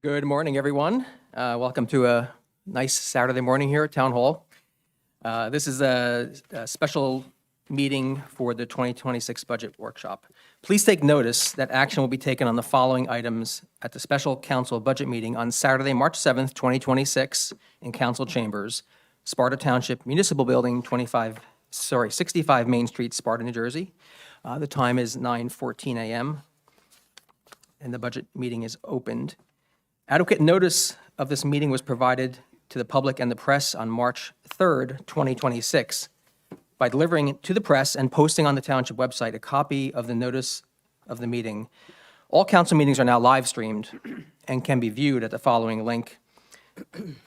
Good morning, everyone. Welcome to a nice Saturday morning here at Town Hall. This is a special meeting for the 2026 budget workshop. Please take notice that action will be taken on the following items at the special council budget meeting on Saturday, March 7th, 2026 in council chambers, Sparta Township Municipal Building, 65 Main Street, Sparta, New Jersey. The time is 9:14 a.m. and the budget meeting is opened. Adequate notice of this meeting was provided to the public and the press on March 3rd, 2026, by delivering to the press and posting on the township website a copy of the notice of the meeting. All council meetings are now live streamed and can be viewed at the following link,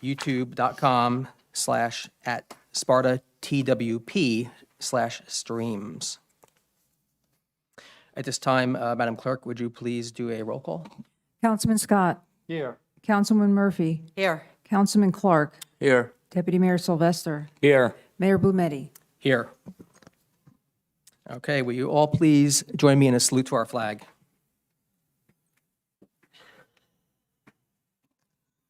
youtube.com/@SpartaTWP/streams. At this time, Madam Clerk, would you please do a roll call? Councilman Scott. Here. Councilman Murphy. Here. Councilman Clark. Here. Deputy Mayor Sylvester. Here. Mayor Blumetti. Here. Okay, will you all please join me in a salute to our flag?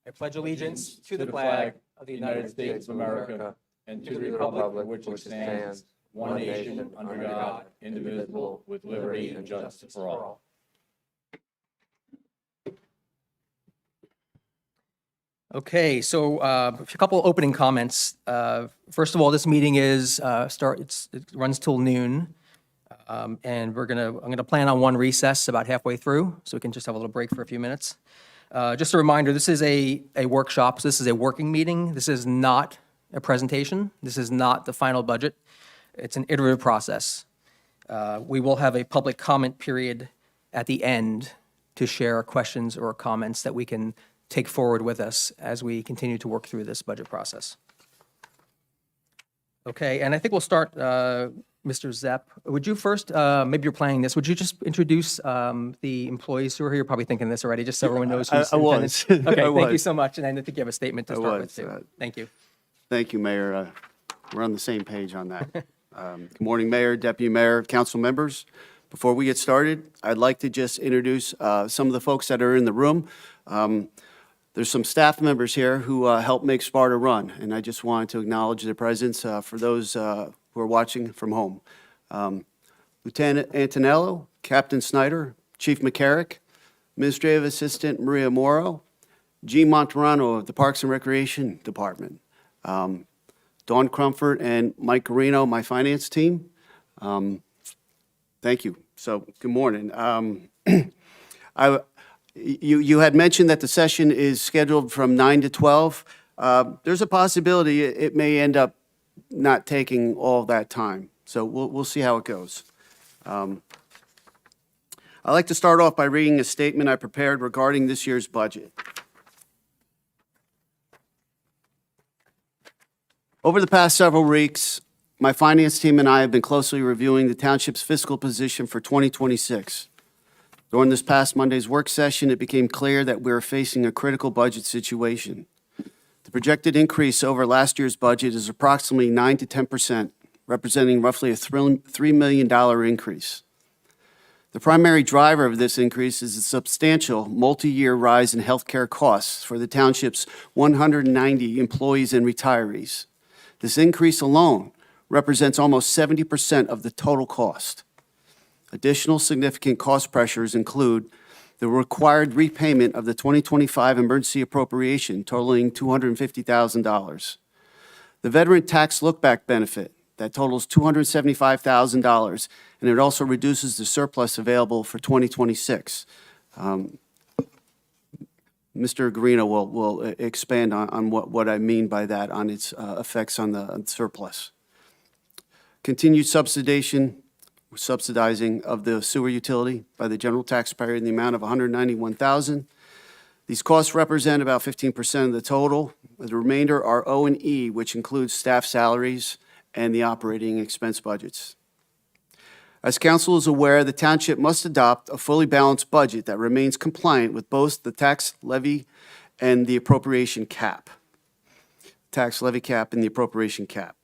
I pledge allegiance to the flag of the United States of America and to the republic for which it stands, one nation, under God, indivisible, with liberty and justice for all. Okay, so a couple opening comments. First of all, this meeting it runs till noon, and I'm gonna plan on one recess about halfway through, so we can just have a little break for a few minutes. Just a reminder, this is a workshop, so this is a working meeting. This is not a presentation. This is not the final budget. It's an iterative process. We will have a public comment period at the end to share questions or comments that we can take forward with us as we continue to work through this budget process. Okay, and I think we'll start, Mr. Zepp. Would you first, maybe you're planning this, would you just introduce the employees who are here? You're probably thinking this already, just so everyone knows who's I in was. attendance. Okay, I thank you was. so much, and I think you have a statement to start with, too. Thank you. Thank you, Mayor. We're on the same page on that. Good morning, Mayor, Deputy Mayor, council members. Before we get started, I'd like to just introduce some of the folks that are in the room. There's some staff members here who help make Sparta run, and I just wanted to acknowledge their presence for those who are watching from home. Lieutenant Antonello, Captain Snyder, Chief McCarrick, Administrative Assistant Maria Morrow, G. Monterano of the Parks and Recreation Department, Dawn Crumford and Mike Carino, my finance team. Thank you. So, good morning. You had mentioned that the session is scheduled from 9 to 12. There's a possibility it may end up not taking all that time. So we'll see how it goes. I'd like to start off by reading a statement I prepared regarding this year's budget. Over the past several weeks, my finance team and I have been closely reviewing the township's fiscal position for 2026. During this past Monday's work session, it became clear that we are facing a critical budget situation. The projected increase over last year's budget is approximately 9 to 10%, representing roughly a $3 million increase. The primary driver of this increase is a substantial multi-year rise in healthcare costs for the township's 190 employees and retirees. This increase alone represents almost 70% of the total cost. Additional significant cost pressures include the required repayment of the 2025 emergency appropriation totaling $250,000, the veteran tax look-back benefit that totals $275,000, and it also reduces the surplus available for 2026. Mr. Garino will expand on what I mean by that, on its effects on the surplus. Continued subsidizing of the sewer utility by the general taxpayer in the amount of $191,000. These costs represent about 15% of the total. The remainder are O&E, which includes staff salaries and the operating expense budgets. As council is aware, the township must adopt a fully balanced budget that remains compliant with both the tax levy and the appropriation cap. Tax levy cap and the appropriation cap.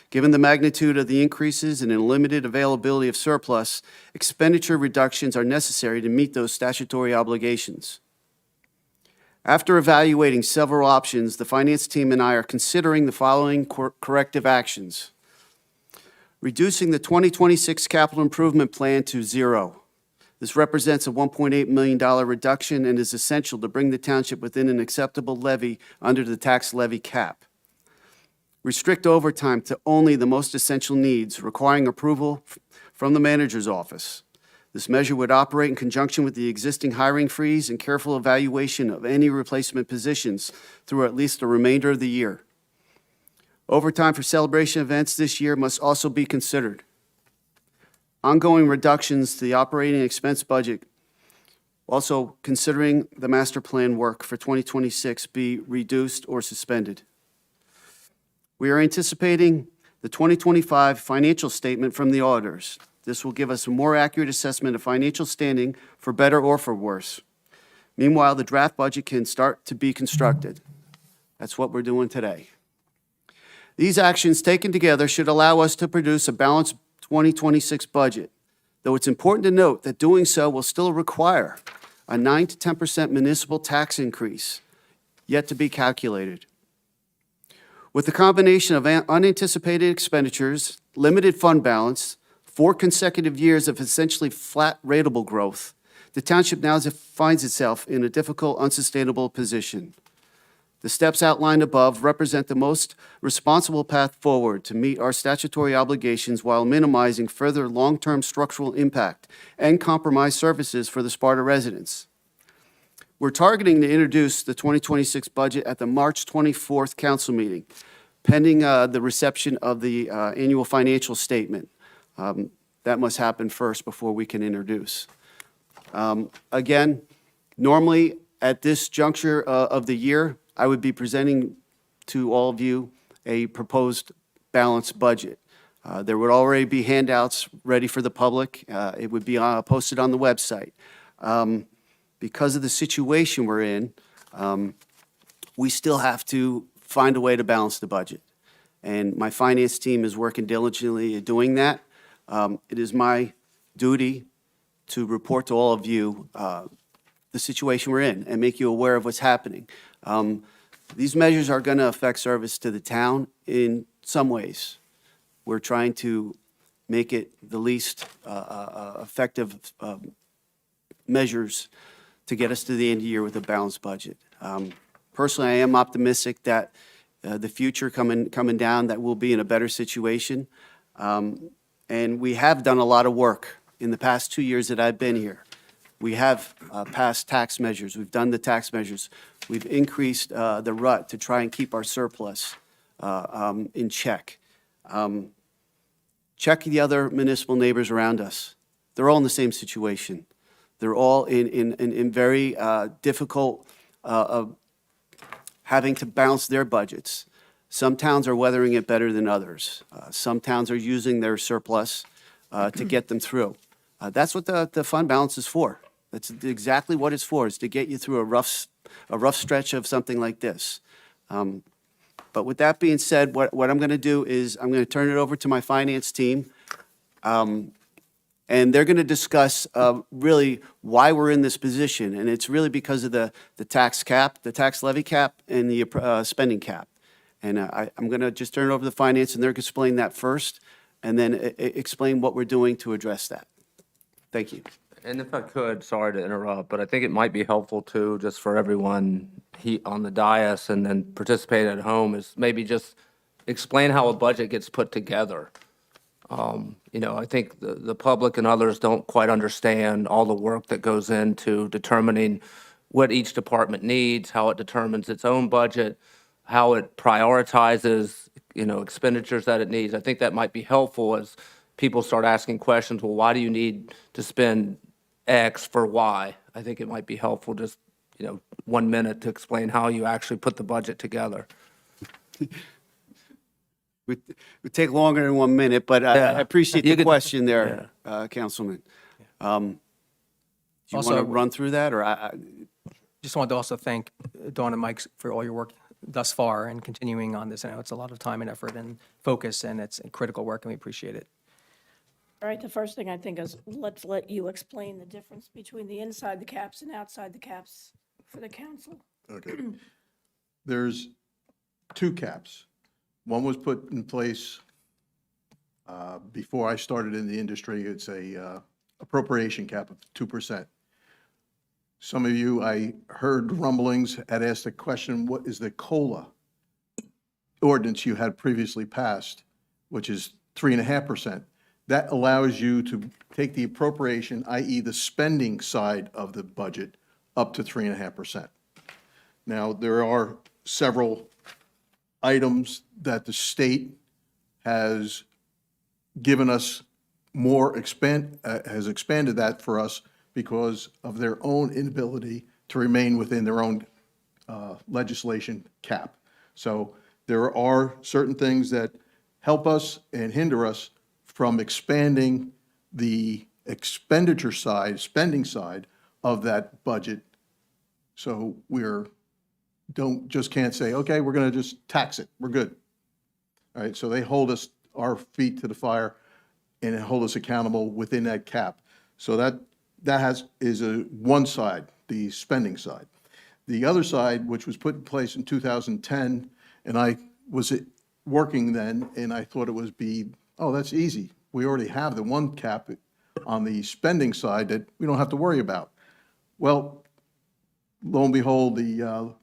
Given the magnitude of the increases and a limited availability of surplus, expenditure reductions are necessary to meet those statutory obligations. After evaluating several options, the finance team and I are considering the following corrective actions. Reducing the 2026 capital improvement plan to zero. This represents a $1.8 million reduction and is essential to bring the township within an acceptable levy under the tax levy cap. Restrict overtime to only the most essential needs, requiring approval from the manager's office. This measure would operate in conjunction with the existing hiring freeze and careful evaluation of any replacement positions through at least the remainder of the year. Overtime for celebration events this year must also be considered. Ongoing reductions to the operating expense budget, also considering the master plan work for 2026, be reduced or suspended. We are anticipating the 2025 financial statement from the auditors. This will give us a more accurate assessment of financial standing for better or for worse. Meanwhile, the draft budget can start to be constructed. That's what we're doing today. These actions taken together should allow us to produce a balanced 2026 budget, though it's important to note that doing so will still require a 9 to 10% municipal tax increase, yet to be calculated. With the combination of unanticipated expenditures, limited fund balance, 4 consecutive years of essentially flat ratable growth, the township now finds itself in a difficult, unsustainable position. The steps outlined above represent the most responsible path forward to meet our statutory obligations while minimizing further long-term structural impact and compromise services for the Sparta residents. We're targeting to introduce the 2026 budget at the March 24th council meeting, pending the reception of the annual financial statement. That must happen first before we can introduce. Again, normally at this juncture of the year, I would be presenting to all of you a proposed balanced budget. There would already be handouts ready for the public. It would be posted on the website. Because of the situation we're in, we still have to find a way to balance the budget. And my finance team is working diligently at doing that. It is my duty to report to all of you the situation we're in and make you aware of what's happening. These measures are going to affect service to the town in some ways. We're trying to make it the least effective measures to get us to the end of the year with a balanced budget. Personally, I am optimistic that the future coming down, that we'll be in a better situation. And we have done a lot of work in the past 2 years that I've been here. We have passed tax measures. We've done the tax measures. We've increased the RUT to try and keep our surplus in check. Check the other municipal neighbors around us. They're all in the same situation. They're all in very difficult having to balance their budgets. Some towns are weathering it better than others. Some towns are using their surplus to get them through. That's what the fund balance is for. That's exactly what it's for, is to get you through a rough stretch of something like this. But with that being said, what I'm going to do is I'm going to turn it over to my finance team, and they're going to discuss really why we're in this position. And it's really because of the tax cap, the tax levy cap, and the spending cap. And I'm going to just turn it over to the finance, and they're going to explain that first, and then explain what we're doing to address that. Thank you. And if I could, sorry to interrupt, but I think it might be helpful too, just for everyone on the dais and then participate at home, is maybe just explain how a budget gets put together. I think the public and others don't quite understand all the work that goes into determining what each department needs, how it determines its own budget, how it prioritizes, expenditures that it needs. I think that might be helpful as people start asking questions, well, why do you need to spend X for Y? I think it might be helpful just, 1 minute to explain how you actually put the budget together. It would take longer than 1 minute, but I appreciate the question there, Councilman. Do you want to run through that, or Just wanted to also thank Dawn and Mike for all your work thus far and continuing on this. I know it's a lot of time and effort and focus, and it's critical work, and we appreciate it. All right, the first thing I think is let's let you explain the difference between the inside the caps and outside the caps for the council. Okay. There's two caps. One was put in place before I started in the industry. It's a appropriation cap of 2%. Some of you, I heard rumblings, had asked the question, what is the COLA ordinance you had previously passed, which is 3.5%. That allows you to take the appropriation, i.e. the spending side of the budget, up to 3.5%. Now, there are several items that the state has given us has expanded that for us because of their own inability to remain within their own legislation cap. So there are certain things that help us and hinder us from expanding the expenditure side, spending side of that budget. So can't say, okay, we're going to just tax it, we're good. All right, so they hold our feet to the fire and hold us accountable within that cap. So that is one side, the spending side. The other side, which was put in place in 2010, and I was working then, and I thought it would be, oh, that's easy. We already have the one cap on the spending side that we don't have to worry about. Well, lo and behold, the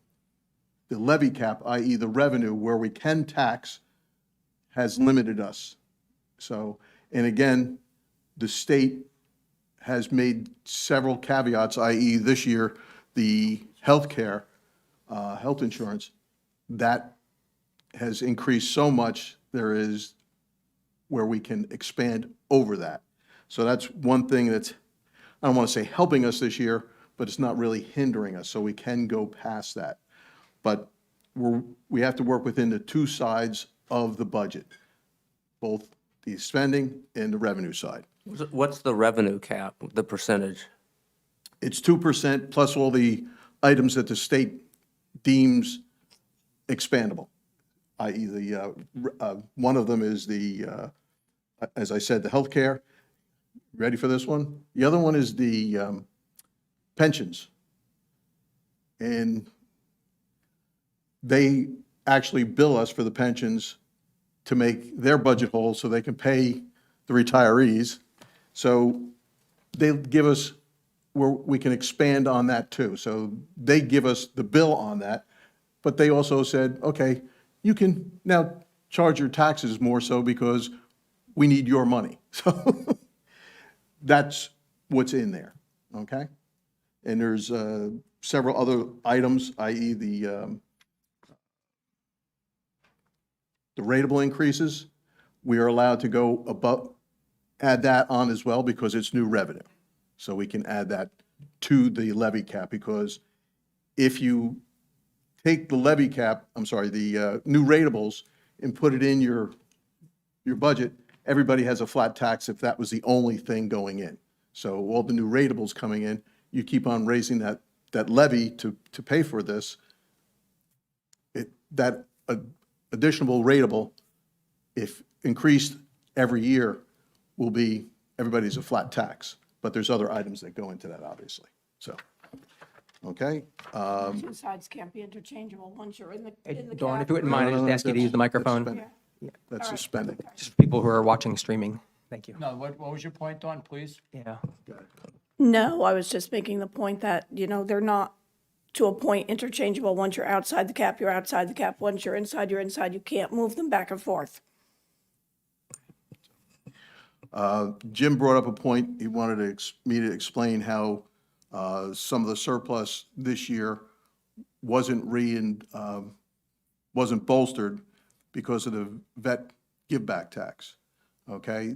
levy cap, i.e. the revenue where we can tax, has limited us. So, and again, the state has made several caveats, i.e. this year, the health insurance, that has increased so much, there is where we can expand over that. So that's one thing that's, I don't want to say helping us this year, but it's not really hindering us, so we can go past that. But we have to work within the two sides of the budget, both the spending and the revenue side. What's the revenue cap, the percentage? It's 2% plus all the items that the state deems expandable, i.e. One of them is as I said, the healthcare. Ready for this one? The other one is the pensions. And they actually bill us for the pensions to make their budget whole so they can pay the retirees. So they give us where we can expand on that too. So they give us the bill on that, but they also said, okay, you can now charge your taxes more so because we need your money. So that's what's in there, okay? And there's several other items, i.e. the rateable increases. We are allowed to go above, add that on as well because it's new revenue. So we can add that to the levy cap because if you take the levy cap, the new ratables and put it in your budget, everybody has a flat tax if that was the only thing going in. So all the new ratables coming in, you keep on raising that levy to pay for this. That additional ratable, if increased every year, will be, everybody's a flat tax. But there's other items that go into that, obviously. So, okay. Two sides can't be interchangeable once you're in the Dawn, cap. if you wouldn't mind, I just ask you to use the microphone. That's the spending. Just for people who are watching streaming. Thank you. No, what was your point, Dawn, please? Yeah. No, I was just making the point that, they're not to a point interchangeable. Once you're outside the cap, you're outside the cap. Once you're inside, you're inside. You can't move them back and forth. Jim brought up a point. He wanted me to explain how some of the surplus this year wasn't bolstered because of the vet give back tax. Okay,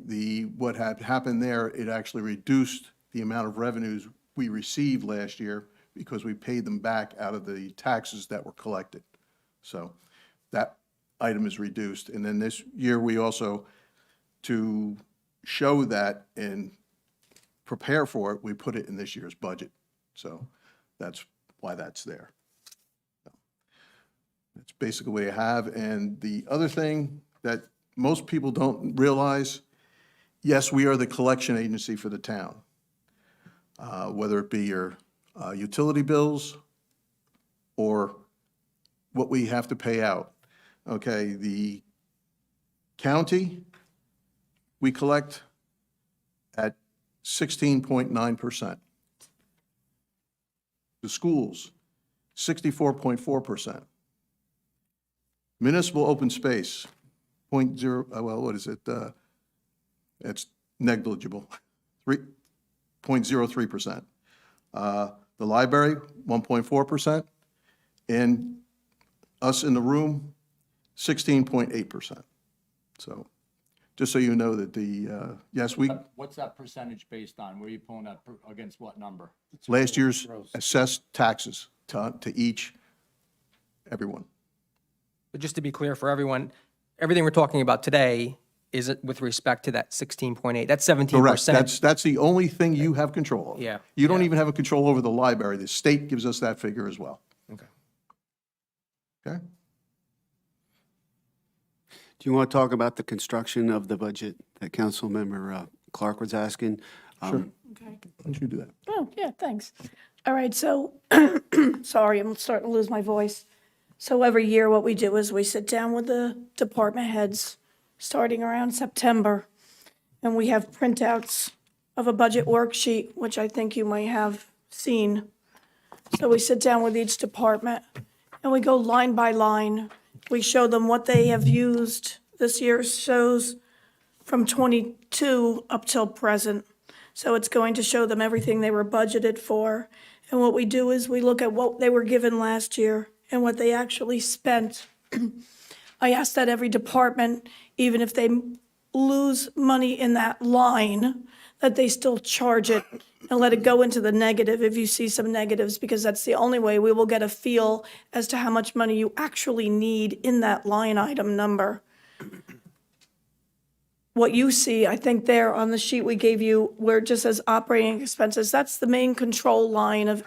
what had happened there, it actually reduced the amount of revenues we received last year because we paid them back out of the taxes that were collected. So that item is reduced. And then this year we also, to show that and prepare for it, we put it in this year's budget. So that's why that's there. That's basically what I have. And the other thing that most people don't realize, yes, we are the collection agency for the town. Whether it be your utility bills or what we have to pay out. Okay, the county, we collect at 16.9%. The schools, 64.4%. Municipal open space, what is it? It's negligible, 0.03%. The library, 1.4%, and us in the room, 16.8%. So, just so you know that yes, What's that percentage based on? Where are you pulling that against what number? last year's assessed taxes to everyone. But just to be clear for everyone, everything we're talking about today is with respect to that 16.8, that's 17%. Correct. That's the only thing you have control over. Yeah, You don't yeah. even have a control over the library. The state gives us that figure as well. Okay. Okay? Do you want to talk about the construction of the budget that Councilmember Clark was asking? Sure. Okay. Why don't you do that? Oh, yeah, thanks. All right, so, sorry, I'm starting to lose my voice. So every year, what we do is we sit down with the department heads, starting around September, and we have printouts of a budget worksheet, which I think you might have seen. So we sit down with each department, and we go line by line. We show them what they have used. This year shows from '22 up till present. So it's going to show them everything they were budgeted for. And what we do is we look at what they were given last year and what they actually spent. I ask that every department, even if they lose money in that line, that they still charge it and let it go into the negative if you see some negatives, because that's the only way we will get a feel as to how much money you actually need in that line item number. What you see, I think there on the sheet we gave you, where it just says operating expenses, that's the main control line of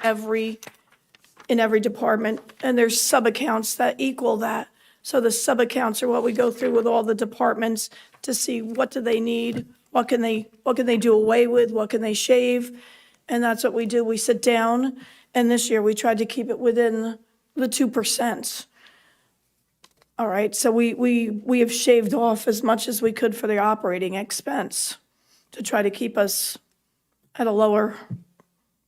in every department, and there's sub-accounts that equal that. So the sub-accounts are what we go through with all the departments to see what do they need, what can they do away with, what can they shave, and that's what we do. We sit down, and this year we tried to keep it within the 2%. All right, so we have shaved off as much as we could for the operating expense to try to keep us at a lower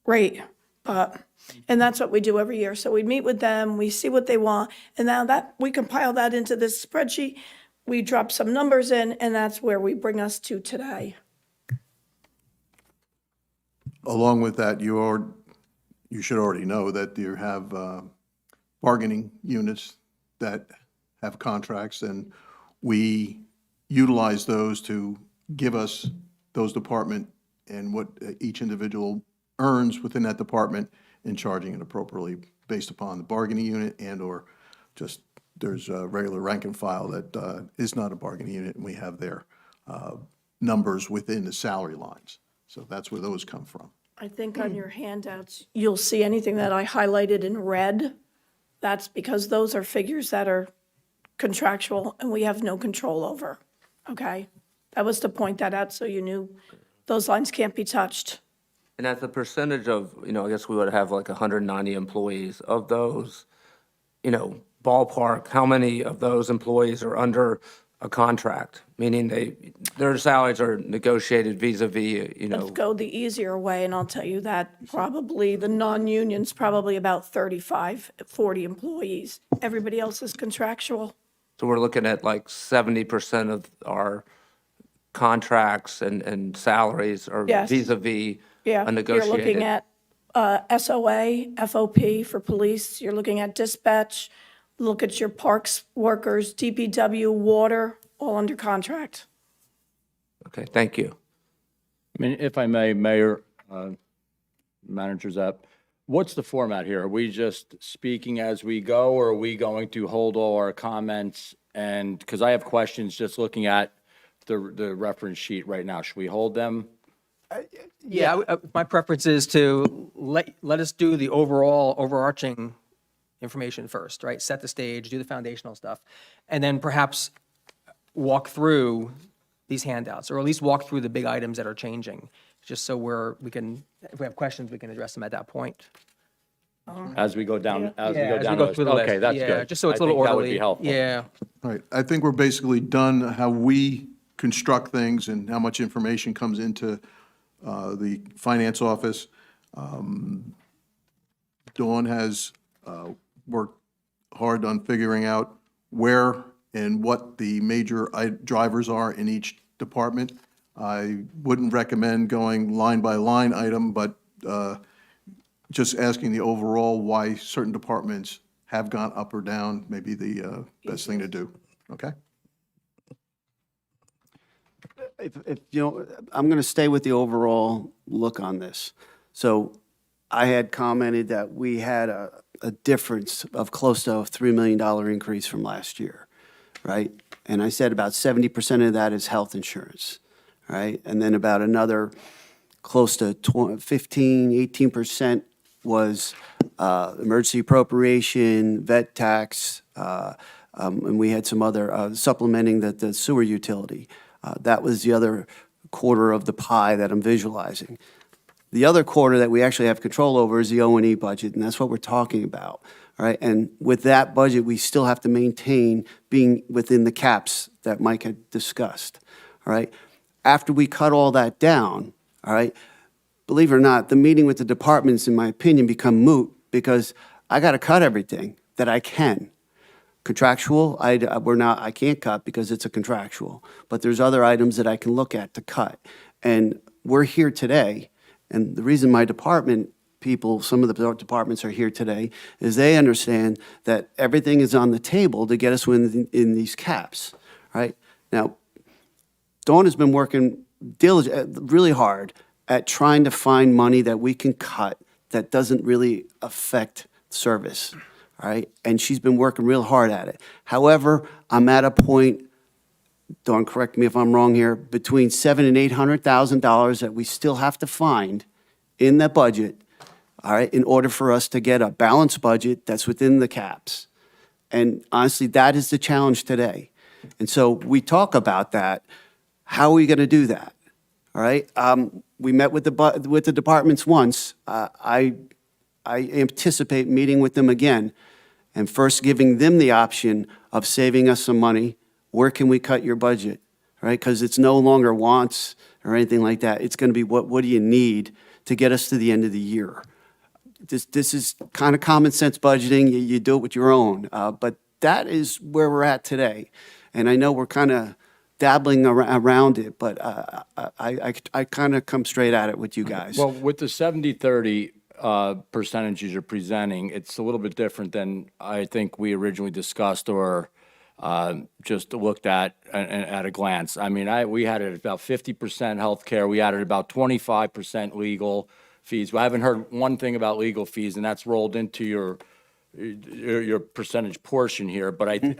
rate. And that's what we do every year. So we meet with them, we see what they want, and now that we compile that into this spreadsheet, we drop some numbers in, and that's where we bring us to today. Along with that, you should already know that you have bargaining units that have contracts, and we utilize those to give us those department and what each individual earns within that department and charging it appropriately based upon the bargaining unit and/or just there's a regular rank and file that is not a bargaining unit, and we have their numbers within the salary lines. So that's where those come from. I think on your handouts, you'll see anything that I highlighted in red. That's because those are figures that are contractual and we have no control over, okay? That was to point that out so you knew those lines can't be touched. And as a percentage of, I guess we would have like 190 employees. Of those, ballpark, how many of those employees are under a contract? Meaning their salaries are negotiated vis-à-vis, Let's go the easier way, and I'll tell you that probably the non-union's probably about 35, 40 employees. Everybody else is contractual. so we're looking at like 70% of our contracts and salaries are Yes. vis-à-vis Yeah, a you're negotiated. looking at SOA, FOP for police, you're looking at dispatch, look at your parks workers, DPW, water, all under contract. Okay, thank you. I mean, if I may, Mayor, Manager Zepp, what's the format here? Are we just speaking as we go, or are we going to hold all our comments? And, because I have questions just looking at the reference sheet right now. Should we hold them? Yeah, my preference is to let us do the overall overarching information first, right? Set the stage, do the foundational stuff, and then perhaps walk through these handouts, or at least walk through the big items that are changing, just so we can, if we have questions, we can address them at that point. as we go down, as we Yeah, go as we down go the through list? the Okay, list. that's Yeah, good. just so it's a I little think orderly. That would be helpful. Yeah. All right, I think we're basically done how we construct things and how much information comes into the finance office. Dawn has worked hard on figuring out where and what the major drivers are in each department. I wouldn't recommend going line by line item, but just asking the overall why certain departments have gone up or down may be the best thing to do, okay? If, I'm going to stay with the overall look on this. So I had commented that we had a difference of close to a $3 million increase from last year, right? And I said about 70% of that is health insurance, right? And then about another close to 15, 18% was emergency appropriation, vet tax, and we had some other supplementing the sewer utility. That was the other quarter of the pie that I'm visualizing. The other quarter that we actually have control over is the O&E budget, and that's what we're talking about, all right? And with that budget, we still have to maintain being within the caps that Mike had discussed, all right? After we cut all that down, all right, believe it or not, the meeting with the departments, in my opinion, become moot because I got to cut everything that I can. Contractual, I can't cut because it's a contractual, but there's other items that I can look at to cut. And we're here today, and the reason my department people, some of the departments are here today, is they understand that everything is on the table to get us in these caps, right? Now, Dawn has been working really hard at trying to find money that we can cut that doesn't really affect service, all right? And she's been working real hard at it. However, I'm at a point, Dawn, correct me if I'm wrong here, between $700,000 and $800,000 that we still have to find in that budget, all right, in order for us to get a balanced budget that's within the caps. And honestly, that is the challenge today. And so we talk about that. How are we going to do that? All right. We met with the departments once. I anticipate meeting with them again and first giving them the option of saving us some money. Where can we cut your budget? All right, because it's no longer wants or anything like that. It's going to be what do you need to get us to the end of the year? This is kind of common sense budgeting. You do it with your own. But that is where we're at today. And I know we're kind of dabbling around it, but I kind of come straight at it with you guys. Well, with the 70-30 percentages you're presenting, it's a little bit different than I think we originally discussed or just looked at a glance. I mean, we had it about 50% healthcare. We added about 25% legal fees. I haven't heard one thing about legal fees, and that's rolled into your percentage portion here. But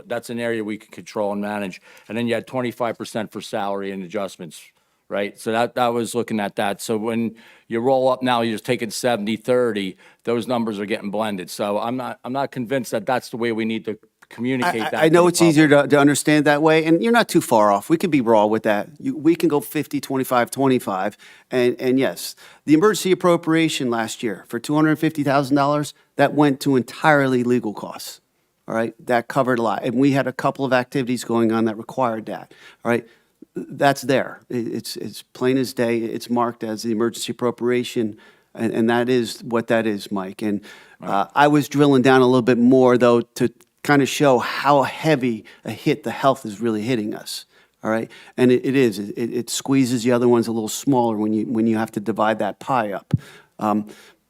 that's an area we can control and manage. And then you had 25% for salary and adjustments, right? So that was looking at that. So when you roll up now, you're just taking 70-30. Those numbers are getting blended. So I'm not convinced that that's the way we need to communicate that. I know to it's the easier public. to understand that way, and you're not too far off. We could be raw with that. We can go 50, 25, 25. And yes, the emergency appropriation last year for $250,000, that went to entirely legal costs. All right, that covered a lot. And we had a couple of activities going on that required that. All right, that's there. It's plain as day. It's marked as the emergency appropriation, and that is what that is, Mike. And I was drilling down a little bit more, though, to kind of show how heavy a hit the health is really hitting us. All right, and it is. It squeezes the other ones a little smaller when you have to divide that pie up.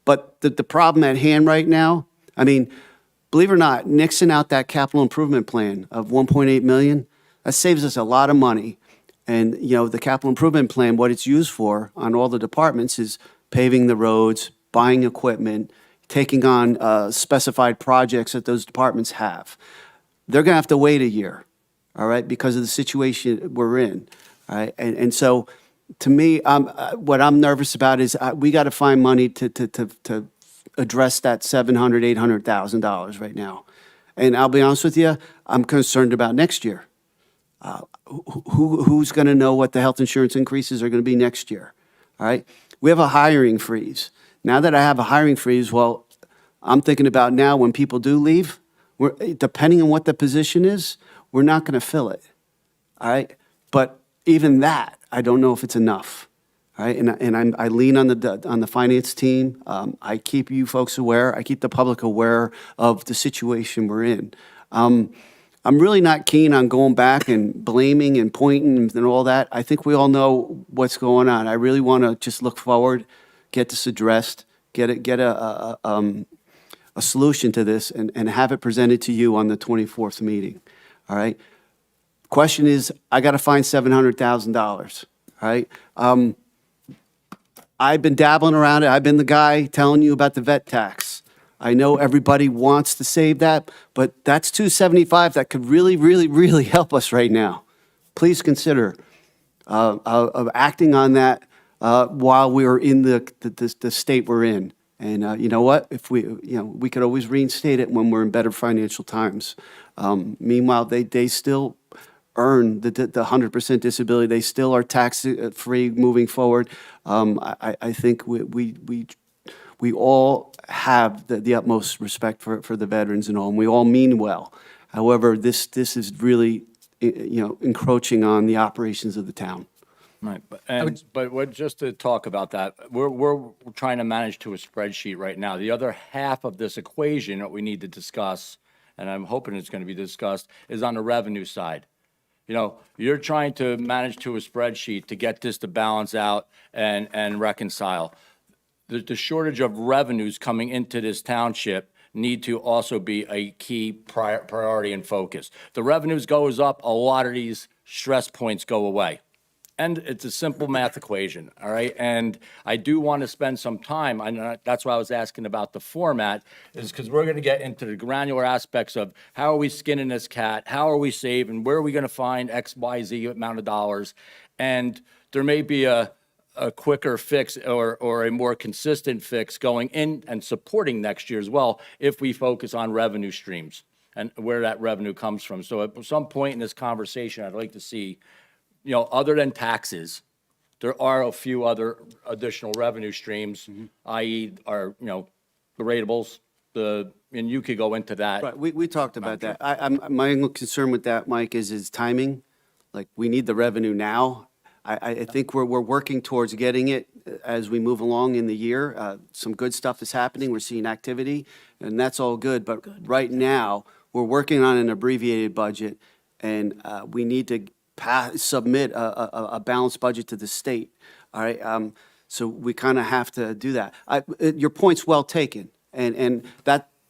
But the problem at hand right now, I mean, believe it or not, nixing out that capital improvement plan of $1.8 million, that saves us a lot of money. And the capital improvement plan, what it's used for on all the departments is paving the roads, buying equipment, taking on specified projects that those departments have. They're going to have to wait a year, all right, because of the situation we're in, all right? And so, to me, what I'm nervous about is we got to find money to address that $700,000, $800,000 right now. And I'll be honest with you, I'm concerned about next year. Who's going to know what the health insurance increases are going to be next year, all right? We have a hiring freeze. Now that I have a hiring freeze, well, I'm thinking about now when people do leave, depending on what the position is, we're not going to fill it. All right? But even that, I don't know if it's enough. All right? I lean on the finance team. I keep you folks aware. I keep the public aware of the situation we're in. I'm really not keen on going back and blaming and pointing and all that. I think we all know what's going on. I really want to just look forward, get this addressed, get a solution to this, and have it presented to you on the 24th meeting. All right? Question is, I got to find $700,000. All right? I've been dabbling around it. I've been the guy telling you about the vet tax. I know everybody wants to save that, but that's $275 that could really, really, really help us right now. Please consider of acting on that while we're in the state we're in. And you know what? If we could always reinstate it when we're in better financial times. Meanwhile, they still earn the 100% disability. They still are tax-free moving forward. I think we all have the utmost respect for the veterans and all, and we all mean well. However, this is really, encroaching on the operations of the town. Right, but just to talk about that, we're trying to manage to a spreadsheet right now. The other half of this equation that we need to discuss, and I'm hoping it's going to be discussed, is on the revenue side. You're trying to manage to a spreadsheet to get this to balance out and reconcile. The shortage of revenues coming into this township need to also be a key priority and focus. The revenues goes up, a lot of these stress points go away. And it's a simple math equation, all right? And I do want to spend some time, and that's why I was asking about the format, is because we're going to get into the granular aspects of how are we skinning this cat, how are we saving, where are we going to find X, Y, Z amount of dollars, and there may be a quicker fix or a more consistent fix going in and supporting next year as well if we focus on revenue streams and where that revenue comes from. So at some point in this conversation, I'd like to see, other than taxes, there are a few other additional revenue streams, i.e. our, the ratables, and you could go into that. Right, we talked about that. My only concern with that, Mike, is timing. Like, we need the revenue now. I think we're working towards getting it as we move along in the year. Some good stuff is happening. We're seeing activity, and that's all good. But right now, we're working on an abbreviated budget, and we need to submit a balanced budget to the state. All right, so we kind of have to do that. Your point's well taken, and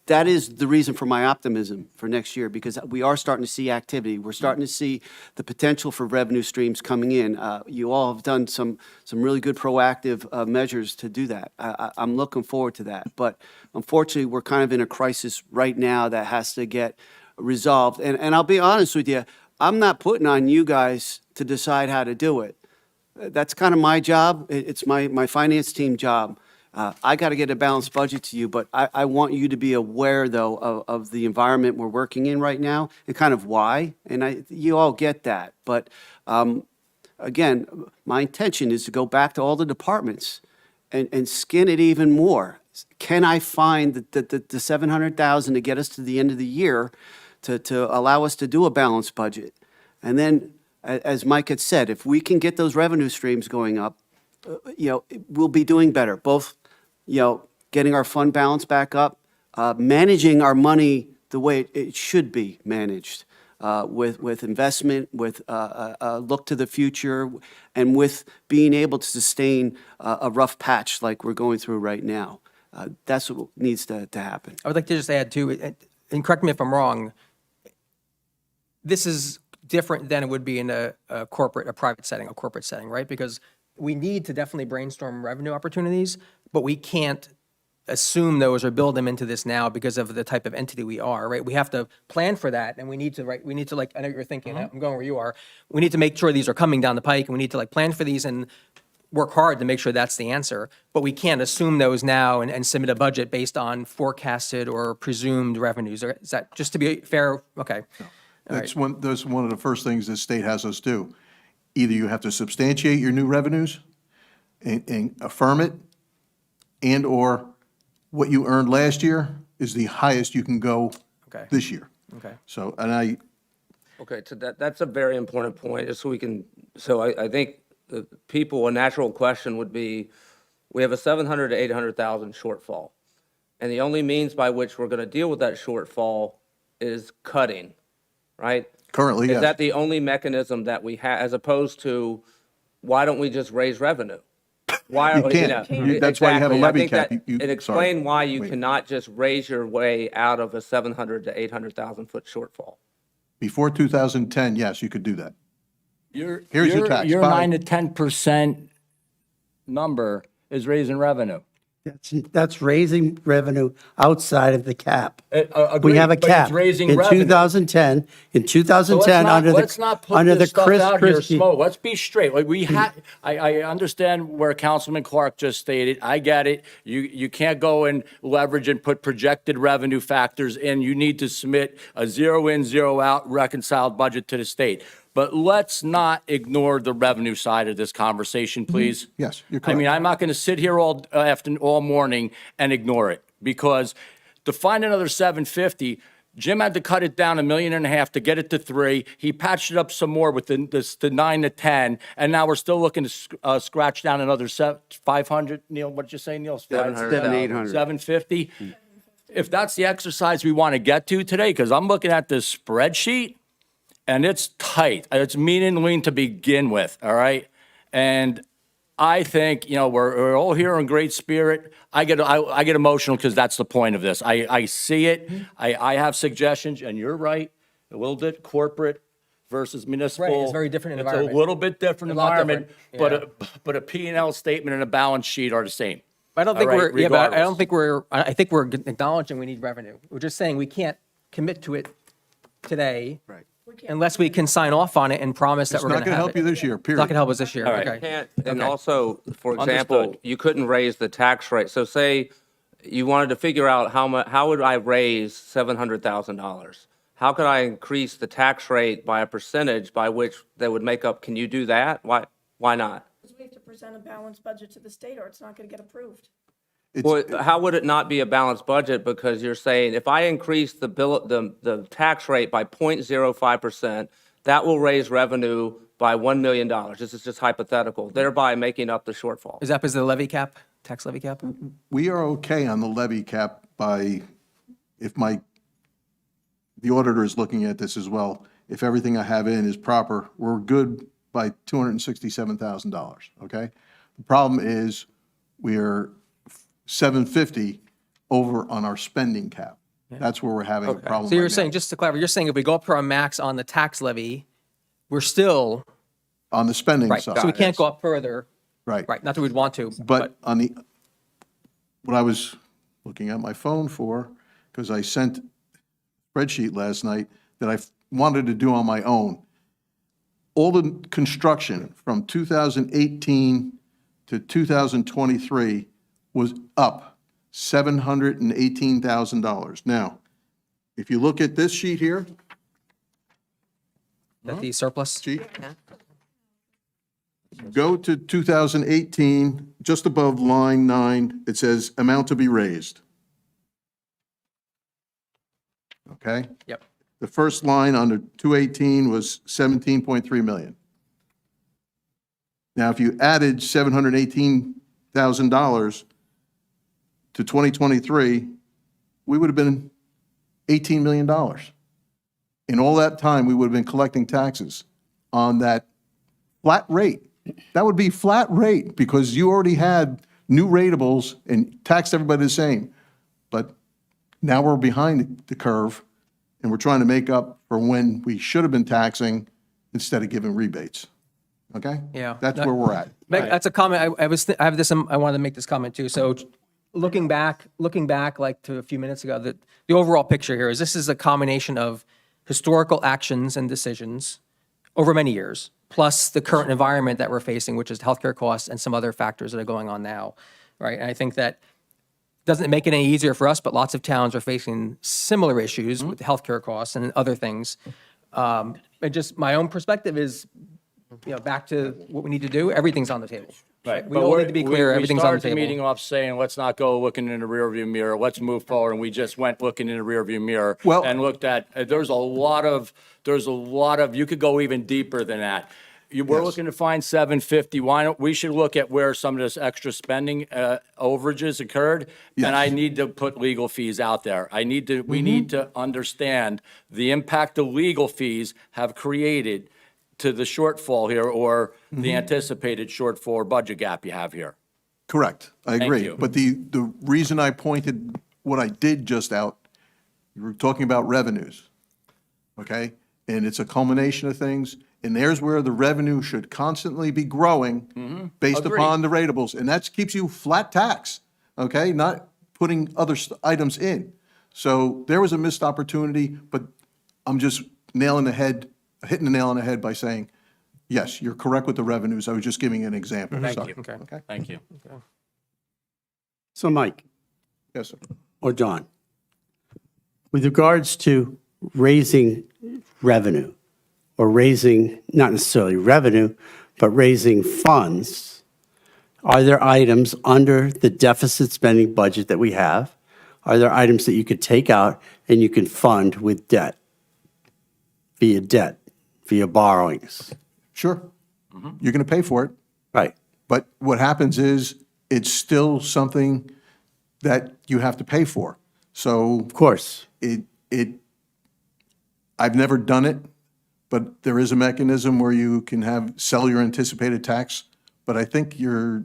that is the reason for my optimism for next year, because we are starting to see activity. We're starting to see the potential for revenue streams coming in. You all have done some really good proactive measures to do that. I'm looking forward to that. But unfortunately, we're kind of in a crisis right now that has to get resolved. And I'll be honest with you, I'm not putting on you guys to decide how to do it. That's kind of my job. It's my finance team job. I got to get a balanced budget to you, but I want you to be aware, though, of the environment we're working in right now and kind of why. And you all get that. But again, my intention is to go back to all the departments and skin it even more. Can I find the $700,000 to get us to the end of the year to allow us to do a balanced budget? And then, as Mike had said, if we can get those revenue streams going up, we'll be doing better, both, getting our fund balance back up, managing our money the way it should be managed, with investment, with a look to the future, and with being able to sustain a rough patch like we're going through right now. That's what needs to happen. I would like to just add too, and correct me if I'm wrong, this is different than it would be in a private setting, a corporate setting, right? Because we need to definitely brainstorm revenue opportunities, but we can't assume those or build them into this now because of the type of entity we are, right? We have to plan for that, and we need to, like, I know you're thinking, I'm going where you are. We need to make sure these are coming down the pike, and we need to, plan for these and work hard to make sure that's the answer. But we can't assume those now and submit a budget based on forecasted or presumed revenues. Or is that, just to be fair? Okay. That's one of the first things the state has us do. Either you have to substantiate your new revenues and affirm it, and/or what you earned last year is the highest you can go Okay. this year. Okay. So, and I, Okay, so that's a very important point, just so we can, so I think the people, a natural question would be, we have a 700 to 800,000 shortfall. And the only means by which we're going to deal with that shortfall is cutting, right? currently, Is that yes. the only mechanism that we have, as opposed to, why don't we just raise revenue? Why, You can't. That's why you have a exactly. I levy think cap. that- You- And sorry. explain why you Wait. cannot just raise your way out of a 700 to 800,000 foot shortfall. Before 2010, yes, you could do that. Your, Here's your tax. Your Bye. 9 to 10% number is raising revenue. That's raising revenue outside of the cap. Agreed, We have a but it's cap. raising In revenue. 2010, So let's not put under the this stuff Chris out here Christie. smoke. Let's be straight. Like I understand where Councilman Clark just stated. I get it. You can't go and leverage and put projected revenue factors in. You need to submit a zero in, zero out reconciled budget to the state. But let's not ignore the revenue side of this conversation, please. Yes, you're I mean, correct. I'm not going to sit here all morning and ignore it, because to find another 750, Jim had to cut it down $1.5 million to get it to 3. He patched it up some more with the 9 to 10, and now we're still looking to scratch down another 500. Neil, what did you say, Neil? 700,000. 800. 750. If that's the exercise we want to get to today, because I'm looking at this spreadsheet, and it's tight. It's mean and lean to begin with, all right? And I think, we're all here in great spirit. I get emotional because that's the point of this. I see it. I have suggestions, and you're right. A little bit corporate versus municipal. Right, it's a very different environment. It's a little bit different A lot environment, different, but a P&L statement and a balance sheet are the same. I don't think All right, we're, yeah, but I regardless. don't think we're, I think we're acknowledging we need revenue. We're just saying we can't commit to it today. Right. Unless we can sign off on it and promise that It's we're not going to going to have help it. you this year, It's not period. going to help us this year. right. Okay. Can't, and Okay. also, for example, Understood. you couldn't raise the tax rate. So say you wanted to figure out how would I raise $700,000? How could I increase the tax rate by a percentage by which they would make up? Can you do that? Why not? Because we have to present a balanced budget to the state or it's not going to get approved. Well, how would it not be a balanced budget? Because you're saying if I increase the tax rate by 0.05%, that will raise revenue by $1 million. This is just hypothetical, thereby making up the shortfall. Is that because of the levy cap, tax levy cap? We are okay on the levy cap by, if the auditor is looking at this as well, if everything I have in is proper, we're good by $267,000, okay? The problem is we're 750 over on our spending cap. That's where we're having a problem So you're right now. saying, just to clarify, you're saying if we go up to our max on the tax levy, we're still, On the spending right, side. so we can't go up further, Right. right, not that we'd want to. But on the, what I was looking at my phone for, because I sent a spreadsheet last night that I wanted to do on my own. All the construction from 2018 to 2023 was up $718,000. Now, if you look at this sheet here, That the surplus? sheet, go to 2018, just above line 9, it says amount to be raised. Okay? Yep. The first line under 218 was 17.3 million. Now, if you added $718,000 to 2023, we would have been $18 million. In all that time, we would have been collecting taxes on that flat rate. That would be flat rate because you already had new ratables and taxed everybody the same. But now we're behind the curve and we're trying to make up for when we should have been taxing instead of giving rebates. Okay? Yeah. That's where we're at. That's a comment, I have this, I wanted to make this comment too. So looking back like to a few minutes ago, the overall picture here is this is a combination of historical actions and decisions over many years, plus the current environment that we're facing, which is healthcare costs and some other factors that are going on now, right? And I think that doesn't make it any easier for us, but lots of towns are facing similar issues with healthcare costs and other things. And just my own perspective is, back to what we need to do, everything's on the table. Right. We but all we're- need to be clear, everything's on the We started the meeting table. off saying, let's not go looking in the rearview mirror, let's move forward, and we just went looking in the rearview mirror. Well- And looked at, there's a lot of, you could go even deeper than that. We're Yes. looking to find 750, why don't, we should look at where some of this extra spending, overages occurred. And I Yes. need to put legal fees out there. We need to understand the impact the legal fees have created to the shortfall here, or the anticipated shortfall or budget gap you have here. Correct, I agree. you. But the reason I pointed what I did just out, you were talking about revenues, okay? And it's a culmination of things, and there's where the revenue should constantly be growing based Agreed. upon the ratables, and that keeps you flat tax, okay? Not putting other items in. So there was a missed opportunity, but I'm just hitting the nail on the head by saying, yes, you're correct with the revenues. I was just giving an example. Thank Sorry. you. Okay. Thank you. So Mike Yes, sir. or John, with regards to raising revenue or raising, not necessarily revenue, but raising funds, are there items under the deficit spending budget that we have? Are there items that you could take out and you can fund with debt, via borrowings? Sure. You're going to pay for it. Right. But what happens is, it's still something that you have to pay for. So Of course. I've never done it, but there is a mechanism where you can sell your anticipated tax. But I think you're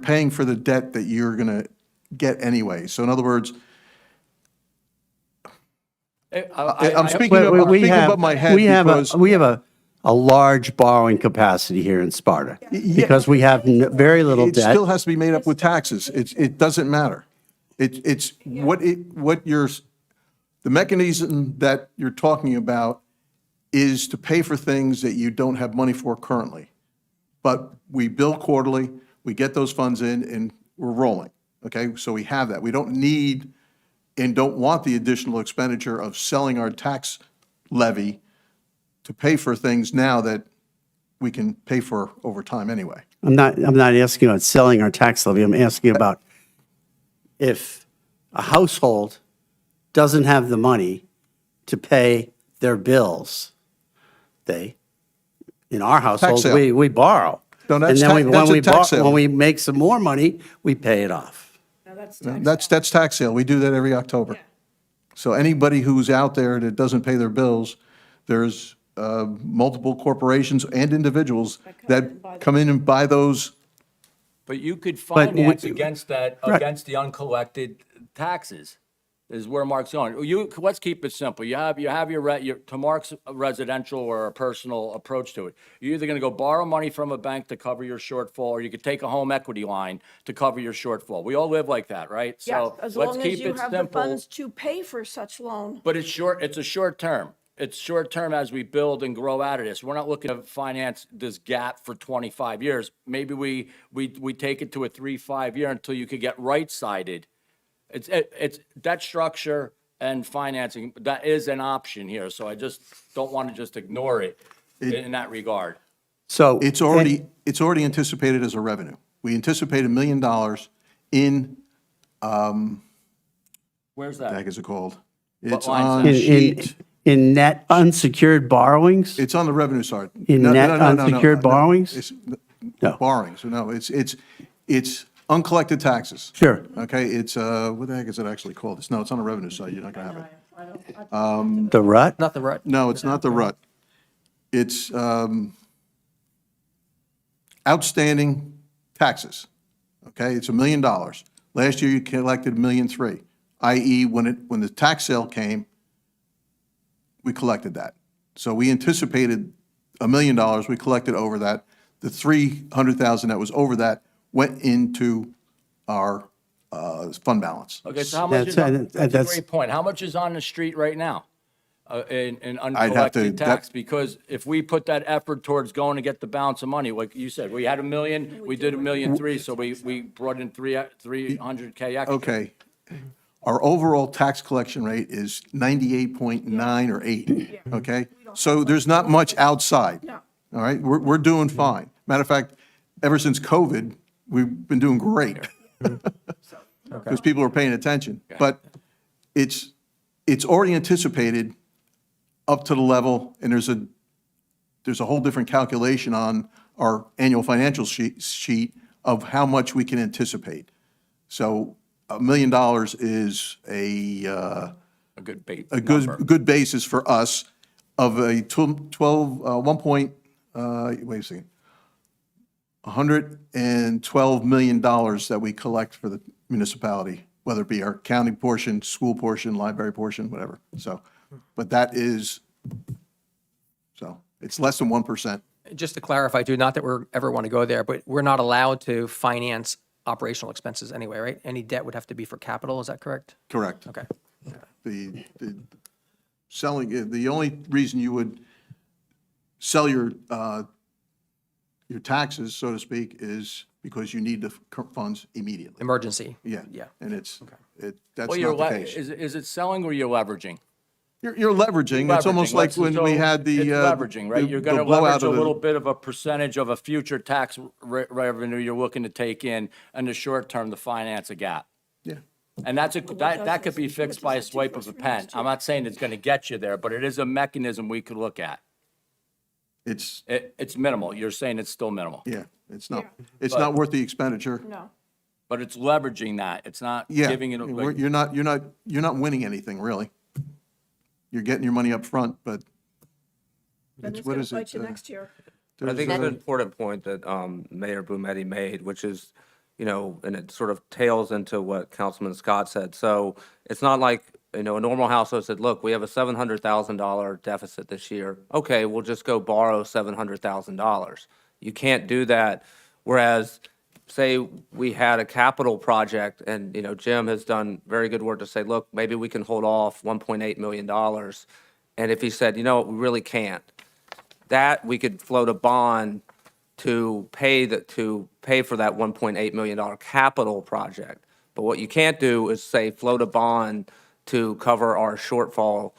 paying for the debt that you're going to get anyway. So in other words, I'm speaking above my head because. We have a large borrowing capacity here in Sparta because we have very little It debt. still has to be made up with taxes. It doesn't matter. The mechanism that you're talking about is to pay for things that you don't have money for currently. But we bill quarterly, we get those funds in, and we're rolling, okay? So we have that. We don't need and don't want the additional expenditure of selling our tax levy to pay for things now that we can pay for over time anyway. I'm not asking about selling our tax levy. I'm asking about if a household doesn't have the money to pay their bills, in our household, sale. we borrow. No, that's And then that's a tax sale. when we make some more money, we pay it off. That's tax sale. We do that every October. So anybody who's out there that doesn't pay their bills, there's multiple corporations and individuals that come in and buy those. But you could But we- finance against that, Right. against the uncollected taxes, is where Mark's going. Let's keep it simple. You have to Mark's residential or a personal approach to it. You're either gonna go borrow money from a bank to cover your shortfall, or you could take a home equity line to cover your shortfall. We all live like that, right? Yes, So as let's long as keep you it have the simple. funds to pay for such loan. But it's a short term. It's short term as we build and grow out of this. We're not looking to finance this gap for 25 years. Maybe we take it to a 3-5 year until you could get right-sided. It's debt structure and financing, that is an option here. So I just don't want to just ignore it in that regard. So. It's already anticipated as a revenue. We anticipate $1 million in, Where's what the heck that? is it called? It's line's on that? sheet, In net unsecured borrowings? it's on the revenue side. In No, net no, no, no, no, unsecured no. borrowings? It's- No. Borrowings, no, it's uncollected taxes. Sure. Okay, it's, what the heck is it actually called? It's on the revenue side, you're not gonna have it. The rut? Not the rut. No, it's not the rut. It's outstanding taxes, okay? It's $1 million. Last year, you collected $1.3 million, i.e., when the tax sale came, we collected that. So we anticipated $1 million, we collected over that. The $300,000 that was over that went into our fund balance. Okay, so how much is, that's a That's- great point. How much is on the street right now? In have to- uncollected tax? Because if we put that effort towards going to get the balance of money, like you said, we had $1 million, we did $1.3 million, so we brought in 300K extra. Okay. Our overall tax collection rate is 98.9 or 8, okay? So there's not much outside, all right? We're doing fine. Matter of fact, ever since COVID, we've been doing great. Because people are paying attention. But it's already anticipated up to the level, and there's a whole different calculation on our annual financial sheet of how much we can anticipate. So $1 million is A good bait. a good basis for us of a 1 point, wait a second, $112 million that we collect for the municipality, whether it be our county portion, school portion, library portion, whatever. So, but that is, so it's less than 1%. Just to clarify too, not that we're ever want to go there, but we're not allowed to finance operational expenses anyway, right? Any debt would have to be for capital, is that correct? Correct. Okay. The selling, the only reason you would sell your taxes, so to speak, is because you need the funds immediately. Emergency. Yeah. Yeah. And that's Well, you're, not the case. is it selling or you're leveraging? You're leveraging. It's almost like when we had the. It's leveraging, right? You're the going to blowout leverage a of the- little bit of a percentage of a future tax revenue you're looking to take in the short term to finance a gap. Yeah. And that could be fixed by a swipe of a pen. I'm not saying it's going to get you there, but it is a mechanism we could look at. It's, It's minimal. You're saying it's still minimal, yeah, it's not worth the expenditure. No. but it's leveraging that. It's not Yeah. giving it. like- You're not winning anything, really. You're getting your money up front, but Then it's, it's what going is to it? bite you next year. I think it's an important point that Mayor Blumetti made, which is, and it sort of tails into what Councilman Scott said. So it's not like, a normal household said, look, we have a $700,000 deficit this year. Okay, we'll just go borrow $700,000. You can't do that. Whereas, say we had a capital project and, Jim has done very good work to say, look, maybe we can hold off $1.8 million. And if he said, we really can't, that we could float a bond to pay for that $1.8 million capital project. But what you can't do is say float a bond to cover our shortfall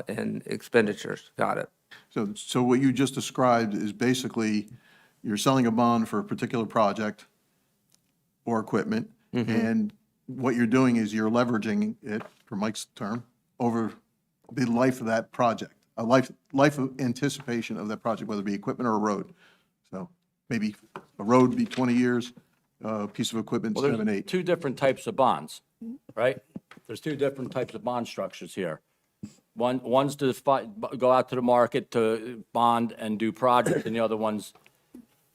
in expenditures. Got it. So what you just described is basically you're selling a bond for a particular project or equipment, and what you're doing is you're leveraging it, for Mike's term, over the life of that project, a life of anticipation of that project, whether it be equipment or a road. So maybe a road be 20 years, a piece of equipment, Well, 7, there's 8. two different types of bonds, right? There's two different types of bond structures here. One's to go out to the market to bond and do projects, and the other one's,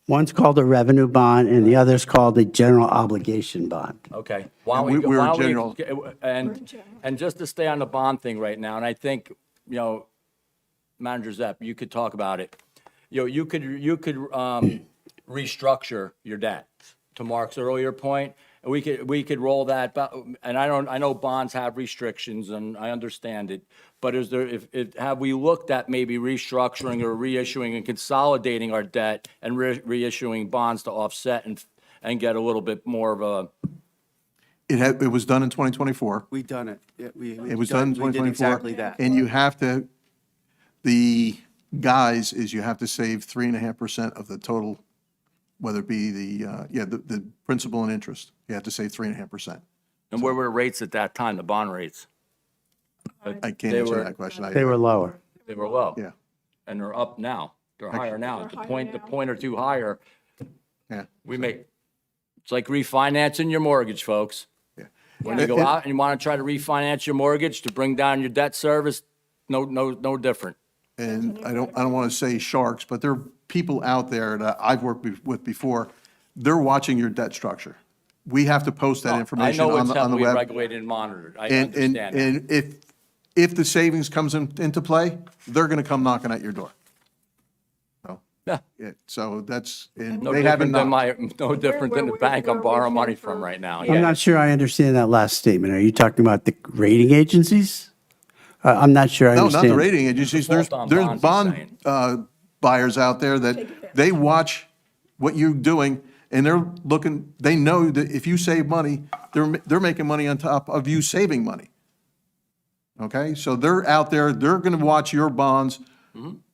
One's called a revenue bond and the other's called a general obligation bond. okay. Why And don't we, we're why don't we- general. And just to stay on the bond thing right now, and I think, Manager Zepp, you could talk about it. You could restructure your debt, to Mark's earlier point, and we could roll that, and I know bonds have restrictions, and I understand it, but have we looked at maybe restructuring or reissuing and consolidating our debt and reissuing bonds to offset and get a little bit more of a, It was done in 2024. We done it. Yeah, It was done in We did 2024. exactly that. And you have to, the guise is you have to save 3.5% of the total, whether it be the principal and interest. You have to save 3.5%. and where were the rates at that time, the bond rates? I can't They answer were- that question. They were lower. They were low. Yeah, And they're up now. They're higher now. They're The higher point now. or two higher, yeah. it's like refinancing your mortgage, folks. Yeah. When you go out and you want to try to refinance your mortgage to bring down your debt service, no different. And I don't want to say sharks, but there are people out there that I've worked with before. They're watching your debt structure. We have to post that I information know on it's the heavily web. regulated and monitored. I And, understand that. and if the savings comes into play, they're going to come knocking at your door. So, Yeah. so that's, and No they haven't different than knocked. no different than the bank I'm borrowing money from right now. I'm not sure I understand that last statement. Are you talking about the rating agencies? I'm not sure I No, understand. not the rating agencies. There's Default on bonds, he's bond buyers out there that they watch what you're doing and they're looking, they know that if you save money, they're making money on top of you saving money. Okay? So they're out there, they're going to watch your bonds.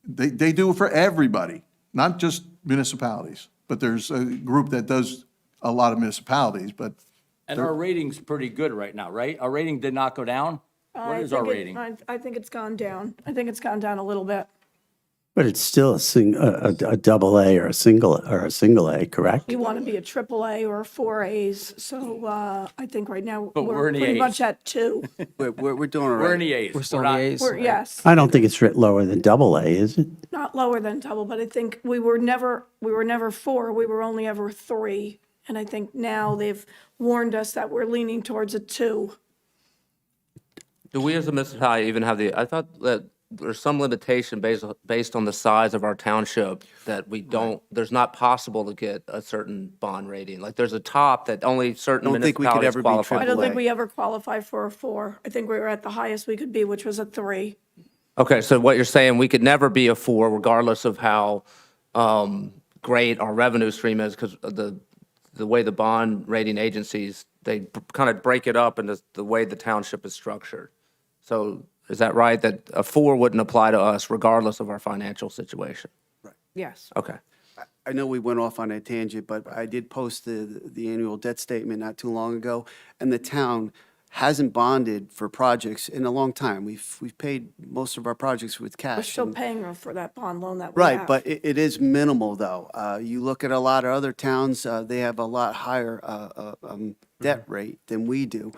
They do it for everybody, not just municipalities. but there's a group that does a lot of municipalities, but And our rating's pretty good right now, right? Our rating did not go down? What is our rating? I think it's gone down. I think it's gone down a little bit. But it's still a double A or a single A, correct? You want to be a triple A or a 4As, so I think right now But we're we're in the pretty much As. at 2. We're doing all We're in right. the A's. We're still in not- the A's. Yes, I don't think it's lower than double A, is it? not lower than double, but I think we were never 4, we were only ever 3. And I think now they've warned us that we're leaning towards a 2. Do we as a municipality even have I thought that there's some limitation based on the size of our township that we don't, there's not possible to get a certain bond rating. Like there's a top that only certain Don't think we could municipalities ever be qualify. I don't AAA. think we ever qualified for a 4. I think we were at the highest we could be, which was a 3. Okay, so what you're saying, we could never be a 4 regardless of how great our revenue stream is because the way the bond rating agencies, they kind of break it up into the way the township is structured. So is that right, that a 4 wouldn't apply to us regardless of our financial situation? Yes. Okay. I know we went off on a tangent, but I did post the annual debt statement not too long ago, and the town hasn't bonded for projects in a long time. We've paid most of our projects with cash. We're still and- paying for that bond loan that we have. Right, but it is minimal, though. You look at a lot of other towns, they have a lot higher debt rate than we do.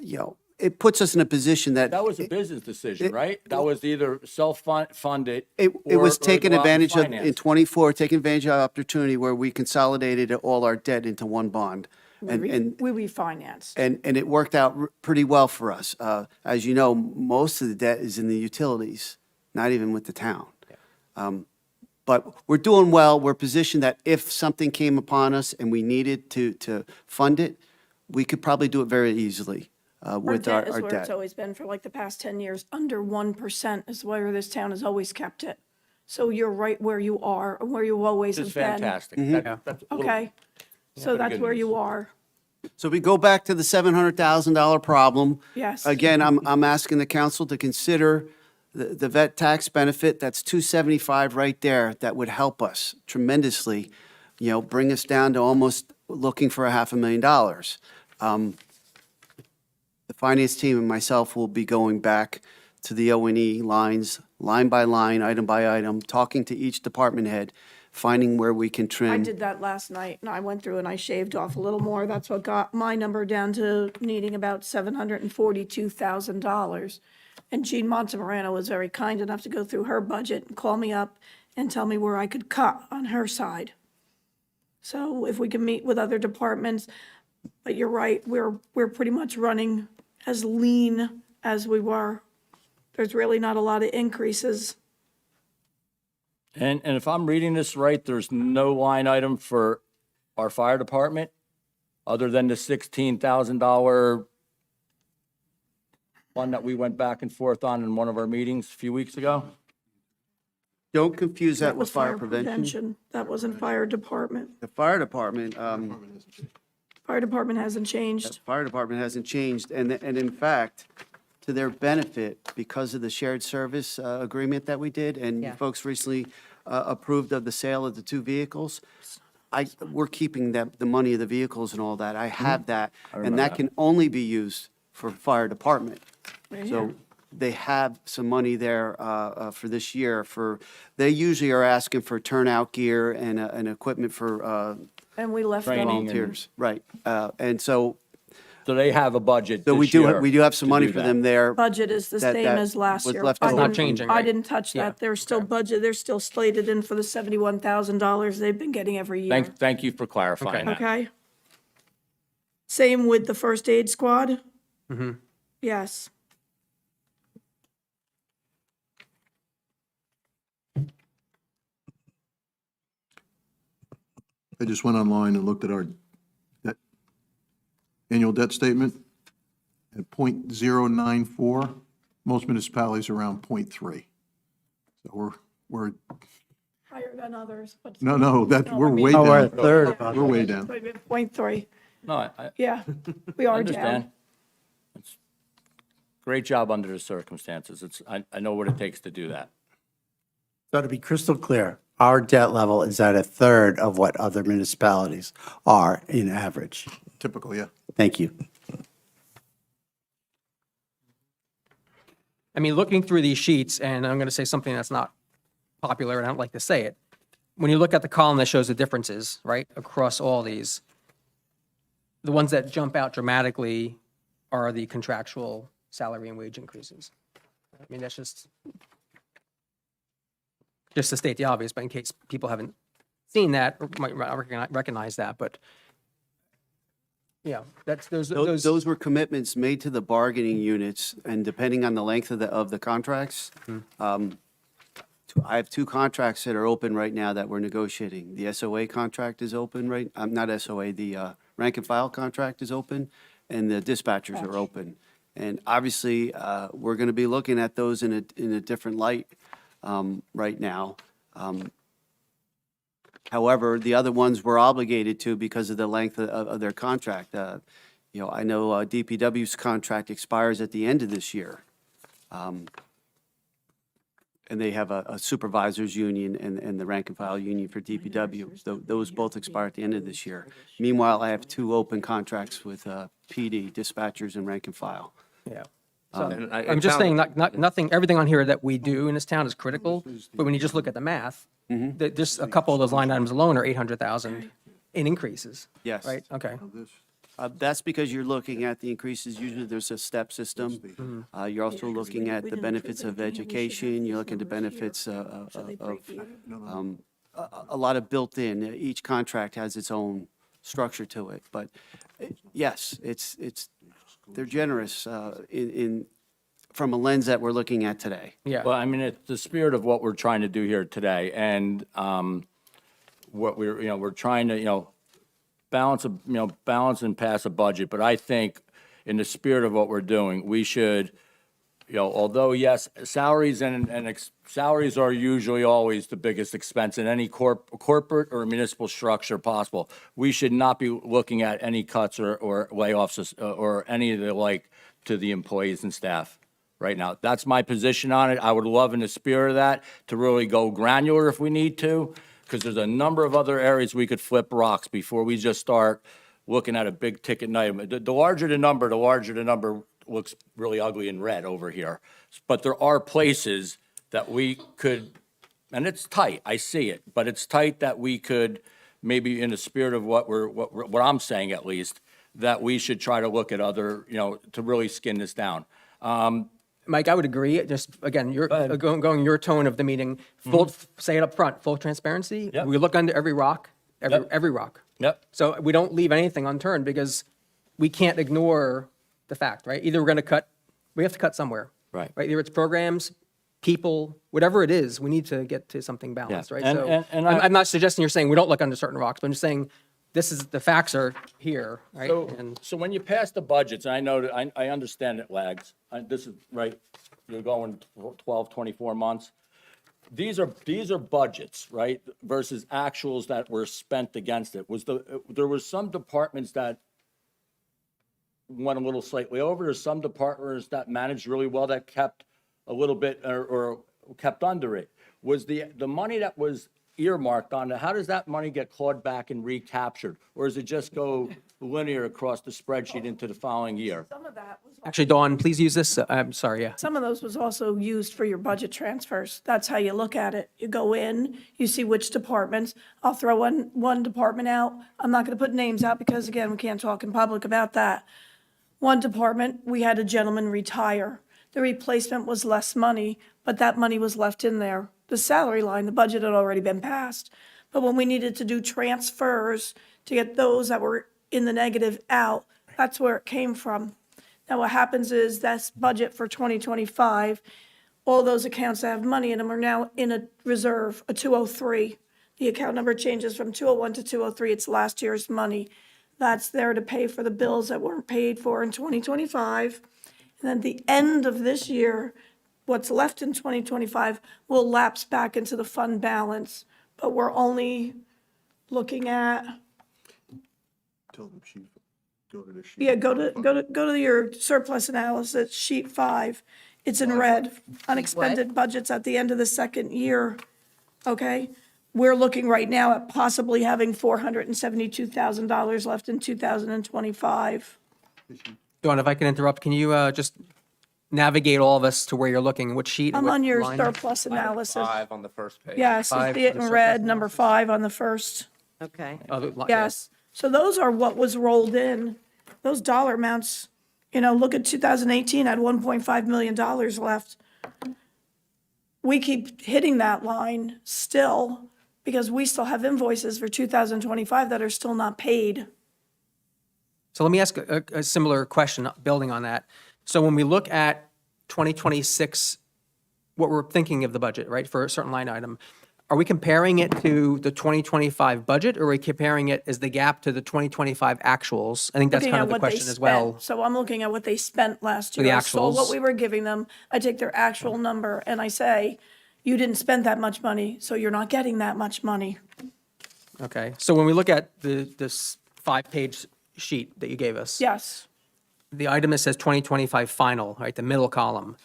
You know, it puts us in a position that. That was a business decision, right? That was either self-funded. It was taken go out and advantage of, in finance. '24, taking advantage of opportunity where we consolidated all our debt into one bond. And We refinanced. And it worked out pretty well for us. As you know, most of the debt is in the utilities, not even with the town. But we're doing well. We're positioned that if something came upon us and we needed to fund it, we could probably do it very easily with Our debt is our where it's debt. always been for like the past 10 years. Under 1% is where this town has always kept it. So you're right where you are, and where you always Which have is been. fantastic. That's a little- Okay? So that's good where news. you are. So we go back to the $700,000 problem. Yes. Again, I'm asking the council to consider the vet tax benefit. That's $275 right there. That would help us tremendously, you know, bring us down to almost looking for $500,000. The finance team and myself will be going back to the O&E lines, line by line, item by item, talking to each department head, finding where we can trim. I did that last night, and I went through and I shaved off a little more. That's what got my number down to needing about $742,000. And Jean Montemarano was very kind enough to go through her budget and call me up and tell me where I could cut on her side. So if we can meet with other departments, but you're right, we're pretty much running as lean as we were. There's really not a lot of increases. And if I'm reading this right, there's no line item for our fire department other than the $16,000 one that we went back and forth on in one of our meetings a few weeks ago? Don't confuse that That with was fire prevention. That wasn't fire department. The fire department, Fire department hasn't changed. fire department hasn't changed, and in fact, to their benefit, because of the shared service agreement that we did, and you folks recently approved of the sale of the 2 vehicles, we're keeping the money of the vehicles and all that. I have that, and that can only be used for fire department. So they have some money there for this year they usually are asking for turnout gear and equipment for And we left Training them. and- volunteers, right. And so they have a budget we this year do have some to money do for that. them there. Budget is the That- same that as last was year. left I over. Not didn't- changing, I right? didn't touch Yeah. that. They're still budget, they're still slated in for the $71,000 they've been getting every year. Thank you for clarifying that. Okay? Same with the first aid squad? Yes. I just went online and looked at our debt, annual debt statement at .094. Most municipalities are around .3. So we're, Higher than others, but. no, we're way Oh, we're a down. third of us. We're way down. .3. No, I Yeah, we are understand. down. It's great job under the circumstances. I know what it takes to do that. So to be crystal clear, Our debt level is at a third of what other municipalities are in average. Typical, yeah. Thank you. I mean, looking through these sheets, and I'm going to say something that's not popular, and I don't like to say it. When you look at the column that shows the differences, right, across all these, the ones that jump out dramatically are the contractual salary and wage increases. I mean, that's just to state the obvious, but in case people haven't seen that, or might not recognize that, but yeah, that's, Those were commitments made to the bargaining units, and depending on the length of the contracts, I have two contracts that are open right now that we're negotiating. The SOA contract is open not SOA, the rank and file contract is open, and the dispatchers are open. And obviously, we're going to be looking at those in a different light right now. However, the other ones we're obligated to because of the length of their contract. I know DPW's contract expires at the end of this year. And they have a supervisors union and the rank and file union for DPW. Those both expire at the end of this year. Meanwhile, I have two open contracts with PD, dispatchers, and rank and file. yeah. So And I'm just saying, nothing, everything on here that we do in this town is critical, but when you just look at the math, just a couple of those line items alone are 800,000 in increases. Yes. Right, okay. That's because you're looking at the increases. Usually there's a step system. You're also looking at the benefits of education. You're looking at the benefits of a lot of built-in. Each contract has its own structure to it. But yes, they're generous from a lens that we're looking at today. Yeah. Well, I mean, it's the spirit of what we're trying to do here today, and what we're trying to, balance and pass a budget. But I think in the spirit of what we're doing, we should, although yes, salaries salaries are usually always the biggest expense in any corporate or municipal structure possible. We should not be looking at any cuts or layoffs or any of the like to the employees and staff right now. That's my position on it. I would love in the spirit of that to really go granular if we need to, because there's a number of other areas we could flip rocks before we just start looking at a big ticket item. The larger the number looks really ugly in red over here. But there are places that we could, and it's tight, I see it, but it's tight that we could, maybe in the spirit of what I'm saying at least, that we should try to look at other, to really skin this down. Mike, I would agree. Just, again, you're going your tone of the meeting, say it up front, full transparency. Yep. We look under every rock, Yep. every rock. Yep. So we don't leave anything unturned because we can't ignore the fact, right? Either we're going to cut, we have to cut somewhere. Right. Either it's programs, people, whatever it is, we need to get to something balanced, right? And- So and I'm not suggesting you're saying we don't look under certain rocks, but I'm just saying the facts are here, right? And So when you pass the budgets, and I know that I understand it lags, this is, right, you're going 12, 24 months. These are budgets, right, versus actuals that were spent against it. There was some departments that went a little slightly over, there's some departments that managed really well that kept a little bit, or kept under it. Was the money that was earmarked on it, how does that money get clawed back and recaptured? Or does it just go linear across the spreadsheet into the following year? Some of that was, actually, Dawn, please use this. I'm sorry, yeah. some of those was also used for your budget transfers. That's how you look at it. You go in, you see which departments. I'll throw one department out. I'm not going to put names out because, again, we can't talk in public about that. One department, we had a gentleman retire. The replacement was less money, but that money was left in there. The salary line, the budget had already been passed. But when we needed to do transfers to get those that were in the negative out, that's where it came from. Now, what happens is that's budget for 2025. All those accounts that have money in them are now in a reserve, a 203. The account number changes from 201 to 203. It's last year's money. That's there to pay for the bills that weren't paid for in 2025. And then at the end of this year, what's left in 2025 will lapse back into the fund balance. But we're only looking at, Tell them, chief, go to the sheet. yeah, go to your surplus analysis, sheet 5. It's in red, unexpended budgets at the end of the second year, okay? we're looking right now at possibly having $472,000 left in 2025. Dawn, if I can interrupt, can you just navigate all of us to where you're looking? Which sheet? I'm what on your line? surplus analysis. 5 on the first page. Yes, I Five see it for the in red, surplus number 5 on the first. Okay. Oh, Yes. So those are what was rolled in. Those dollar amounts, look at 2018 had $1.5 million left. We keep hitting that line still because we still have invoices for 2025 that are still not paid. So let me ask a similar question, building on that. So when we look at 2026, what we're thinking of the budget, right, for a certain line item, are we comparing it to the 2025 budget, or are we comparing it as the gap to the 2025 actuals? I think that's Looking kind at of the what they question as well. spent. So I'm looking at what they spent last the year. I saw what actuals. we were giving them. I take their actual number and I say, you didn't spend that much money, so you're not getting that much money. Okay, so when we look at this 5-page sheet that you gave us. Yes, The item that says 2025 final, right, the middle column.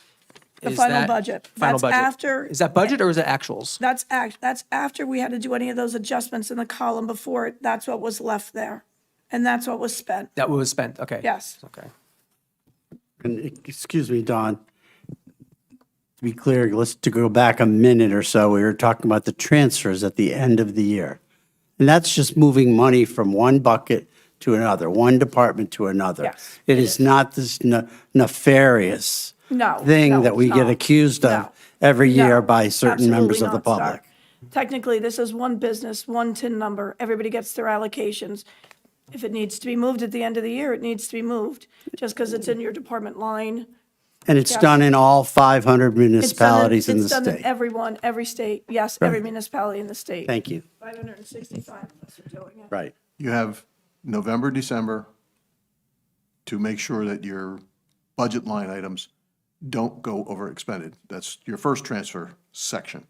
the is final that budget. Final That's budget. after. Is that budget or is it actuals? That's after we had to do any of those adjustments in the column before it. That's what was left there. And that's what was spent. That was spent, okay. Yes. Okay. And excuse me, Don. To be clear, let's to go back a minute or so, we were talking about the transfers at the end of the year. And that's just moving money from one bucket to another, one department to another. Yes, It is not this nefarious No, thing no, that we it's get not. accused of No. every year No, by certain members of the absolutely not, public. sir. Technically, this is one business, one TIN number. Everybody gets their allocations. If it needs to be moved at the end of the year, it needs to be moved. Just because it's in your department line. And it's Yes. done in all 500 It's done municipalities in the It's done in state. every state. Yes, every municipality in the state. Thank you. 565 of us are doing it. Right. You have November, December to make sure that your budget line items don't go over expended. That's your first transfer section.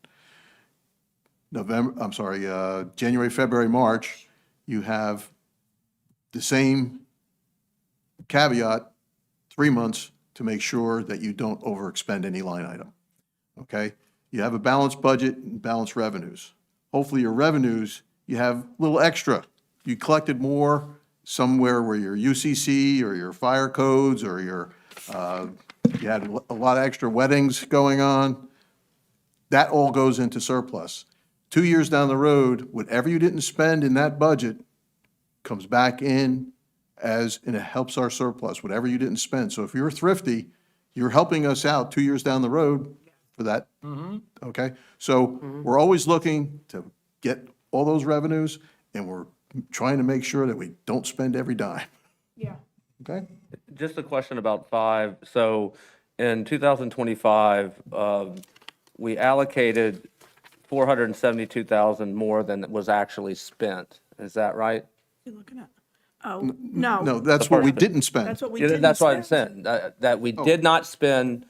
January, February, March, you have the same caveat, 3 months to make sure that you don't overexpend any line item. Okay? You have a balanced budget and balanced revenues. Hopefully your revenues, you have a little extra. You collected more somewhere where your UCC or your fire codes or your, you had a lot of extra weddings going on. That all goes into surplus. 2 years down the road, whatever you didn't spend in that budget comes back in and it helps our surplus, whatever you didn't spend. So if you're thrifty, you're helping us out 2 years down the road for that. Okay? So we're always looking to get all those revenues, and we're trying to make sure that we don't spend every dime. Yeah. Okay? Just a question about 5. So in 2025, we allocated 472,000 more than was actually spent. Is that right? You're looking at, oh, no. No, that's what we didn't spend. That's what we Yeah, didn't that's what I'm spend. saying, that we did not spend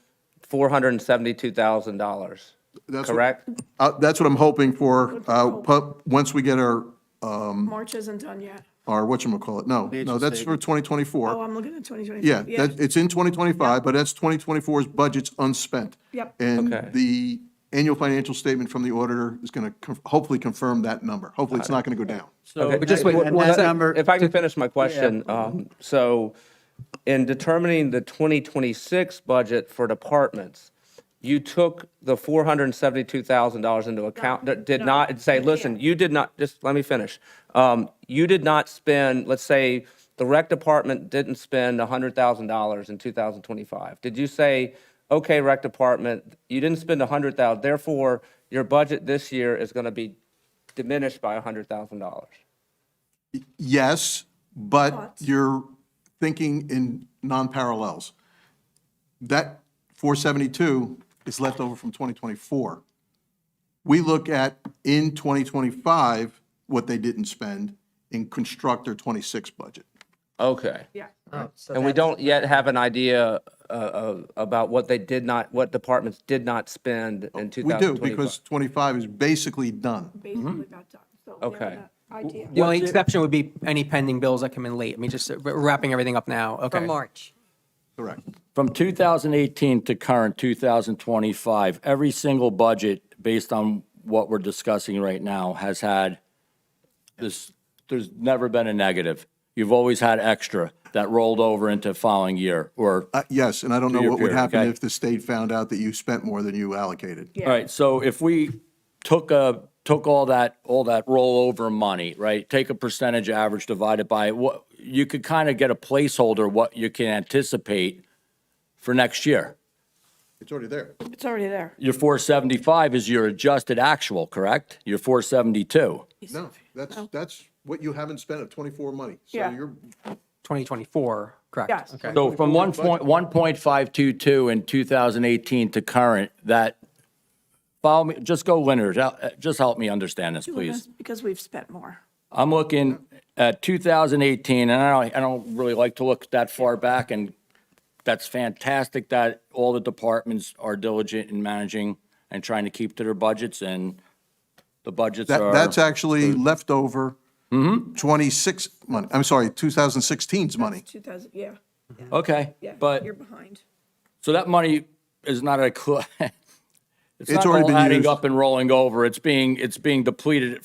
$472,000, That's what- correct? That's what I'm hoping for, once we get our March isn't done yet. whatchamacallit. No, that's for 2024. Oh, I'm looking at 2025. Yeah, it's in 2025, but that's 2024's budget's unspent. Yep. And Okay. the annual financial statement from the auditor is going to hopefully confirm that number. Hopefully, it's not going to go down. Okay, but just wait, And one that sec. number, If I can finish my question, so in determining the 2026 budget for departments, you took the $472,000 into account, that did not say, listen, you did not, just let me finish. You did not spend, let's say, the rec department didn't spend $100,000 in 2025. Did you say, okay, rec department, you didn't spend $100,000, therefore your budget this year is going to be diminished by $100,000? Yes, but you're thinking in non-parallels. That 472 is left over from 2024. We look at in 2025 what they didn't spend and construct their 26 budget. Okay. Yeah. And we don't yet have an idea about what they did not, what departments did not spend in We do, 2025? because 25 is basically done. Basically about done. So we have Okay. an idea. The only exception would be any pending bills that come in late. I mean, just wrapping everything up now. Okay. For March. Correct. From 2018 to current 2025, every single budget, based on what we're discussing right now has had this, there's never been a negative. You've always had extra that rolled over into following year, or, Yes, and I don't know Two-year what would period, happen okay. if the state found out that you spent more than you allocated. all right, so if we took all that rollover money, right? Take a percentage average, divide it by what, you could kind of get a placeholder what you can anticipate for next year. It's already there. It's already there. Your 475 is your adjusted actual, correct? Your 472. No, that's what you haven't spent of 24 money. So Yeah. you're, 2024, correct? Yes. Okay. So from 1.522 in 2018 to current, that, follow me, just go linear, just help me understand this, please. Because we've spent more. I'm looking at 2018, and I don't really like to look that far back, and that's fantastic that all the departments are diligent in managing and trying to keep to their budgets, and the budgets are. that's actually leftover 26 money, I'm sorry, 2016's money. 2000, yeah, Okay, yeah. but, You're behind. so that money is not it's not already all been adding used. up and rolling over, it's being depleted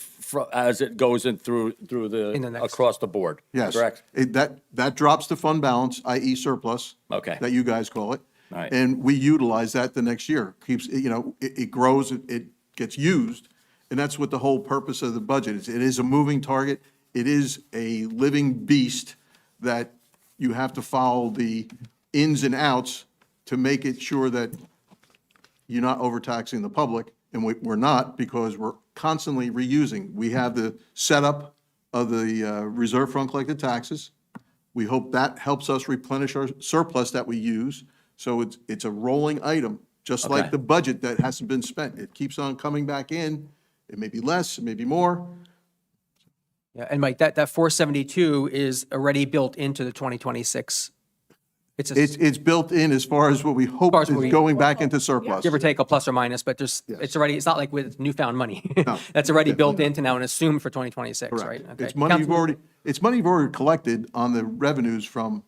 as it goes in through In the next- across the board, Yes. correct? That drops the fund balance, i.e. surplus. Okay. That you guys call it. All right. And we utilize that the next year. Keeps, it grows, it gets used. And that's what the whole purpose of the budget is. It is a moving target. It is a living beast that you have to follow the ins and outs to make it sure that you're not overtaxing the public. And we're not, because we're constantly reusing. We have the setup of the reserve fund collected taxes. We hope that helps us replenish our surplus that we use. So it's a rolling item, just Okay. like the budget that hasn't been spent. It keeps on coming back in. It may be less, it may be more. Yeah, and Mike, that 472 is already built into the 2026. It's a It's built in as far as what we hope far as is what we- going back into surplus. give or take a plus or minus, but just, it's already, it's not like with newfound money. That's already built into now and assumed for 2026, right? Correct. Okay. It's money you've Councilman- already collected on the revenues from,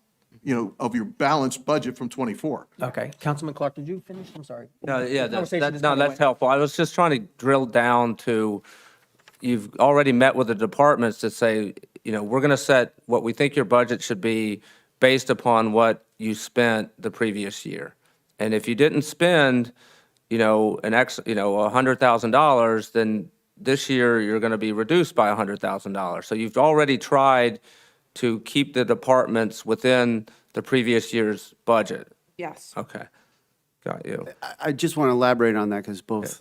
of your balanced budget from '24. Okay, Councilman Clark, did you finish? I'm sorry. No, yeah, Conversation that's, just no, kinda that's went- helpful. I was just trying to drill down to, you've already met with the departments to say, we're going to set what we think your budget should be based upon what you spent the previous year. And if you didn't spend, $100,000, then this year you're going to be reduced by $100,000. So you've already tried to keep the departments within the previous year's budget. Yes. Okay, got you. I just want to elaborate on that because both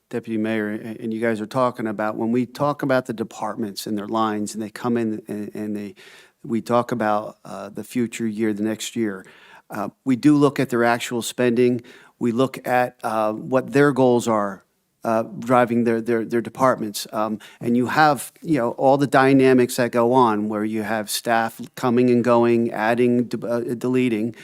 Deputy Mayor and you guys are talking about, when we talk about the departments and their lines and they come in and we talk about the future year, the next year, we do look at their actual spending. We look at what their goals are driving their departments. And you have, all the dynamics that go on where you have staff coming and going, adding, deleting.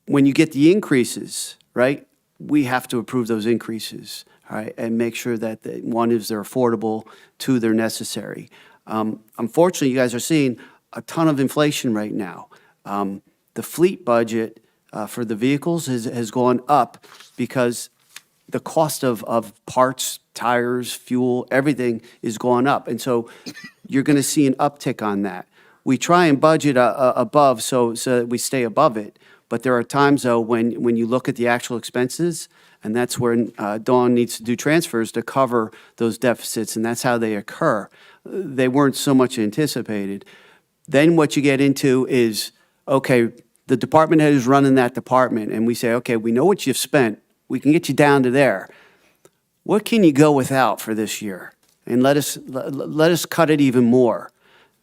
When you get the increases, right, we have to approve those increases, all right, and make sure that, one, is they're affordable, two, they're necessary. Unfortunately, you guys are seeing a ton of inflation right now. The fleet budget for the vehicles has gone up because the cost of parts, tires, fuel, everything is going up. And so you're going to see an uptick on that. We try and budget above so that we stay above it. But there are times, though, when you look at the actual expenses, and that's when Dawn needs to do transfers to cover those deficits, and that's how they occur. They weren't so much anticipated. Then what you get into is, okay, the department head is running that department, and we say, okay, we know what you've spent. We can get you down to there. What can you go without for this year? And let us cut it even more.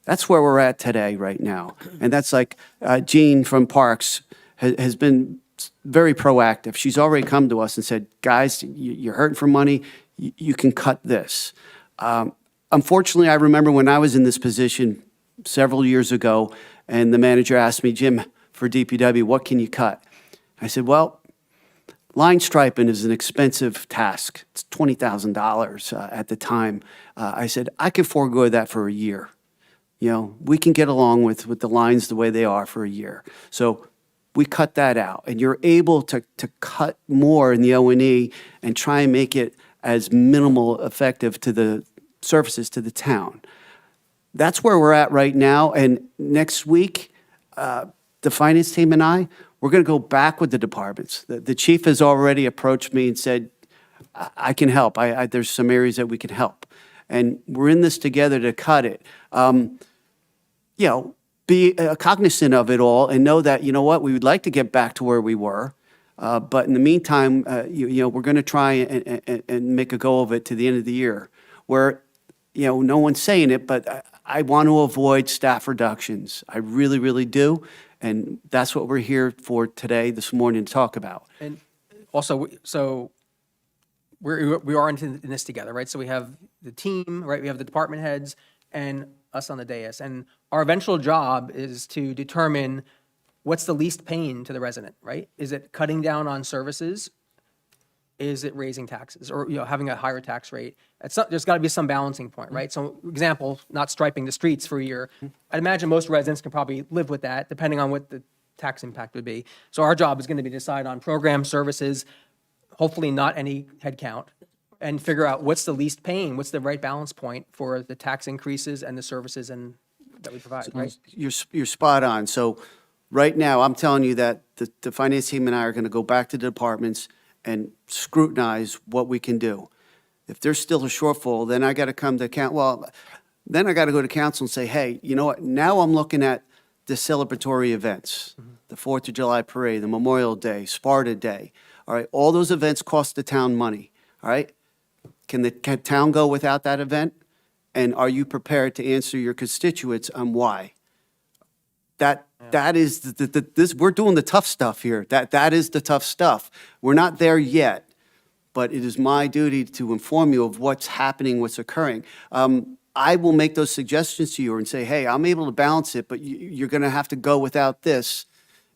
That's where we're at today, right now. And that's like Jean from Parks has been very proactive. She's already come to us and said, guys, you're hurting for money. You can cut this. Unfortunately, I remember when I was in this position several years ago, and the manager asked me, Jim, for DPW, what can you cut? I said, well, line striping is an expensive task. It's $20,000 at the time. I said, I could forego that for a year. We can get along with the lines the way they are for a year. So we cut that out. And you're able to cut more in the O&E and try and make it as minimal effective to the services to the town. That's where we're at right now. And next week, the finance team and we're going to go back with the departments. The chief has already approached me and said, I can help. There's some areas that we can help. And we're in this together to cut it. Be cognizant of it all and know that, you know what, we would like to get back to where we were. But in the meantime, we're going to try and make a go of it to the end of the year where, no one's saying it, but I want to avoid staff reductions. I really, really do. And that's what we're here for today, this morning, to talk about. And also, so we are in this together, right? So we have the team, right? We have the department heads and us on the dais. And our eventual job is to determine what's the least pain to the resident, right? Is it cutting down on services? Is it raising taxes or, having a higher tax rate? There's got to be some balancing point, right? So example, not striping the streets for a year. I'd imagine most residents can probably live with that depending on what the tax impact would be. So our job is going to be to decide on program services, hopefully not any headcount, and figure out what's the least pain, what's the right balance point for the tax increases and the services that we provide, right? You're spot on. So right now, I'm telling you that the finance team and I are going to go back to the departments and scrutinize what we can do. If there's still a shortfall, then I got to come to then I got to go to council and say, hey, you know what? Now I'm looking at the celebratory events, the 4th of July parade, the Memorial Day, Sparta Day. All right, all those events cost the town money. All right, can the town go without that event? And are you prepared to answer your constituents on why? That is this. We're doing the tough stuff here. That is the tough stuff. We're not there yet, but it is my duty to inform you of what's happening, what's occurring. I will make those suggestions to you and say, hey, I'm able to balance it, but you're going to have to go without this,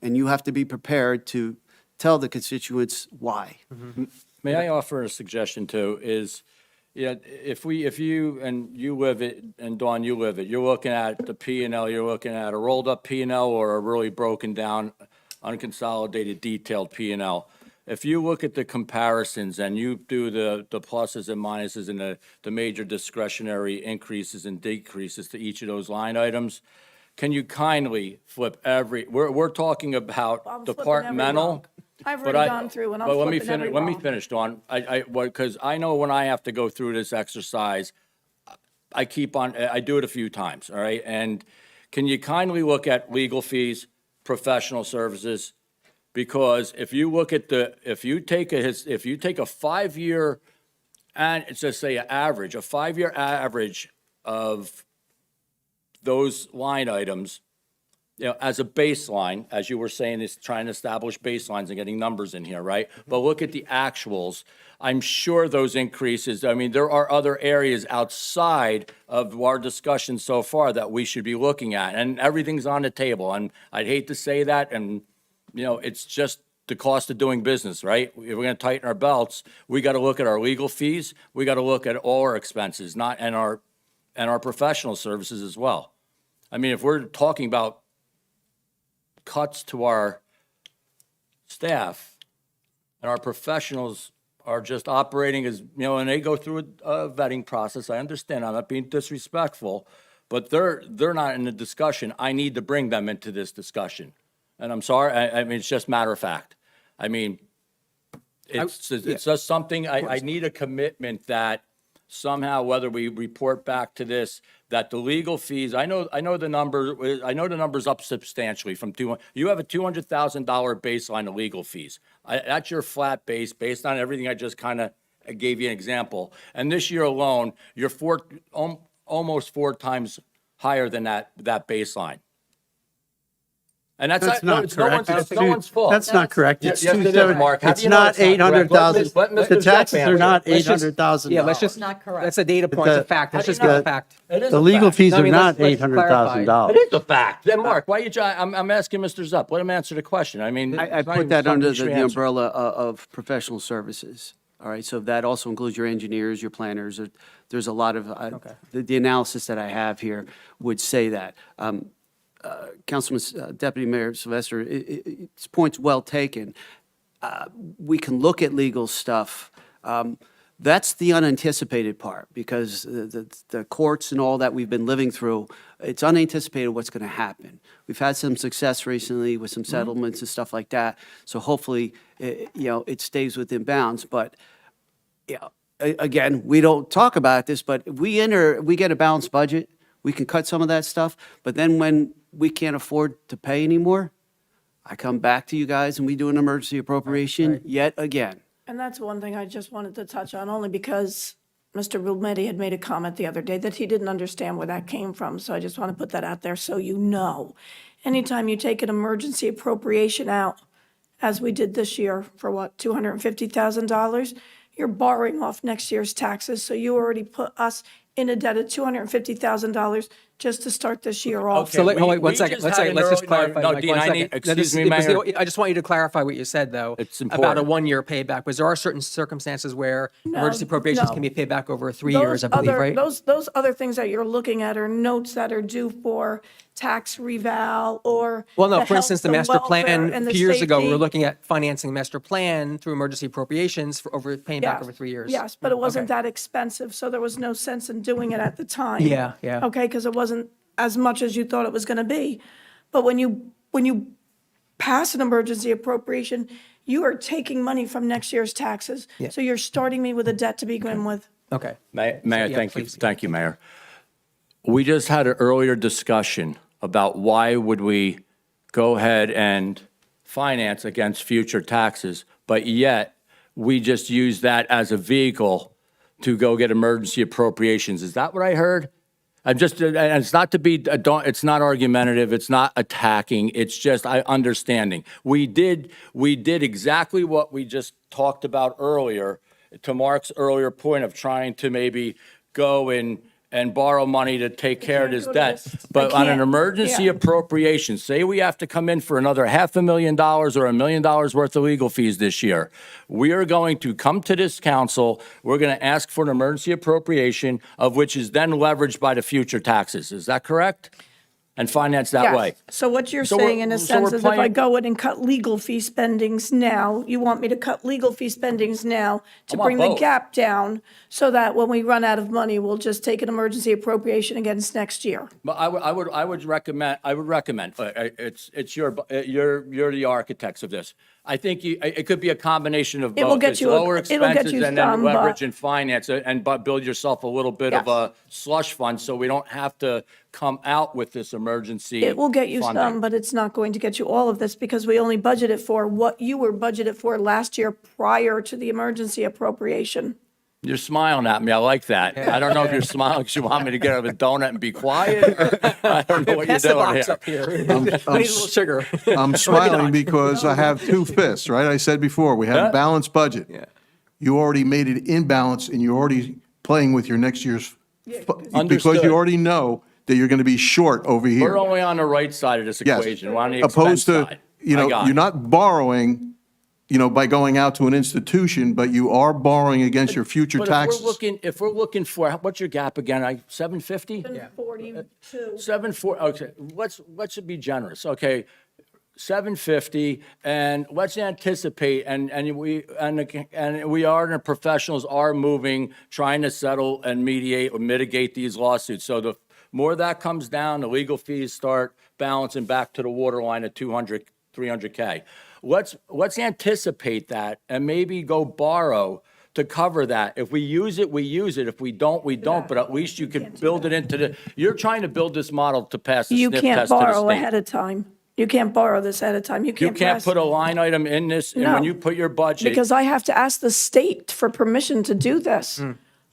and you have to be prepared to tell the constituents why. May I offer a suggestion too, is, if you, and you live it, and Dawn, you live it, you're looking at the P&L, you're looking at a rolled up P&L or a really broken down, unconsolidated, detailed P&L. If you look at the comparisons and you do the pluses and minuses and the major discretionary increases and decreases to each of those line items, can you kindly flip we're talking about I'm flipping every departmental. rock. I've But already gone through and I'm but let me flipping every finish. Let me rock. finish, Dawn. Because I know when I have to go through this exercise, I do it a few times. All right, and can you kindly look at legal fees, professional services? Because if you look at if you take a 5-year, and it's just say a 5-year average of those line items, as a baseline, as you were saying, is trying to establish baselines and getting numbers in here, right? But look at the actuals. I'm sure those increases, there are other areas outside of our discussion so far that we should be looking at, and everything's on the table. And I'd hate to say that, and, it's just the cost of doing business, right? If we're going to tighten our belts, we got to look at our legal fees. We got to look at all our expenses, and our professional services as well. If we're talking about cuts to our staff and our professionals are just operating as, and they go through a vetting process. I understand, I'm not being disrespectful, but they're not in the discussion. I need to bring them into this discussion. And I'm sorry, it's just matter of fact. It's just something, I need a commitment that somehow, whether we report back to this, that the legal fees, I know the number's up substantially from you have a $200,000 baseline of legal fees. That's your flat base based on everything I just kind of gave you an example. And this year alone, you're almost 4 times higher than that baseline. And That's not correct. It's no one's fault. That's not correct. It's Yes, it is, 270. Mark. How do It's you know not it's not correct? 800,000. Let Mr. The taxes Zepp are not Let's just- $800,000. Yeah, let's just, Not correct. that's a data point, it's a fact, let's just get a fact. It is The a legal fact. fees No, I are mean, not let's $800,000. It is a fact. Then, Mark, why I'm asking Mr. Zepp, let him answer the question. I it's not put even that something under you should the answer. umbrella of professional services. All right, so that also includes your engineers, your planners. There's a lot of, the analysis that I have here would say that. Councilman, Deputy Mayor Sylvester, it's point's well taken. We can look at legal stuff. That's the unanticipated part, because the courts and all that we've been living through, it's unanticipated what's going to happen. We've had some success recently with some settlements and stuff like that, so hopefully, it stays within bounds. But, again, we don't talk about this, but if we get a balanced budget, we can cut some of that stuff, but then when we can't afford to pay anymore, I come back to you guys and we do an emergency appropriation yet again. And that's one thing I just wanted to touch on, only because Mr. Rometty had made a comment the other day that he didn't understand where that came from. So I just want to put that out there so you know. Anytime you take an emergency appropriation out, as we did this year for what, $250,000, you're borrowing off next year's taxes. So you already put us in a debt of $250,000 just to start this year off. So wait, we one second, just had an let's just early- clarify. no, Mike, Dean, one I second. need- No, excuse me, because Mayor. I just want you to clarify what you said, though. It's About a important. one-year payback, because there are certain circumstances where emergency appropriations no. can be paid back over 3 years, I believe, right? Those other things that you're looking at are notes that are due for tax reval or. Well, no, the for health, instance, the the master welfare, plan, and a the few years ago, we were safety. looking at financing the master plan through emergency appropriations for paying back Yes, over 3 years. Yes, but it wasn't Okay. that expensive, so there was no sense in doing it at the time. Yeah, yeah. Okay, because it wasn't as much as you thought it was going to be. But when you pass an emergency appropriation, you are taking money from next year's taxes. Yeah. So you're starting me with a debt to begin with. Okay. Mayor, Yeah, thank you, please. thank you, Mayor. We just had an earlier discussion about why would we go ahead and finance against future taxes, but yet we just use that as a vehicle to go get emergency appropriations. Is that what I heard? I'm just, and it's not to be, it's not argumentative, it's not attacking, it's just understanding. We did exactly what we just talked about earlier, to Mark's earlier point of trying to maybe go and borrow money to take care of this go to debt. this- But I on an can't- emergency yeah. appropriation, say we have to come in for another $500,000 or $1 million worth of legal fees this year. We are going to come to this council, we're going to ask for an emergency appropriation of which is then leveraged by the future taxes. Is that correct? And finance that Yes. way. So what you're So we're- saying in a so we're sense is if I playing- go in and cut legal fee spendings now, you want me to cut legal fee spendings now to I want bring the both. gap down so that when we run out of money, we'll just take an emergency appropriation against next year. But I would recommend, you're the architects of this. I think it could be a combination of It will both. get It's you lower it'll get expenses you and then some, but- leverage and finance but build yourself a little bit of Yes. a slush fund so we don't have to come out with this emergency It will get you funding. some, but it's not going to get you all of this because we only budgeted for what you were budgeted for last year prior to the emergency appropriation. You're smiling at me. I like that. I don't know if you're smiling because you want me to get out of a donut and be quiet. I don't know what you're Pass the doing box here. up here. I need a little sugar. I'm smiling because I have two fists, right? I said before, we have a balanced budget. Yeah. You already made it in balance and you're already playing with your next year's, because Understood. you already know that you're going to be short over here. We're only on the right side of this Yes. equation. We're on the Opposed expense to, side. you I know, got you're it. not borrowing, by going out to an institution, but you are borrowing against your future But taxes. if we're looking for, what's your gap again? 750? 42. 740, okay, let's be generous, okay? 750, and let's anticipate, and we are, and the professionals are moving, trying to settle and mediate or mitigate these lawsuits. So the more that comes down, the legal fees start balancing back to the waterline at 200, 300K. Let's anticipate that and maybe go borrow to cover that. If we use it, we use it. If we don't, we don't. But at least you can build it into you're trying to build this model to pass the You sniff can't test to the borrow state. ahead of time. You can't borrow this ahead of time. You You can't can't press. put a line item in this, and No. when you put your budget. Because I have to ask the state for permission to do this.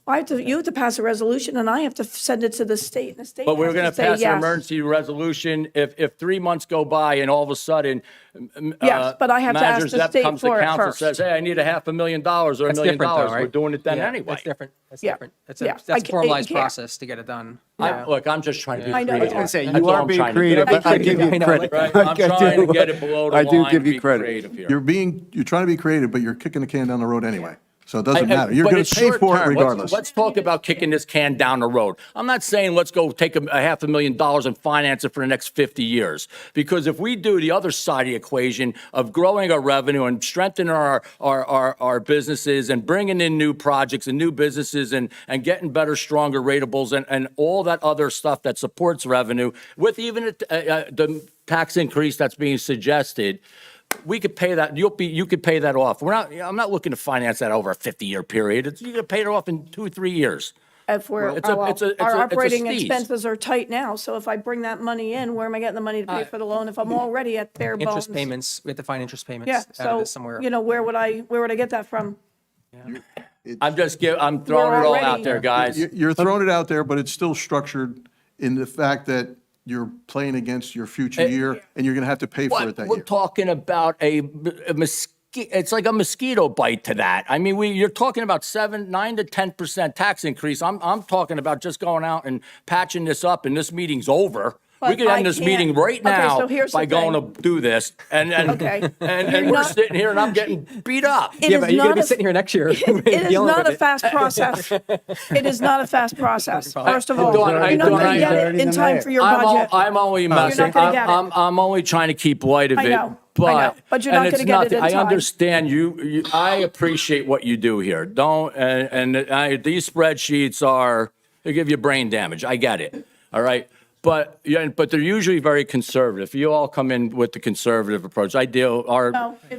You have to pass a resolution and I have to send it to the state and the state But we're has going to say pass an yes. emergency resolution if 3 months go by and all of a sudden. Yes, but I have to ask Manager the Zepp state comes to for it council, first. says, hey, I need a $500,000 or $1 That's million. different though, We're right? doing it then Yeah, anyway. That's different. That's Yeah. different. That's Yeah. a You formalized can't. process to get it done. Look, I'm just trying to be I know. I was creative. gonna say, That's you all are I'm being trying to do. creative, but I give you I know. credit. Right? I'm trying to get it below the I line. do give and you be credit. creative here. You're trying to be creative, but you're kicking the can down the road anyway. So it doesn't matter. You're But going it's to pay short for it term. regardless. Let's talk about kicking this can down the road. I'm not saying let's go take a $500,000 and finance it for the next 50 years. Because if we do the other side of the equation of growing our revenue and strengthening our businesses and bringing in new projects and new businesses and getting better, stronger ratables and all that other stuff that supports revenue, with even the tax increase that's being suggested, we could pay that. You could pay that off. I'm not looking to finance that over a 50-year period. You could pay it off in 2 or 3 years. If we're, It's a- well, it's a- our it's a operating sneeze. expenses are tight now, so if I bring that money in, where am I getting the money to pay for the loan if I'm already at bare bones? Interest payments, we have to find interest payments Yeah, out of so, this somewhere. you know, where would I get that from? I'm throwing it all out already- there, guys. You're throwing it out there, but it's still structured in the fact that you're playing against your future year, and you're going to have to pay for it that We're year. talking about a mosquito. It's like a mosquito bite to that. I mean, you're talking about 9 to 10% tax increase. I'm talking about just going out and patching this up, and this meeting's over. We But could I end this can't- meeting right Okay, now so here's the by going thing. to do this, and Okay. and You're we're not- sitting here and I'm getting beat up. It Yeah, is but you're going not to be a- sitting here next year. It is not a fast process. It is not a fast process. First of all, Dawn, you're not going to get Dawn, it in time for your budget. I'm only messing. gonna get it. I'm only trying to keep light of I it. know, I know, but you're not and it's gonna get it in nothing. I time. understand you. I appreciate what you do here. These spreadsheets they give you brain damage. I get it. All right. But they're usually very conservative. You all come in with the conservative approach. No, if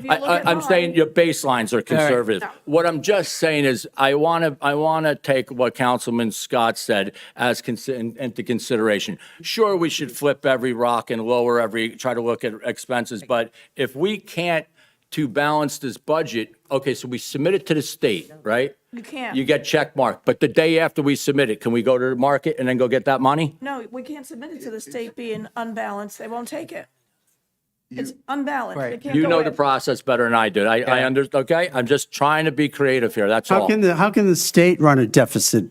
you look at I'm saying mine- your baselines are conservative. No. What I'm just saying is I want to take what Councilman Scott said as into consideration. Sure, we should flip every rock and try to look at expenses, but if we can't to balance this budget, okay, so we submit it to the state, right? You can't. You get check mark, but the day after we submit it, can we go to the market and then go get that money? No, we can't submit it to the state being unbalanced. They won't take it. It's unbalanced. They Right. can't You go know in. the process better than I do. I okay? I'm just trying to be creative here, that's all. How can the state run a deficit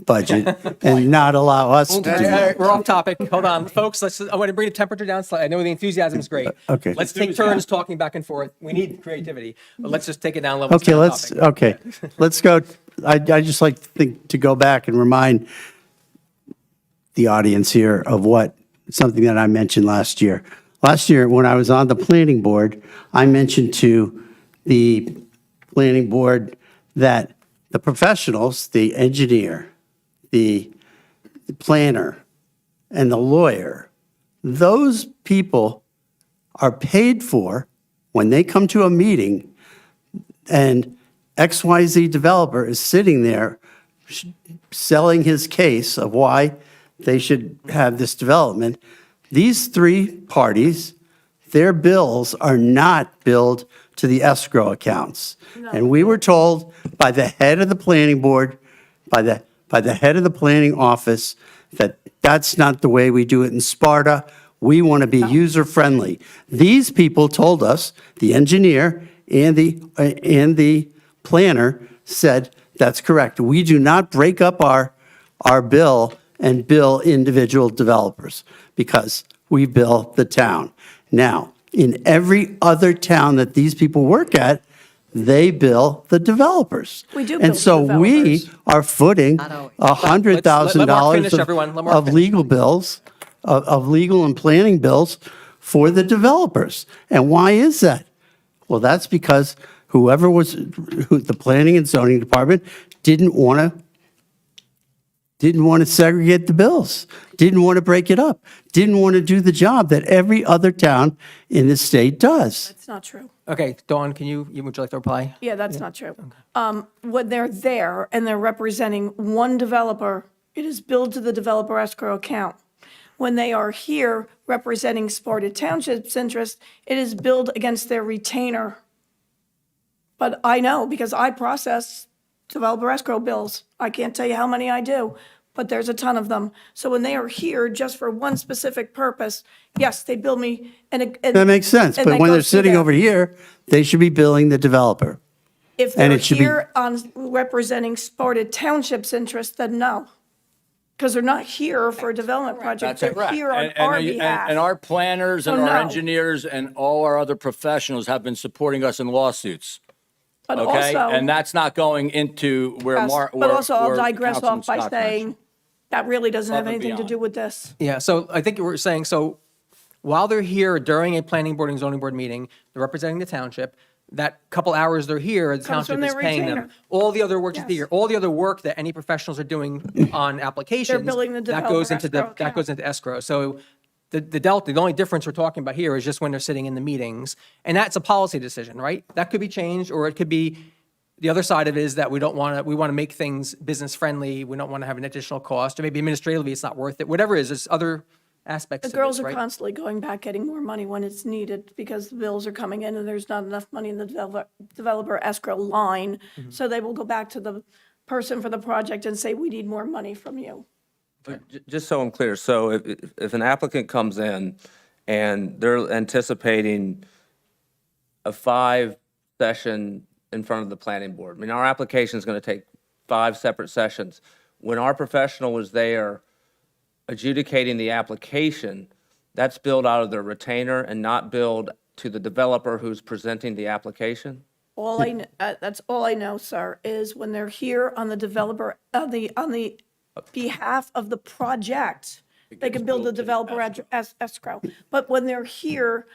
budget and not allow us to do All that? right, we're off topic. Hold on, folks. I want to bring the temperature down slightly. I know the enthusiasm is great. Okay. Let's take turns talking back and forth. We need creativity, but let's just take it down a level. Okay, Stay on let's, topic. let's go. I just like to go back and remind the audience here of something that I mentioned last year. Last year, when I was on the planning board, I mentioned to the planning board that the professionals, the engineer, the planner, and the lawyer, those people are paid for when they come to a meeting and XYZ developer is sitting there selling his case of why they should have this development. These three parties, their bills are not billed to the escrow accounts. And we were told by the head of the planning board, by the head of the planning office, that that's not the way we do it in Sparta. We want to be user-friendly. These people told us, the engineer and the planner said, that's correct. We do not break up our bill and bill individual developers because we bill the town. Now, in every other town that these people work at, they bill the developers. We do bill And the so we developers. are footing Let Mark finish, everyone. Let Mark of finish. legal bills, of legal and planning bills for the developers. And why is that? Well, that's because who the planning and zoning department didn't want to segregate the bills, didn't want to break it up, didn't want to do the job that every other town in the state does. That's not true. Okay, Dawn, would you like to reply? Yeah, that's not true. When they're there and they're representing one developer, it is billed to the developer escrow account. When they are here representing Sparta Township's interest, it is billed against their retainer. But I know because I process developer escrow bills. I can't tell you how many I do, but there's a ton of them. So when they are here just for one specific purpose, yes, they bill me and. That makes sense, and but that when they're goes through sitting there. over here, they should be billing the developer. If and they're it should be- here on representing Sparta Township's interest, then no. Because they're not here for a development project. That's They're correct. here on our behalf. And our planners and So our no. engineers and all our other professionals have been supporting us in lawsuits. But okay? also- And that's not going into where Yes, Mark, but also I'll where digress Councilman off by Scott saying, mentioned. that really doesn't have Above and anything to beyond. do with this. Yeah, so I think you were saying, so while they're here during a planning board and zoning board meeting, they're representing the township, that couple hours they're here, the Comes from township is their paying them. retainer. All the other work is the Yes. year, all the other work that any professionals are doing on applications. billing the that goes developer into escrow That account. goes into escrow. So the delta, the only difference we're talking about here is just when they're sitting in the meetings. And that's a policy decision, right? That could be changed, or it could be, the other side of it is that we want to make things business friendly. We don't want to have an additional cost, or maybe administratively it's not worth it. Whatever it is, there's other aspects The of this, girls are right? constantly going back, getting more money when it's needed because the bills are coming in and there's not enough money in the developer escrow line. Mm-hmm. So they will go back to the person for the project and say, we need more money from you. Just so I'm clear, so if an applicant comes in and they're anticipating a 5-session in front of the planning board, I mean, our application is going to take 5 separate sessions. When our professional was there adjudicating the application, that's billed out of their retainer and not billed to the developer who's presenting the application? That's all I know, sir, is when they're here on the developer, on the behalf of the project, they can build the developer escrow. But when they're here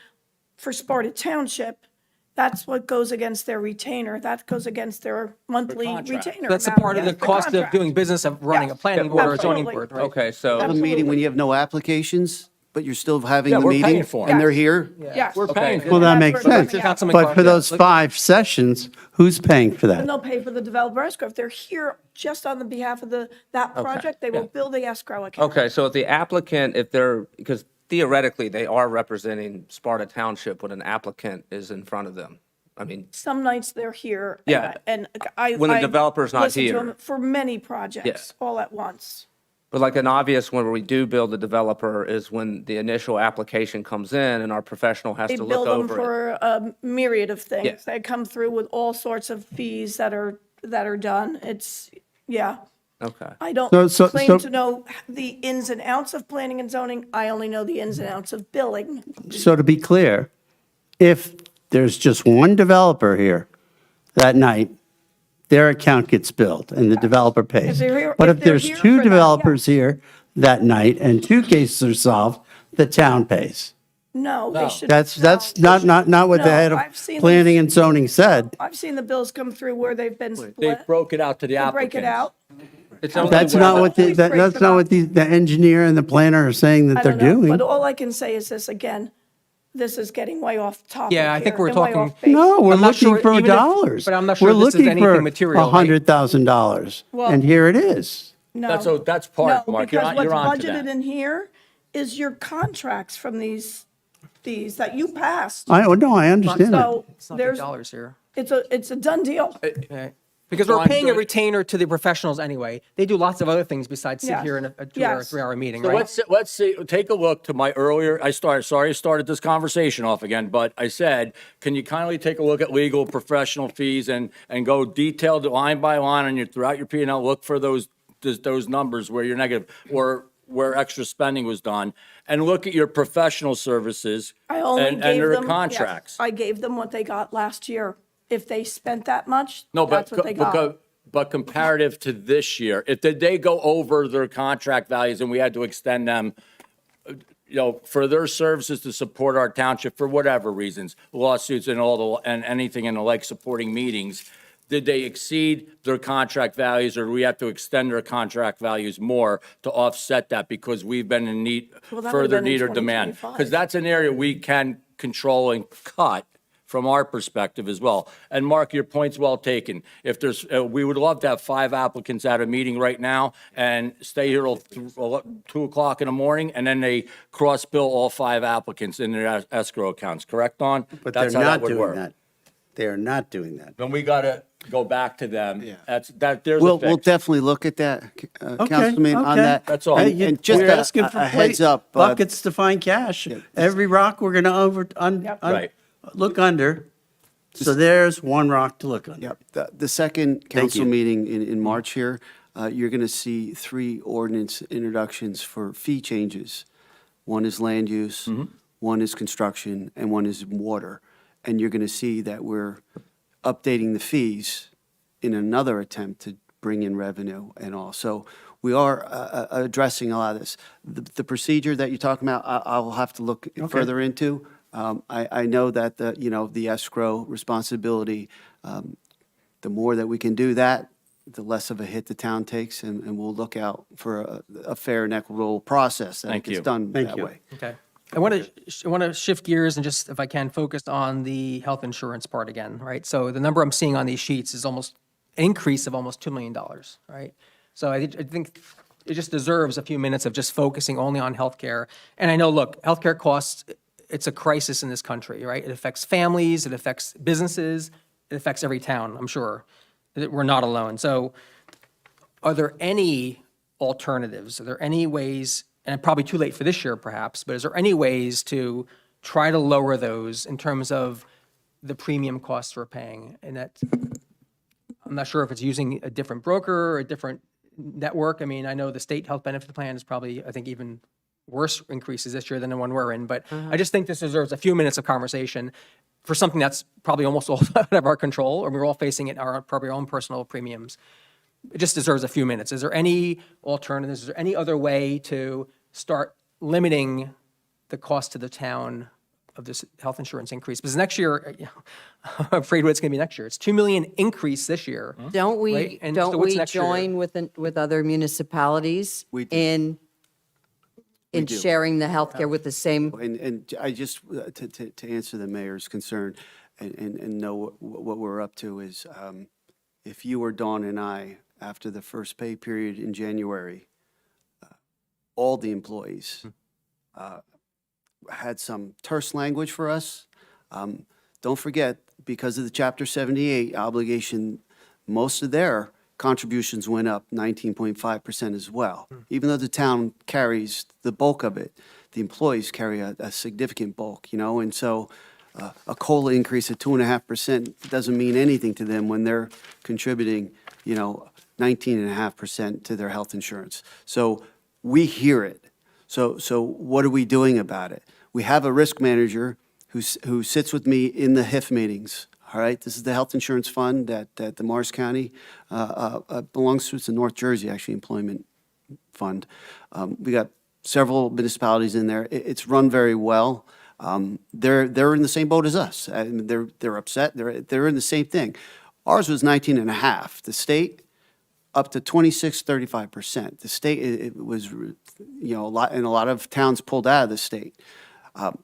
for Sparta Township, that's what goes against their retainer. That goes against their monthly contract. retainer. That's a amount. part of the Yes, cost of contract. doing business of running a Yes. planning board or a zoning Absolutely. board, right? Okay, so, Have a meeting when you have no applications, but you're still having Yeah, the we're meeting? paying for 'em. And they're Yes. here? Yes. We're paying for Well, it. that That's makes where sense. they're coming out. Councilman But Clark, for yeah. those 5 sessions, who's paying for And that? they'll pay for the developer escrow. If they're here just on the behalf of that project, they will build the escrow account. okay, so if the applicant, if they're, because theoretically, they are representing Sparta Township when an applicant is in front of them. I mean, Some nights they're here. Yeah. And I. When the I developer's not listen to here. them For many projects, all at once. but like an obvious one where we do build the developer is when the initial application comes in and our professional has They to bill look them over it. for a myriad of Yeah. things. They come through with all sorts of fees that are done. It's, yeah. Okay. I don't So- claim to know the ins and outs of planning and zoning. I only know the ins and outs of billing. So to be clear, if there's just one developer here that night, their account gets billed and the developer pays. If they're here- But if if they're there's here 2 for that, developers yes. here that night and 2 cases are solved, the town pays. No, they should. That's no. not what the No, head of I've seen planning and zoning said. I've seen the bills come through where they've been They split. broke it out to the They applicants. break it out. It's only That's when- not what Always break that's them not up. what the engineer and the planner are saying that I they're don't know, doing. but all I can say is this again, this is getting way off topic Yeah, I think here we're and way talking- off base. No, we're I'm not looking sure for even if- dollars. but I'm not sure We're this is looking anything for material, right? $100,000, Well- and here it is. No. That's part, No, Mark. You're because on, you're on what's to budgeted that. in here is your contracts from these that you passed. I understand that. So It's not big there's, dollars here. it's a done deal. Right. Because we're Fine, paying a good. retainer to the professionals anyway. They do lots of other things besides sit Yes. here in a 2-hour, Yes. 3-hour meeting, So right? let's see, take a look to my earlier, sorry I started this conversation off again, but I said, can you kindly take a look at legal professional fees and go detailed line by line on throughout your P&L, look for those numbers where you're negative or where extra spending was done, and look at your professional services I only and gave their them. yes, contracts. I gave them what they got last year. If they spent that much, No, that's what they got. but comparative to this year, if they go over their contract values and we had to extend them, for their services to support our township for whatever reasons, lawsuits and and anything in the like supporting meetings, did they exceed their contract values or do we have to extend their contract values more to offset that because we've been in need, Well, that would've further been in need or demand? 2025. Because that's an area we can control and cut from our perspective as well. And Mark, your point's well taken. If there's, we would love to have 5 applicants at a meeting right now and stay here till 2 o'clock in the morning, and then they cross-bill all 5 applicants in their escrow accounts, correct, Don? But they're That's how that not would doing work. that. They are not doing that. Then we gotta go back to them. Yeah. There's a We'll fix. definitely look at that, Okay, Councilman, on okay. that. That's all. Hey, And just we're asking for a heads up. buckets to find cash. Every rock we're gonna Right. look under. So there's one rock to look under. Yep. The second council you. meeting in March here, you're going to see 3 ordinance introductions for fee changes. One is land use, one is construction, and one is water. And you're going to see that we're updating the fees in another attempt to bring in revenue and all. So we are addressing a lot of this. The procedure that you're talking about, I'll have to look further into. I know that the escrow responsibility, the more that we can do that, the less of a hit the town takes, and we'll look out for a fair and equitable process that Thank gets you. done Thank that you. way. Okay. I want to shift gears and just, if I can, focus on the health insurance part again, right? So the number I'm seeing on these sheets is almost an increase of almost $2 million, right? So I think it just deserves a few minutes of just focusing only on healthcare. And I know, look, healthcare costs, it's a crisis in this country, right? It affects families, it affects businesses, it affects every town, I'm sure. We're not alone. So are there any alternatives? Are there any ways, and probably too late for this year perhaps, but is there any ways to try to lower those in terms of the premium costs we're paying? And that, I'm not sure if it's using a different broker or a different network. I mean, I know the state health benefit plan is probably, I think, even worse increases this year than the one we're in, but I just think this deserves a few minutes of conversation for something that's probably almost all out of our control, or we're all facing it in our probably our own personal premiums. It just deserves a few minutes. Is there any alternatives? Is there any other way to start limiting the cost to the town of this health insurance increase? Because next year, I'm afraid what it's going to be next year. It's 2 million increase this year. Don't we, Right, and so don't what's we next year? join with other municipalities We do. in do. sharing the healthcare with the same? And I just, to answer the mayor's concern and know what we're up to is, if you or Dawn and I, after the first pay period in January, all the employees had some terse language for us. Don't forget, because of the Chapter 78 obligation, most of their contributions went up 19.5% as well. Even though the town carries the bulk of it, the employees carry a significant bulk, and so a COLA increase of 2.5% doesn't mean anything to them when they're contributing, 19.5% to their health insurance. So we hear it. So what are we doing about it? We have a risk manager who sits with me in the HIF meetings. All right, this is the health insurance fund that the Morris County belongs to. It's a North Jersey, actually, employment fund. We got several municipalities in there. It's run very well. They're in the same boat as us. I mean, they're upset. They're in the same thing. Ours was 19.5. The state up to 26-35%. The state it was a lot, and a lot of towns pulled out of the state.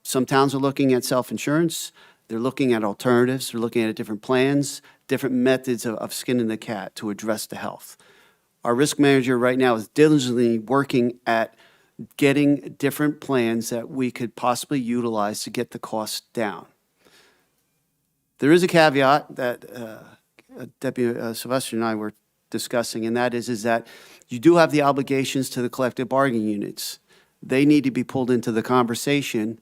Some towns are looking at self-insurance. They're looking at alternatives. They're looking at different plans, different methods of skinning the cat to address the health. Our risk manager right now is diligently working at getting different plans that we could possibly utilize to get the cost down. There is a caveat that Deputy Sylvester and I were discussing, and that is that you do have the obligations to the collective bargaining units. They need to be pulled into the conversation.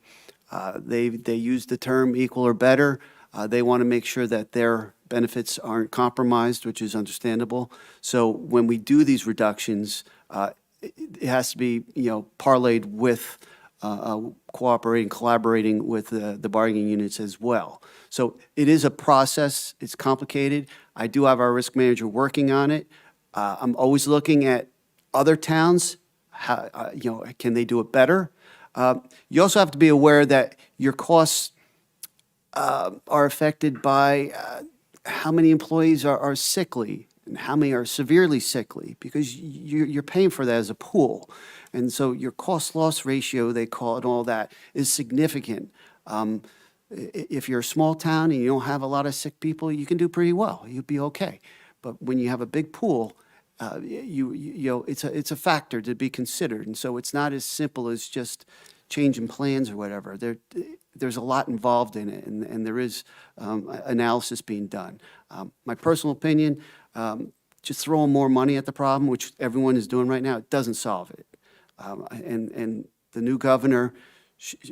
They use the term equal or better. They want to make sure that their benefits aren't compromised, which is understandable. So when we do these reductions, it has to be, parlayed with collaborating with the bargaining units as well. So it is a process. It's complicated. I do have our risk manager working on it. I'm always looking at other towns. How, can they do it better? You also have to be aware that your costs are affected by how many employees are sickly and how many are severely sickly, because you're paying for that as a pool. And so your cost-loss ratio, they call it, all that, is significant. If you're a small town and you don't have a lot of sick people, you can do pretty well. You'll be okay. But when you have a big pool, it's a factor to be considered. And so it's not as simple as just changing plans or whatever. There's a lot involved in it, and there is analysis being done. My personal opinion, just throwing more money at the problem, which everyone is doing right now, it doesn't solve it. And the new governor,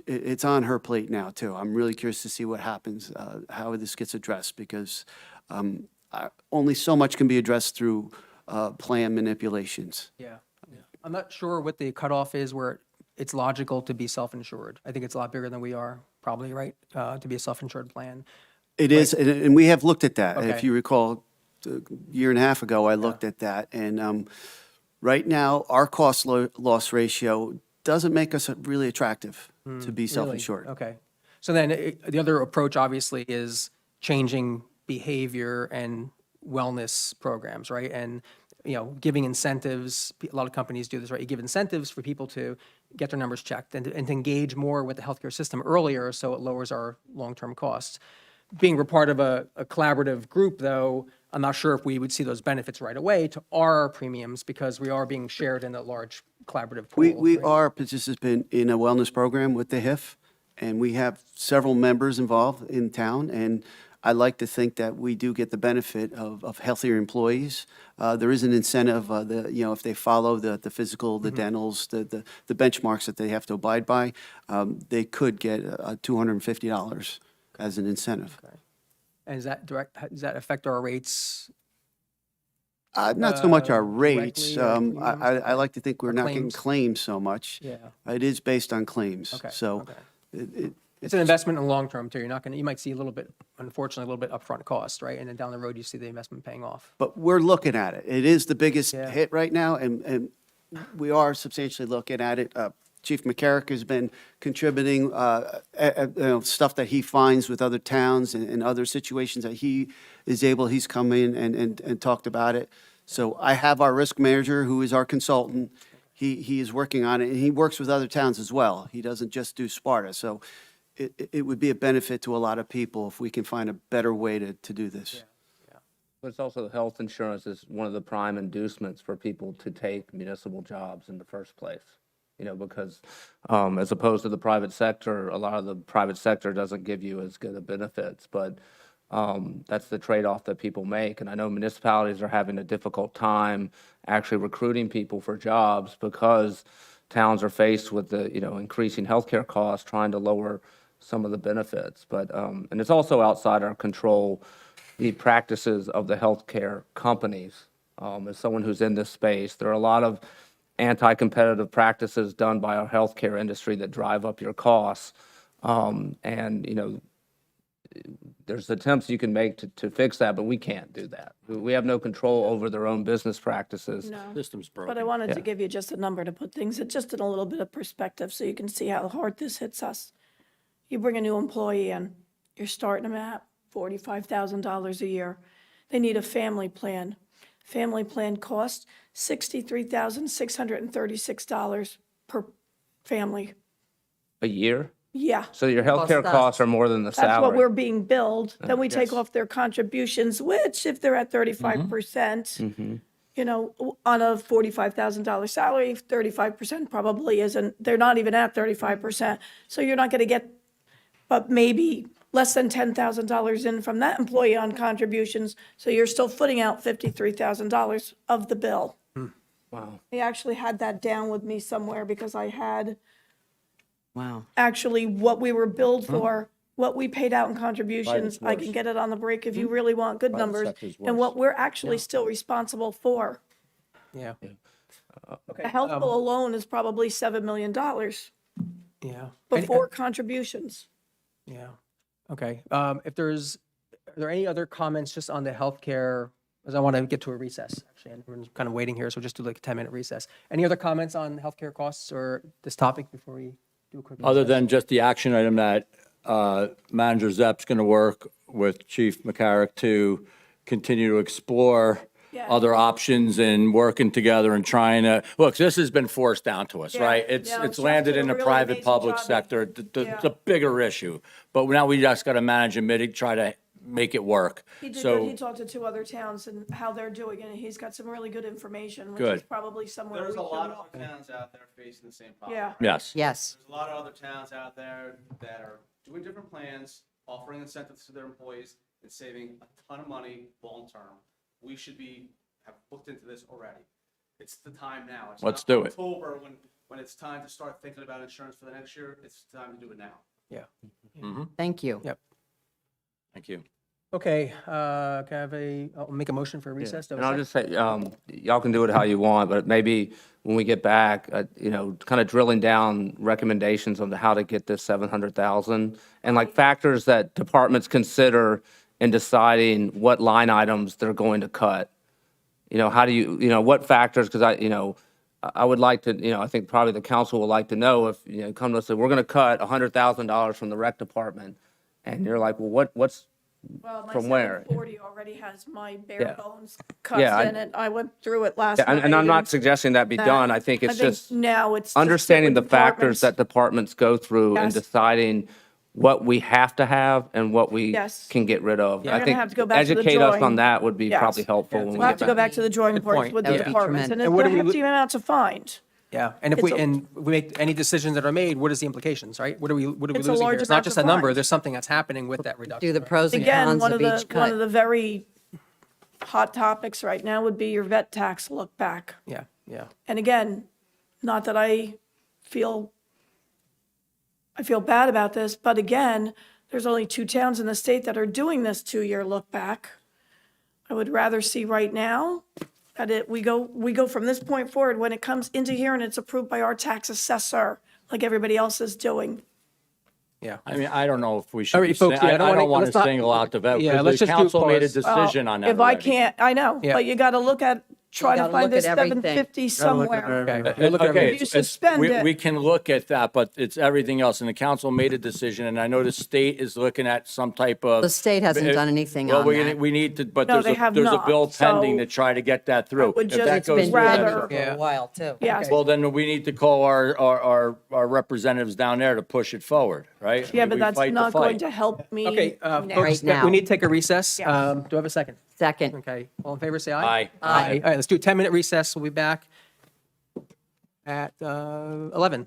it's on her plate now, too. I'm really curious to see what happens, how this gets addressed, because only so much can be addressed through plan manipulations. Yeah. I'm not sure what the cutoff is where it's logical to be self-insured. I think it's a lot bigger than we are, probably, right, to be a self-insured plan. It is, and we have looked at that. If Okay. you recall, a year and a half ago, I looked at that. And right now, our loss ratio doesn't make us really attractive to be Really? self-insured. Okay. So then the other approach obviously is changing behavior and wellness programs, right? And, giving incentives. A lot of companies do this, right? You give incentives for people to get their numbers checked and to engage more with the healthcare system earlier so it lowers our long-term costs. Being we're part of a collaborative group, though, I'm not sure if we would see those benefits right away to our premiums because we are being shared in a large collaborative pool. We right? are a participant in a wellness program with the HIF, and we have several members involved in town, and I like to think that we do get the benefit of healthier employees. There is an incentive, if they follow the physical, the dentals, the benchmarks that they have to abide by, they could get $250 as an incentive. And does that affect our rates? Not so much our rates. directly or I like to think we're Or not getting claims? claims so much. Yeah. It is based on claims. Okay, So okay. It's an investment in the long term too. You might see a little bit, unfortunately, a little bit upfront cost, right? And then down the road, you see the investment paying off. But we're looking at it. It is the biggest Yeah. hit right now, and we are substantially looking at it. Chief McCarrick has been contributing stuff that he finds with other towns and other situations that he's come in and talked about it. So I have our risk manager, who is our consultant. He is working on it, and he works with other towns as well. He doesn't just do Sparta. So it would be a benefit to a lot of people if we can find a better way to do this. But it's also health insurance is one of the prime inducements for people to take municipal jobs in the first place. Because as opposed to the private sector, a lot of the private sector doesn't give you as good of benefits, but that's the trade-off that people make. And I know municipalities are having a difficult time actually recruiting people for jobs because towns are faced with the, increasing healthcare costs, trying to lower some of the benefits. But, and it's also outside our control, the practices of the healthcare companies. As someone who's in this space, there are a lot of anti-competitive practices done by our healthcare industry that drive up your costs. There's attempts you can make to fix that, but we can't do that. We have no control over their own business practices. No. System's broken. But I wanted to give you just a number to put things just in a little bit of perspective so you can see how hard this hits us. You bring a new employee in, you're starting them at $45,000 a year. They need a family plan. Family plan costs $63,636 per family. A year? Yeah. So your healthcare us. costs are more than the That's what salary. we're being billed. Then we take off their contributions, which if they're at 35%, on a $45,000 salary, 35% probably isn't, they're not even at 35%. So you're not going to get, but maybe less than $10,000 in from that employee on contributions. So you're still footing out $53,000 of the bill. Wow. I actually had that down with me somewhere because I had Wow. actually what we were billed for, what we paid out in contributions. Private's I can worse. get it on the break if you really want good Private numbers. sector's And worse. what we're actually still responsible for. Yeah. The health bill alone is probably $7 million Yeah. before contributions. Yeah. Okay. Are there any other comments just on the healthcare? Because I want to get to a recess, actually, and we're kind of waiting here, so we'll just do like a 10-minute recess. Any other comments on healthcare costs or this topic before we do a quick? Other recess? than just the action item that Manager Zepp's going to work with Chief McCarrick to continue to explore Yeah. other options and working together and trying to, look, this has been forced down to us, Yeah. right? It's Yeah, it's Jeff landed did a in the really private amazing public job. sector. Yeah. It's a bigger issue. But now we just got to manage and try to make it work. He did that. So, He talked to 2 other towns and how they're doing it, and he's got some really good information, which is Good. probably somewhere we There's a should lot look. of towns out there facing the same problem. Yeah. yes. Yes. There's a lot of other towns out there that are doing different plans, offering incentives to their employees, and saving a ton of money long-term. We should have looked into this already. It's the time now. It's Let's not do it. October when it's time to start thinking about insurance for the next year. It's time to do it now. Yeah. Thank you. Yep. Thank you. Okay, can I have I'll make a motion for recess? Do I And have a I'll second? just say, y'all can do it how you want, but maybe when we get back, kind of drilling down recommendations on how to get this 700,000 and like factors that departments consider in deciding what line items they're going to cut. How do what factors, because I would like to, I think probably the council would like to know if, come to us and say, we're going to cut $100,000 from the rec department. And you're like, well, what's, Well, my From where? 740 already has my bare Yeah. bones Yeah, cuts in it. I went through it last night. and I'm not suggesting that be done. I think it's just now it's to sit understanding with the factors departments. that departments go through and Yes. deciding what we have to have and what we Yes. can get rid of. Yeah. I We're gonna have to go think back to the educate us drawing. on that would be Yes. probably helpful when we We'll have get to go back. back to the drawing Good boards point. with That the would be departments, and tremendous. it's And what a do we hefty lo- amount to find. Yeah, and if It's we make any decisions that are made, what is the implications, right? What are we It's a losing large here? It's not amount just to a number, find. there's something that's happening with that reduction. Do the right? pros and Again, cons of each one of cut. the very hot topics right now would be your vet tax look back. Yeah, yeah. And again, not that I feel bad about this, but again, there's only 2 towns in the state that are doing this 2-year look back. I would rather see right now that we go from this point forward, when it comes into here and it's approved by our tax assessor, like everybody else is doing. Yeah. I mean, I don't know if we should All right, be, folks, yeah, I I don't wanna- don't want let's to not- single out the vet, Yeah, let's because the just do council made a pause. decision on that If I already. can't, I know, Yeah. but you got to look at, try to gotta find look this at everything. 750 somewhere. Okay. We'll look at Okay, everything. You suspend it. we can look at that, but it's everything else, and the council made a decision, and I know the state is looking at some type of. The state hasn't done anything Well, on that. we need to, but No, there's they a, have there's a not, bill pending so to try to get that through. would If just that It's goes been through, rather- pending for Yeah. a while, too. Yes. well, then we need to call our representatives down there to push it forward, right? Yeah, We but that's fight the not going fight. to help me. Okay, now. folks, Right now. we need to take a recess. Yes. Do I have a second? Second. Okay, all in favor, say aye. Aye. Aye. All right, let's do a 10-minute recess. We'll be back at 11.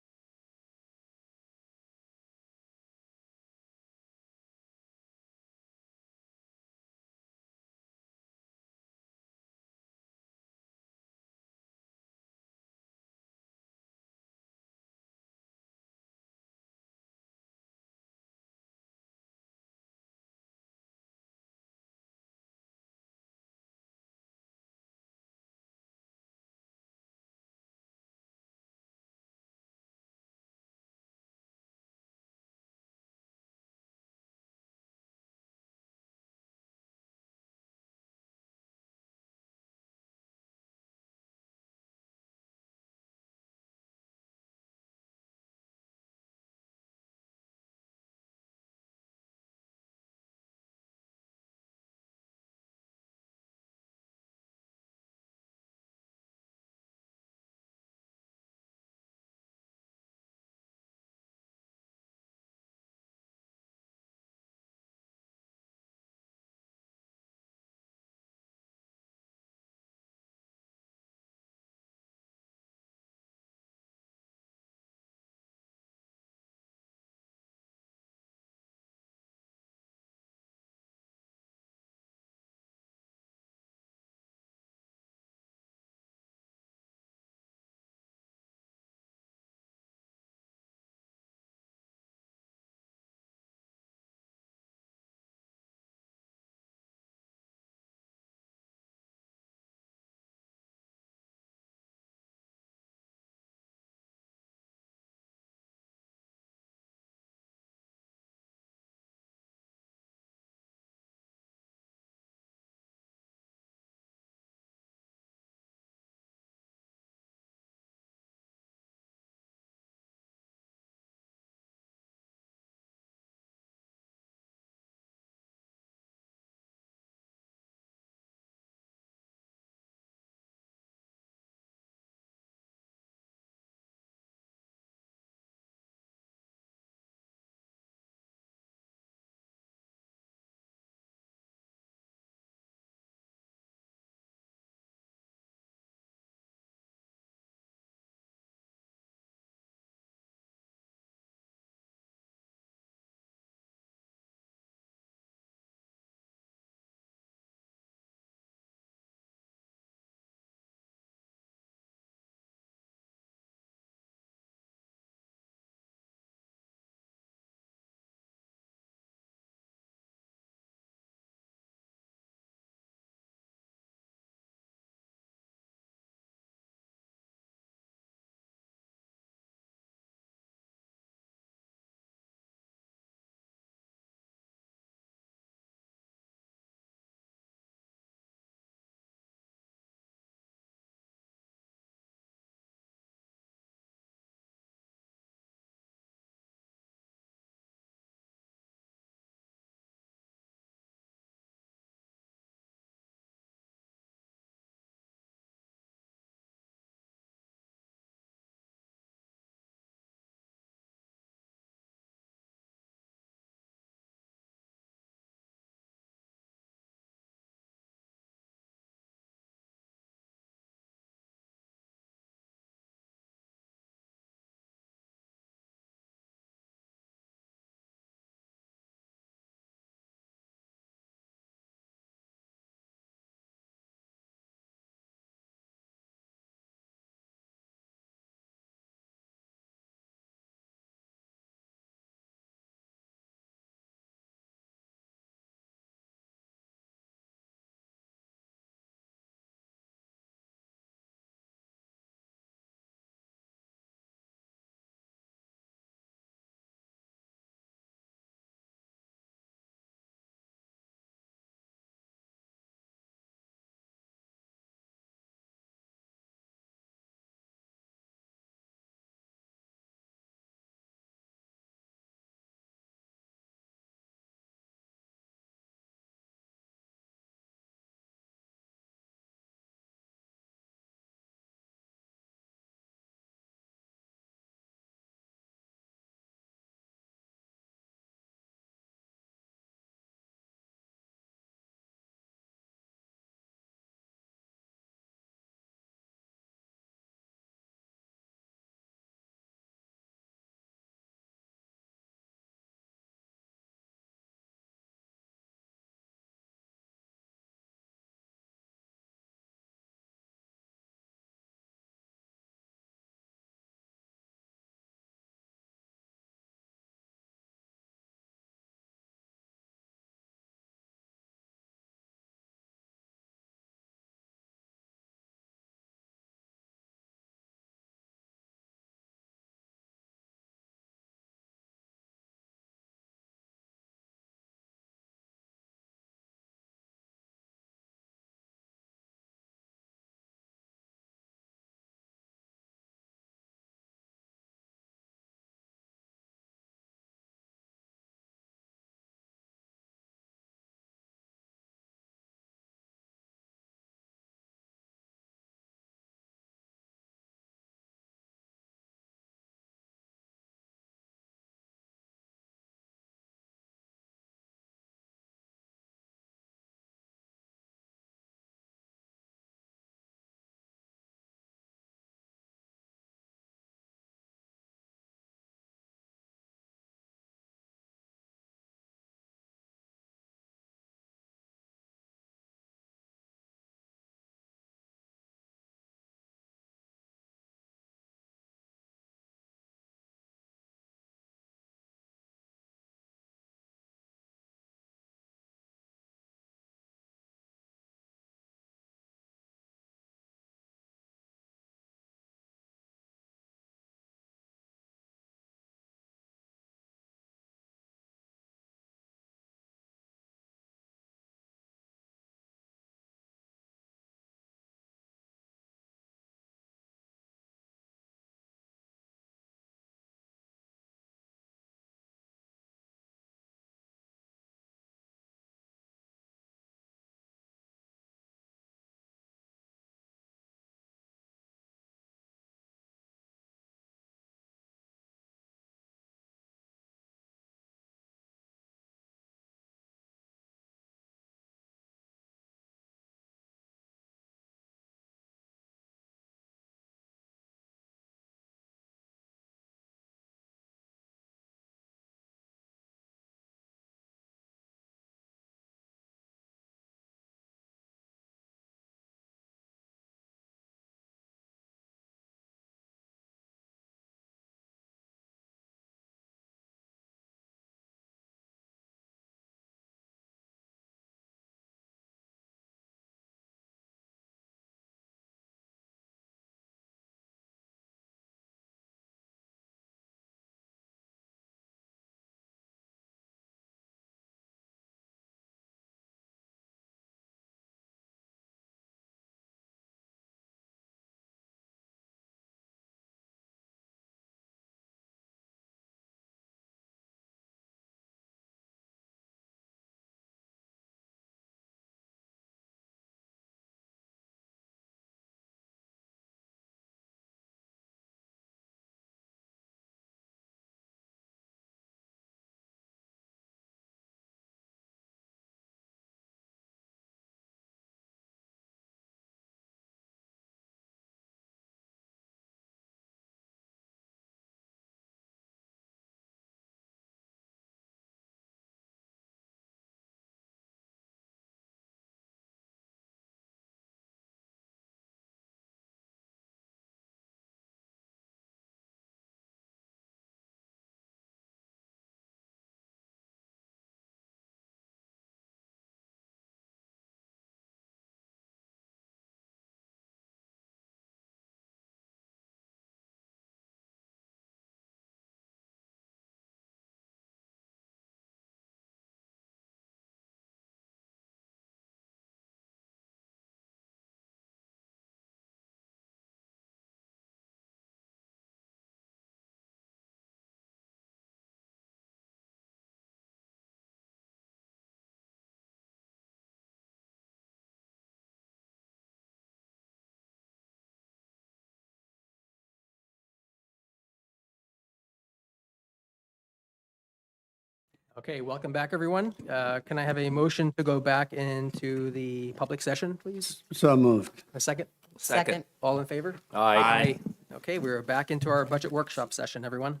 Okay, welcome back, everyone. Can I have a motion to go back into the public session, please? So moved. A second? Second. All in favor? Aye. Okay, we're back into our budget workshop session, everyone.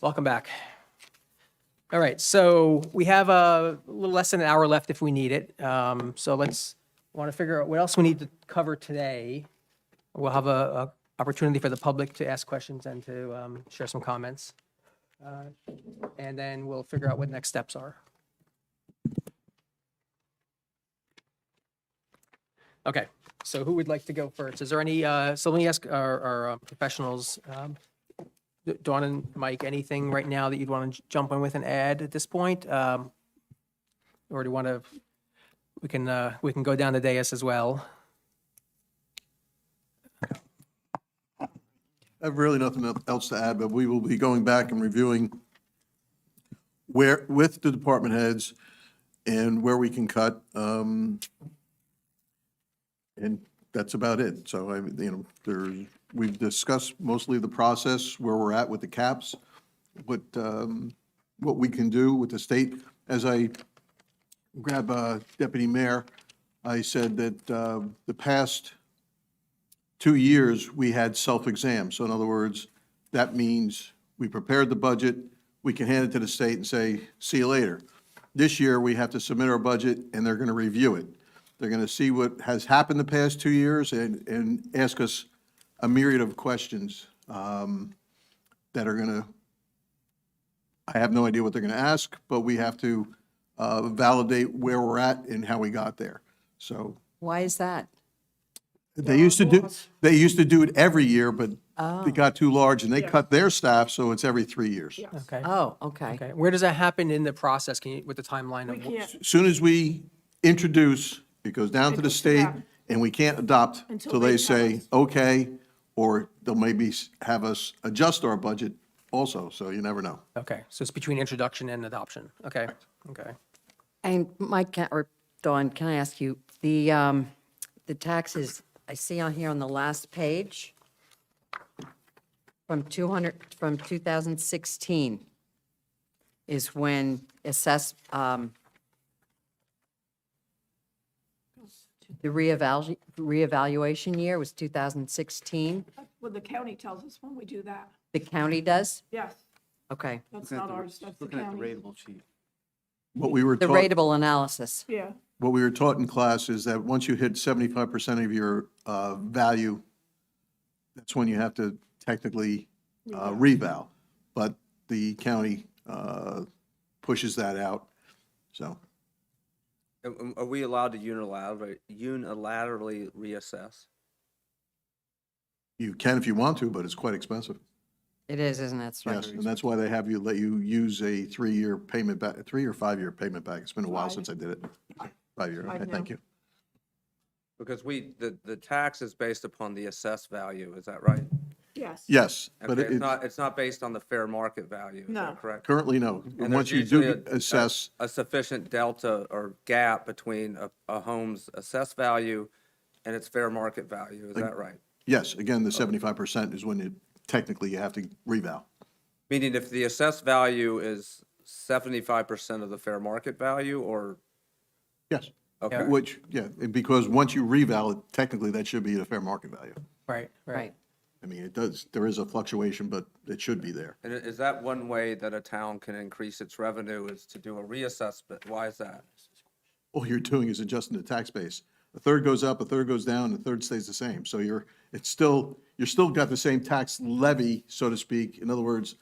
Welcome back. All right, so we have a little less than an hour left if we need it. So want to figure out what else we need to cover today. We'll have a opportunity for the public to ask questions and to share some comments. And then we'll figure out what next steps are. Okay, so who would like to go first? Is there any, so let me ask our professionals, Dawn and Mike, anything right now that you'd want to jump in with and add at this point? Or do you want to, we can go down the dais as well. I have really nothing else to add, but we will be going back and reviewing where, with the department heads and where we can cut. And that's about it. So we've discussed mostly the process, where we're at with the caps, what we can do with the state. As I grab Deputy Mayor, I said that the past 2 years, we had self-exam. So in other words, that means we prepared the budget, we can hand it to the state and say, see you later. This year, we have to submit our budget, and they're going to review it. They're going to see what has happened the past 2 years and ask us a myriad of questions that are going to, I have no idea what they're going to ask, but we have to validate where we're at and how we got there. So Why is that? they used to do it every year, but it got too large and they cut their staff, so it's every 3 years. Okay. Oh, okay. Okay, where does that happen in the process? Can you, with the timeline of? Yeah. As soon as we introduce, it goes down to the goes to state, them. and we can't adopt Until till they they tell say, us. okay, or they'll maybe have us adjust our budget also, so you never know. Okay, so it's between introduction and adoption. Okay, okay. And Mike, or Dawn, can I ask you, the taxes, I see on here on the last page, from 2016 is when the reevaluation year was 2016. Well, the county tells us when we do that. The county does? Yes, Okay. that's not ours, that's the Looking at the county. rateable sheet. What we were The taught, rateable analysis. Yeah, what we were taught in class is that once you hit 75% of your value, that's when you have to technically reval. But the county pushes that out, so. Are we allowed to unilaterally reassess? You can if you want to, but it's quite expensive. It is, isn't it? That's right. Yes, and that's why they have let you use a 3-year payment back, 3 or 5-year payment back. It's been a while 5. since I did it. 5-year, okay, thank you. Because the tax is based upon the assessed value, is that right? yes. Yes, but Okay, it, it's not based on the fair market value, is No. that correct? currently, no. And Once there's you usually do assess, a sufficient delta or gap between a home's assessed value and its fair market value, is that right? yes, again, the 75% is when technically you have to reval. Meaning if the assessed value is 75% of the fair market value, or, Yes. okay, Which, because once you reval it, technically that should be the fair market value. Right, right. Right. I mean, there is a fluctuation, but it should be there. and is that one way that a town can increase its revenue, is to do a reassessment? Why is that? All you're doing is adjusting the tax base. A third goes up, a third goes down, a third stays the same. So you're still got the same tax levy, so to speak. In other words,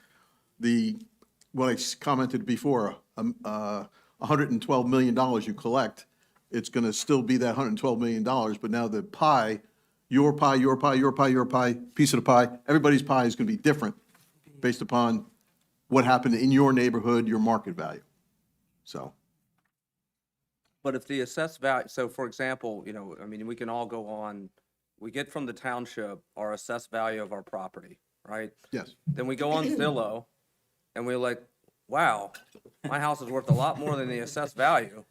what I commented before, $112 million you collect, it's going to still be that $112 million, but now the pie, your pie, piece of the pie, everybody's pie is going to be different based upon what happened in your neighborhood, your market value. So. But if the assessed value, so for example, I mean, we can all go on, we get from the township our assessed value of our property, right? Yes. Then we go on Zillow and we're like, wow, my house is worth a lot more than the assessed value,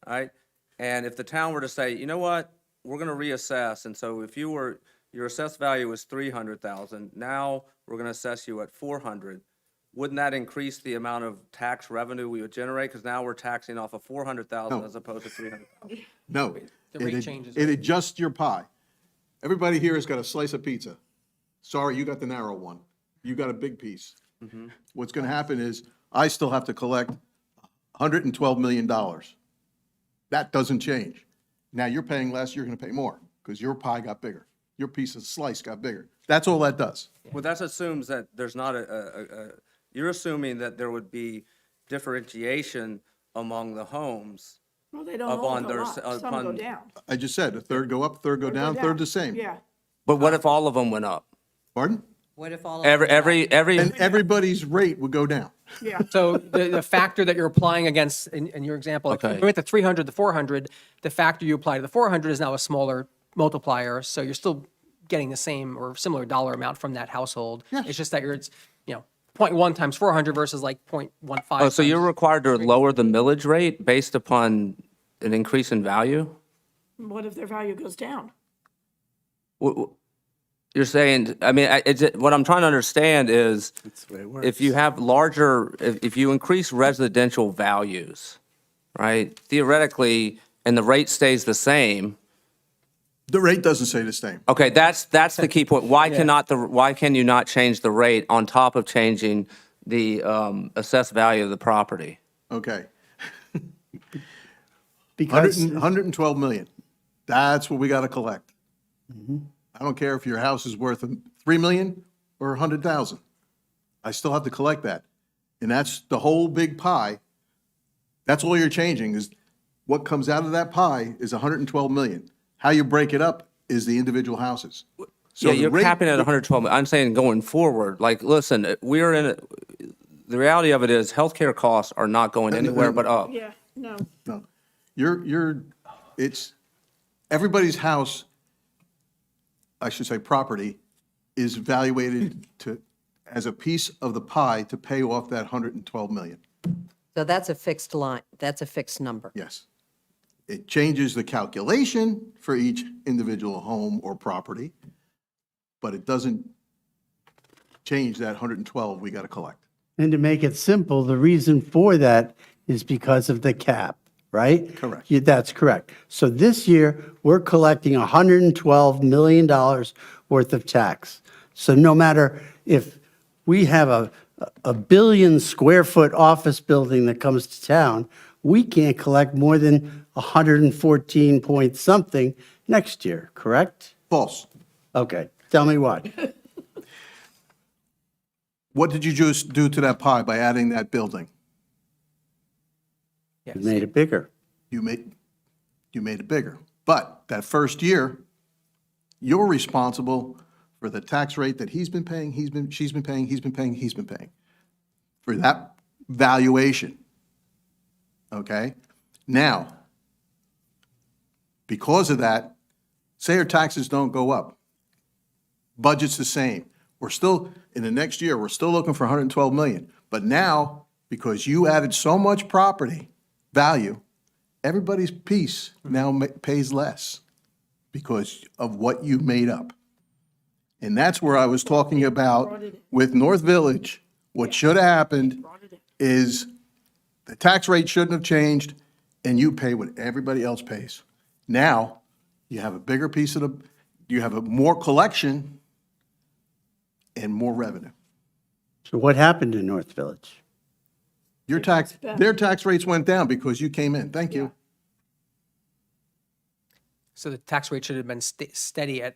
right? And if the town were to say, you know what, we're gonna reassess, and so if your assessed value was 300,000, now we're gonna assess you at 400. wouldn't that increase the amount of tax revenue we would generate? Because now we're taxing off of 400,000 No. as opposed to 300,000. No. The rate It changes. It adjusts your pie. Everybody here has got a slice of pizza. Sorry, you got the narrow one. You got a big piece. What's going to happen is I still have to collect $112 million. That doesn't change. Now you're paying less, you're going to pay more because your pie got bigger. Your piece of slice got bigger. That's all that does. Well, that assumes that there's not you're assuming that there would be differentiation among the homes. Well, they don't Up all on go their up, s- some go upon- down. I just said, a third go up, third go down, third the same. Yeah, But what if all of them went up? Pardon? What if all of Every And everybody's rate would go down. yeah. So the factor that you're applying against, in your example, like Okay. if you went to 300 to 400, the factor you apply to the 400 is now a smaller multiplier, so you're still getting the same or similar dollar amount from that household. Yes. It's just that it's, 0.1 times 400 versus like 0.15. Oh, so you're times- required to lower the millage rate based upon an increase in value? What if their value goes down? You're saying, I mean, what I'm trying to understand is if you have larger, if you increase residential values, right, theoretically, and the rate stays the same, The rate doesn't stay the same. okay, that's the key point. Why can you not change the rate on top of changing the assessed value of the property? Okay. Because 112 million. That's what we got to collect. I don't care if your house is worth 3 million or 100,000. I still have to collect that. And that's the whole big pie. That's all you're changing is what comes out of that pie is 112 million. How you break it up is the individual houses. So Yeah, the you're rate- capping at 112. I'm saying going forward, like, listen, the reality of it is healthcare costs are not going anywhere but up. Yeah, no. No, it's, everybody's house, I should say property, is evaluated as a piece of the pie to pay off that 112 million. So that's a fixed line, that's a fixed number. Yes. It changes the calculation for each individual home or property, but it doesn't change that 112 we got to collect. And to make it simple, the reason for that is because of the cap, right? Correct. Yeah, that's correct. So this year, we're collecting $112 million worth of tax. So no matter if we have a billion square foot office building that comes to town, we can't collect more than 114 point something next year, correct? False. Okay, tell me what. What did you just do to that pie by adding that building? Yes. You made it bigger. You made it bigger. But that first year, you're responsible for the tax rate that she's been paying, he's been paying. For that valuation. Okay? Now, because of that, say our taxes don't go up. Budget's the same. We're still, in the next year, we're still looking for 112 million. But now, because you added so much property value, everybody's piece now pays less because of what you made up. And that's where I was talking about with North Village. What should have happened is the tax rate shouldn't have changed and you pay what everybody else pays. Now, you have a bigger piece of you have a more collection and more revenue. So what happened in North Village? Their tax rates went down because you came in. Thank you. So the tax rate should have been steady at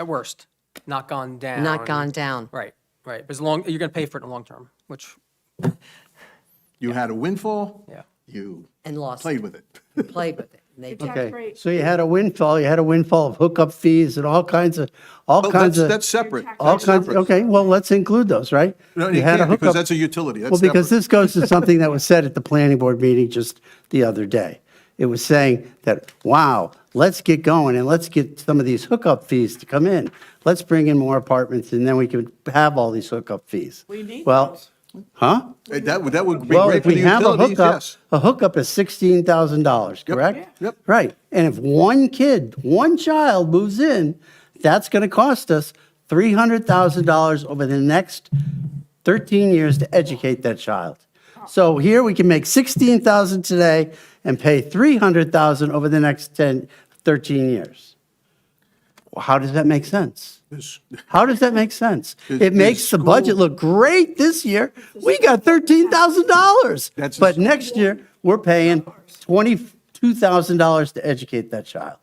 worst, not gone down. Not gone down. Right, right. But you're going to pay for it in the long term, which, You had a windfall. yeah. You And lost played it, with it. played with it. And they Tax Okay, rate. so you had a windfall of hookup fees and all kinds of, That's separate. all That's kinds, separate. okay, well, let's include those, right? No, you had a can't because hookup- that's a utility. That's Well, because separate. this goes to something that was said at the planning board meeting just the other day. It was saying that, wow, let's get going and let's get some of these hookup fees to come in. Let's bring in more apartments and then we can have all these hookup fees. We need Well, those. huh? That would be Well, great if for we the have utilities, yes. a hookup is $16,000, correct? Yep. Right, and if one child moves in, that's gonna cost us $300,000 over the next 13 years to educate that child. So here we can make 16,000 today and pay 300,000 over the next 13 years. Well, how does that make sense? How does that make sense? It makes the budget look great this year. We got $13,000. That's- But next year, we're paying $22,000 to educate that child.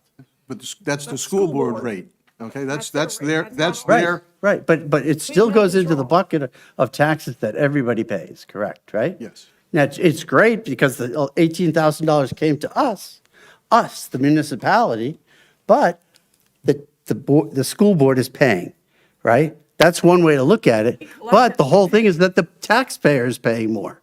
But that's the school board rate, okay? That's their, that's Right, their, right. But it still goes into the bucket of taxes that everybody pays, correct, right? yes. Now, it's great because the $18,000 came to us, the municipality, but the school board is paying, right? That's one way to look at it. But the whole thing is that the taxpayer is paying more.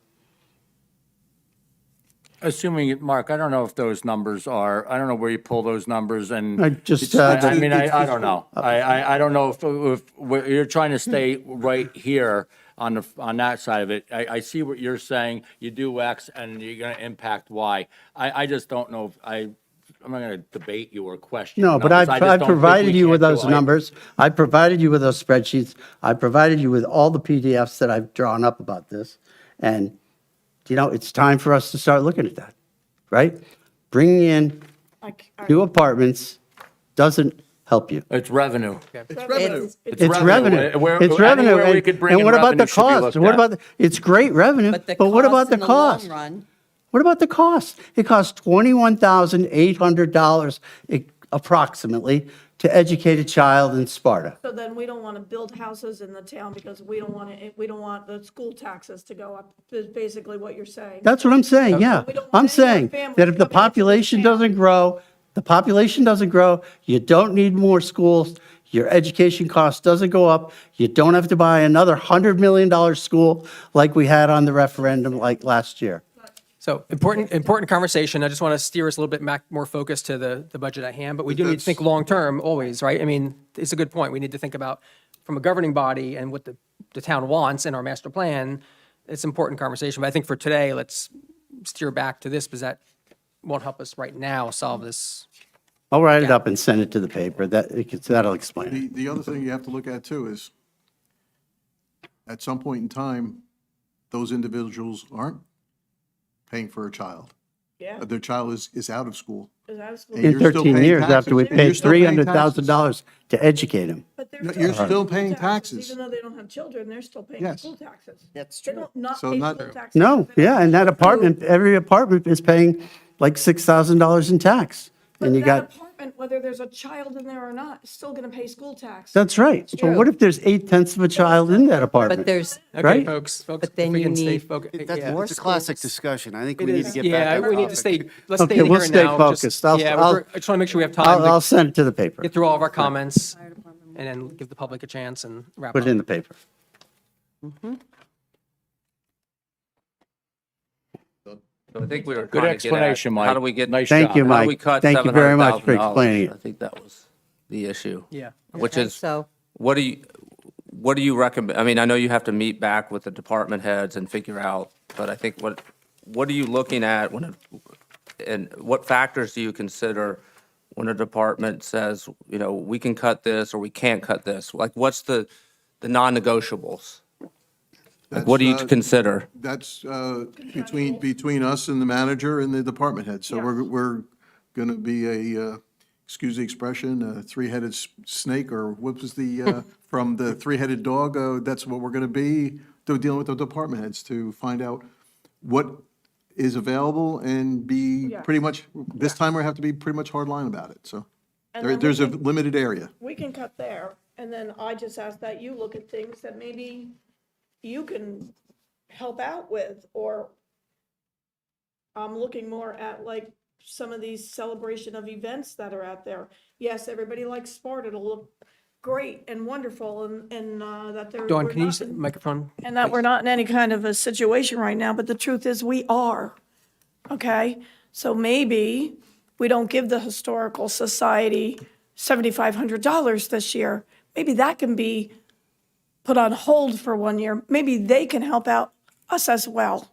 Assuming, Mark, I don't know if those numbers are, I don't know where you pull those numbers and. I just, I mean, I don't know. I don't know if you're trying to stay right here on that side of it. I see what you're saying. You do X and you're going to impact Y. I just don't know I'm not going to debate you or question. No, but numbers. I just I don't think provided we you can with do those it. numbers. I provided you with those spreadsheets. I provided you with all the PDFs that I've drawn up about this. And, it's time for us to start looking at that, right? Bringing in new apartments doesn't help you. It's revenue. It's revenue. It's revenue. It's revenue. Anywhere we could bring And in what about the revenue should be cost? looked What at. about, it's great revenue, but what about the cost? In the long run, What about the cost? It costs $21,800 approximately to educate a child in Sparta. So then we don't want to build houses in the town because we don't want the school taxes to go up, is basically what you're saying. That's what I'm saying, yeah. We don't want I'm any saying more that if the families coming into the population town. doesn't grow, you don't need more schools, your education cost doesn't go up, you don't have to buy another $100 million school like we had on the referendum like last year. So important conversation. I just want to steer us a little bit more focused to the budget at hand, but we do need to think long-term always, right? I mean, it's a good point. We need to think about from a governing body and what the town wants in our master plan. It's an important conversation, but I think for today, let's steer back to this because that won't help us right now solve this. I'll write it up and send it to the paper. That'll explain it. The other thing you have to look at too is, at some point in time, those individuals aren't paying for a child. Yeah. Their child is out of school. Is that school? And In you're still 13 paying years after we taxes. And you're paid still paying $300,000 to educate him. But they're You're still paying taxes. Even though they don't have children, they're still paying Yes. school taxes. That's They true. don't not So pay not- school taxes. No, because they don't yeah, and that apartment, every apartment is paying like $6,000 in tax. But And you that got, apartment, whether there's a child in there or not, is still going to pay school tax. that's right. So what if there's 8/10 of a child in that apartment? But there's, Okay, Right? folks, But then if we you can stay need- focused. It's a classic discussion. I think It we need to is, get back yeah, on we need to topic. stay, let's stay Okay, in the we'll here and stay now. focused. Just- I'll- Yeah, I'll- I just want to make sure we have time I'll to send it to the paper. get through all of our comments and then give the public a chance and wrap Put up. it in the paper. So I think we were Good trying to get explanation, at, Mike. how do we get, Nice Thank job. you, how do Mike. we cut Thank you very much for explaining $700,000? I it. think that was the issue. Yeah. Which Okay, is, so- what do you recommend? I mean, I know you have to meet back with the department heads and figure out, but I think what are you looking at and what factors do you consider when a department says, we can cut this or we can't cut this? Like, what's the non-negotiables? Like, what do you consider? That's between us and the manager and the department head. So we're going to be excuse the expression, a three-headed snake, or what was the, from the three-headed dog? That's what we're going to be, dealing with the department heads to find out what is available and be pretty much, this time we have to be pretty much hard line about it. So And then we there's a can- limited area. We can cut there, and then I just ask that you look at things that maybe you can help out with, or I'm looking more at like some of these celebration of events that are out there. Yes, everybody likes Sparta, it'll look great and wonderful, and that they're. Dawn, we're can you not use the in- microphone? And that we're not in any kind of a situation right now, but the truth is we are, okay? So maybe we don't give the Historical Society $7,500 this year. Maybe that can be put on hold for 1 year. Maybe they can help out us as well.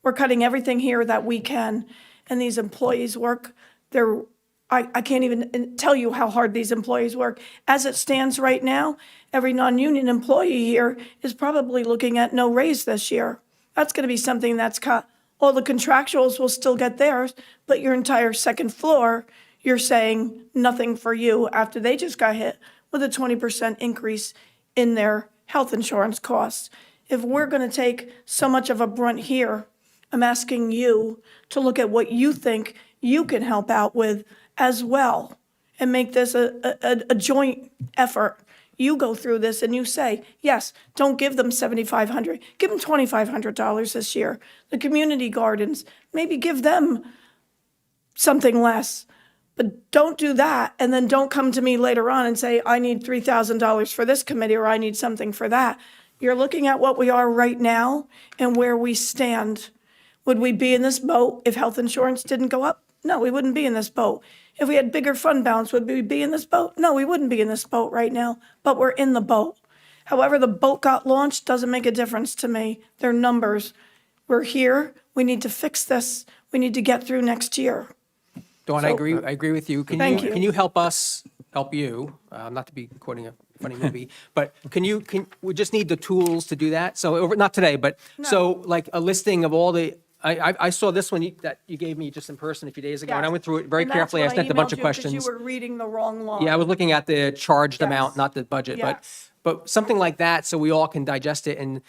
We're cutting everything here that we can, and these employees work their I can't even tell you how hard these employees work. As it stands right now, every non-union employee here is probably looking at no raise this year. That's going to be something that's cut. All the contractuals will still get theirs, but your entire second floor, you're saying nothing for you after they just got hit with a 20% increase in their health insurance costs. If we're going to take so much of a brunt here, I'm asking you to look at what you think you can help out with as well and make this a joint effort. You go through this and you say, yes, don't give them $7,500, give them $2,500 this year. The community gardens, maybe give them something less. But don't do that, and then don't come to me later on and say, I need $3,000 for this committee, or I need something for that. You're looking at what we are right now and where we stand. Would we be in this boat if health insurance didn't go up? No, we wouldn't be in this boat. If we had bigger fund balance, would we be in this boat? No, we wouldn't be in this boat right now, but we're in the boat. However the boat got launched doesn't make a difference to me. They're numbers. We're here. We need to fix this. We need to get through next year. Dawn, I agree with you. Thank you. Can you help us, help you, not to be quoting a funny movie, but we just need the tools to do that? So, not today, but, so like a listing of all the, I saw this one that you gave me just in person a few days ago, and I went through it very And that's carefully. I what sent a bunch of emailed you 'cause questions. You were reading the wrong line. Yeah, I was looking at the charged amount, Yes. not the budget, Yes. but something like that, so we all can digest it, and